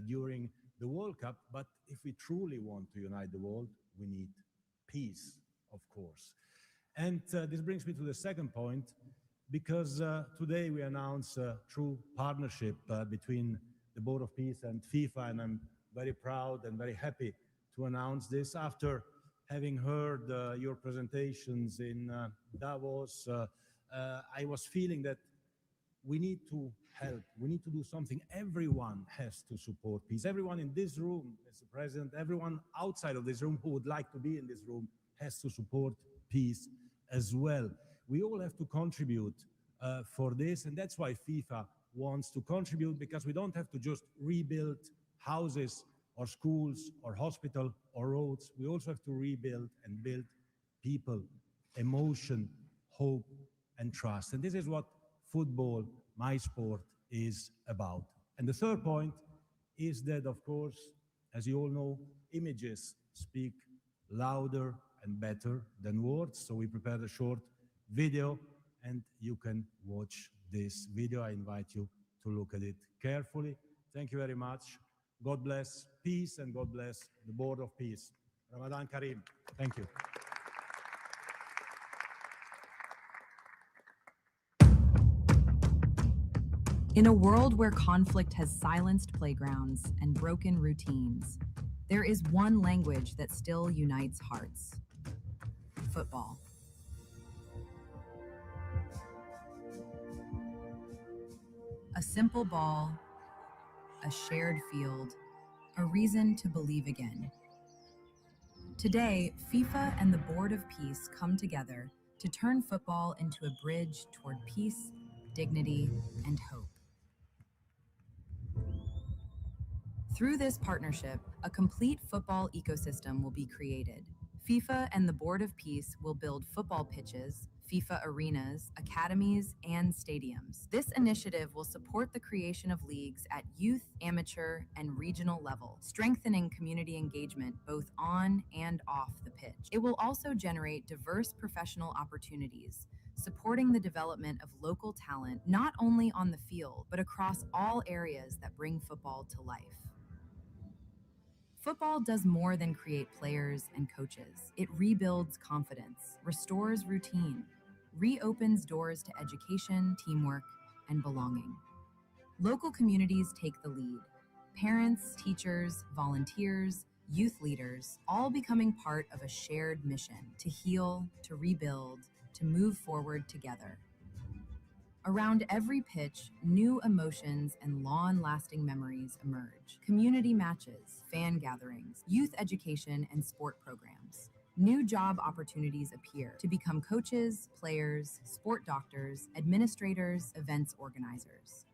during the World Cup, but if we truly want to unite the world, we need peace, of course. And this brings me to the second point, because today we announce a true partnership between the Board of Peace and FIFA, and I'm very proud and very happy to announce this. After having heard your presentations in Davos, I was feeling that we need to help, we need to do something. Everyone has to support peace. Everyone in this room, Mr. President, everyone outside of this room who would like to be in this room has to support peace as well. We all have to contribute for this, and that's why FIFA wants to contribute, because we don't have to just rebuild houses or schools or hospital or roads. We also have to rebuild and build people, emotion, hope, and trust. And this is what football, my sport, is about. And the third point is that, of course, as you all know, images speak louder and better than words. So we prepared a short video, and you can watch this video. I invite you to look at it carefully. Thank you very much. God bless peace, and God bless the Board of Peace. Ramadan Kareem. Thank you. In a world where conflict has silenced playgrounds and broken routines, there is one language that still unites hearts: football. A simple ball, a shared field, a reason to believe again. Today, FIFA and the Board of Peace come together to turn football into a bridge toward peace, dignity, and hope. Through this partnership, a complete football ecosystem will be created. FIFA and the Board of Peace will build football pitches, FIFA arenas, academies, and stadiums. This initiative will support the creation of leagues at youth, amateur, and regional level, strengthening community engagement both on and off the pitch. It will also generate diverse professional opportunities, supporting the development of local talent not only on the field, but across all areas that bring football to life. Football does more than create players and coaches. It rebuilds confidence, restores routine, reopens doors to education, teamwork, and belonging. Local communities take the lead. Parents, teachers, volunteers, youth leaders, all becoming part of a shared mission to heal, to rebuild, to move forward together. Around every pitch, new emotions and long-lasting memories emerge. Community matches, fan gatherings, youth education, and sport programs. New job opportunities appear to become coaches, players, sport doctors, administrators, events organizers.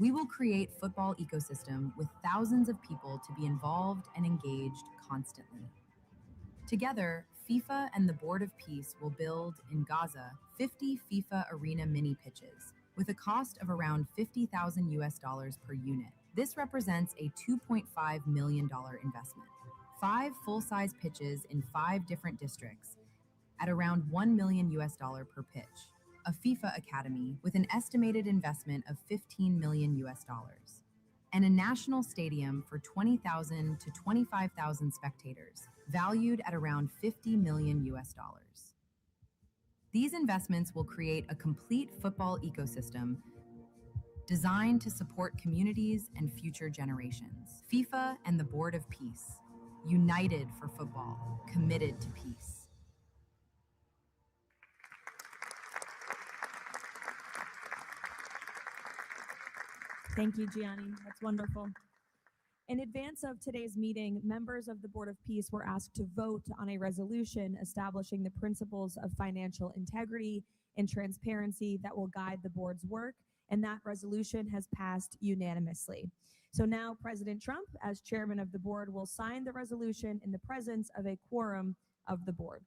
We will create football ecosystem with thousands of people to be involved and engaged constantly. Together, FIFA and the Board of Peace will build, in Gaza, 50 FIFA arena mini pitches, with a cost of around $50,000 per unit. This represents a $2.5 million investment. 5 full-size pitches in 5 different districts at around $1 million per pitch. A FIFA academy with an estimated investment of $15 million. And a national stadium for 20,000 to 25,000 spectators, valued at around $50 million. These investments will create a complete football ecosystem designed to support communities and future generations. FIFA and the Board of Peace, united for football, committed to peace. Thank you, Gianni. That's wonderful. In advance of today's meeting, members of the Board of Peace were asked to vote on a resolution establishing the principles of financial integrity and transparency that will guide the board's work, and that resolution has passed unanimously. So now President Trump, as chairman of the board, will sign the resolution in the presence of a quorum of the board.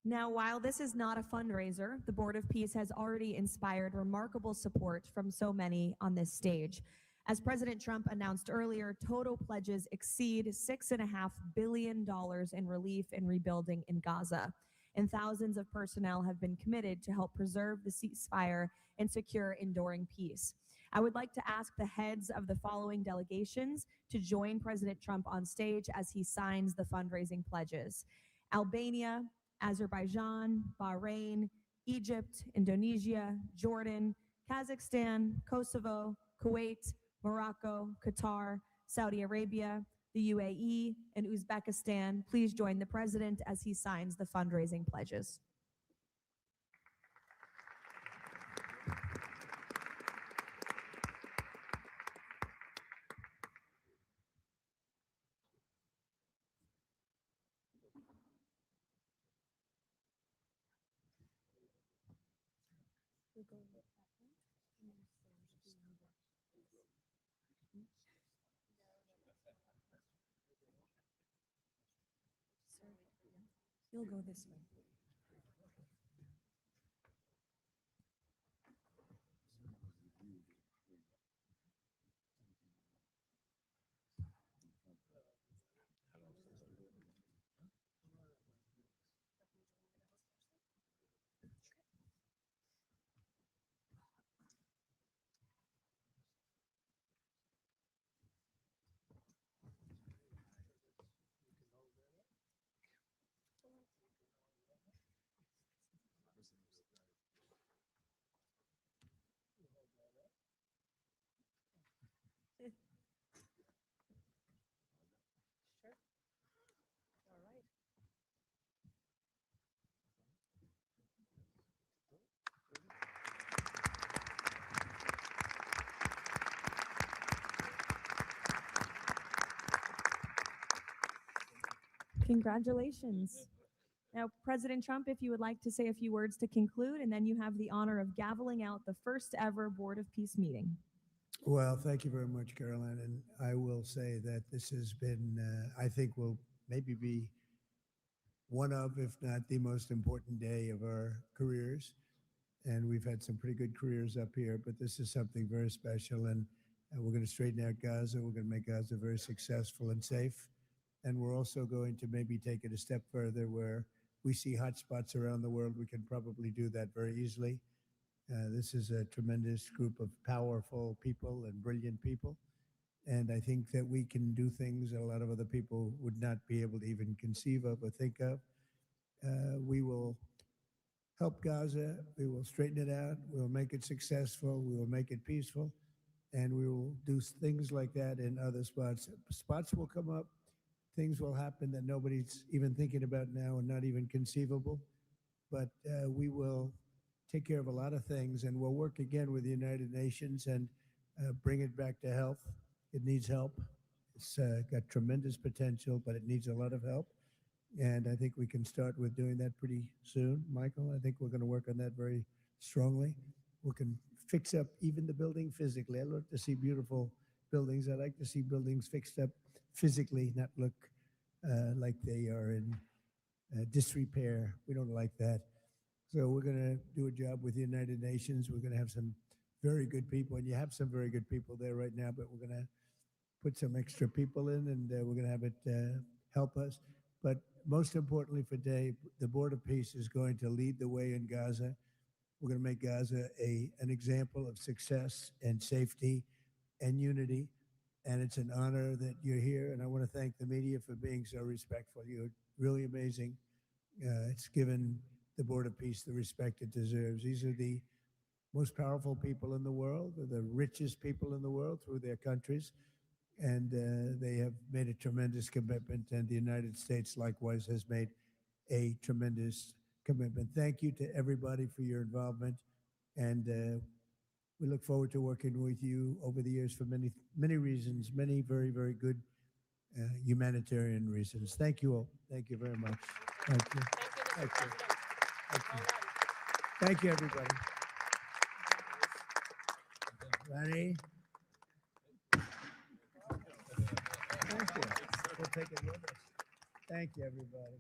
Now, while this is not a fundraiser, the Board of Peace has already inspired remarkable support from so many on this stage. As President Trump announced earlier, total pledges exceed $6.5 billion in relief and rebuilding in Gaza, and thousands of personnel have been committed to help preserve the ceasefire and secure enduring peace. I would like to ask the heads of the following delegations to join President Trump on stage as he signs the fundraising pledges: Albania, Azerbaijan, Bahrain, Egypt, Indonesia, Jordan, Kazakhstan, Kosovo, Kuwait, Morocco, Qatar, Saudi Arabia, the UAE, and Uzbekistan. Please join the president as he signs the fundraising pledges. You'll go this way. Congratulations. Now, President Trump, if you would like to say a few words to conclude, and then you have the honor of gaveling out the first ever Board of Peace meeting. Well, thank you very much, Caroline. And I will say that this has been, I think, will maybe be one of, if not the most important day of our careers. And we've had some pretty good careers up here, but this is something very special. And we're going to straighten out Gaza. We're going to make Gaza very successful and safe. And we're also going to maybe take it a step further where we see hotspots around the world. We can probably do that very easily. This is a tremendous group of powerful people and brilliant people. And I think that we can do things that a lot of other people would not be able to even conceive of or think of. We will help Gaza. We will straighten it out. We'll make it successful. We will make it peaceful. And we will do things like that in other spots. Spots will come up. Things will happen that nobody's even thinking about now and not even conceivable. But we will take care of a lot of things, and we'll work again with the United Nations and bring it back to health. It needs help. It's got tremendous potential, but it needs a lot of help. And I think we can start with doing that pretty soon. Michael, I think we're going to work on that very strongly. We can fix up even the building physically. I love to see beautiful buildings. I like to see buildings fixed up physically, not look like they are in disrepair. We don't like that. So we're going to do a job with the United Nations. We're going to have some very good people, and you have some very good people there right now, but we're going to put some extra people in, and we're going to have it help us. But most importantly for today, the Board of Peace is going to lead the way in Gaza. We're going to make Gaza an example of success and safety and unity. And it's an honor that you're here. And I want to thank the media for being so respectful. You're really amazing. It's given the Board of Peace the respect it deserves. These are the most powerful people in the world, the richest people in the world through their countries. And they have made a tremendous commitment. And the United States likewise has made a tremendous commitment. Thank you to everybody for your involvement. And we look forward to working with you over the years for many, many reasons, many very, very good humanitarian reasons. Thank you all. Thank you very much. Thank you. Thank you. Thank you. Thank you, everybody. Ready? Thank you. We'll take it with us. Thank you, everybody.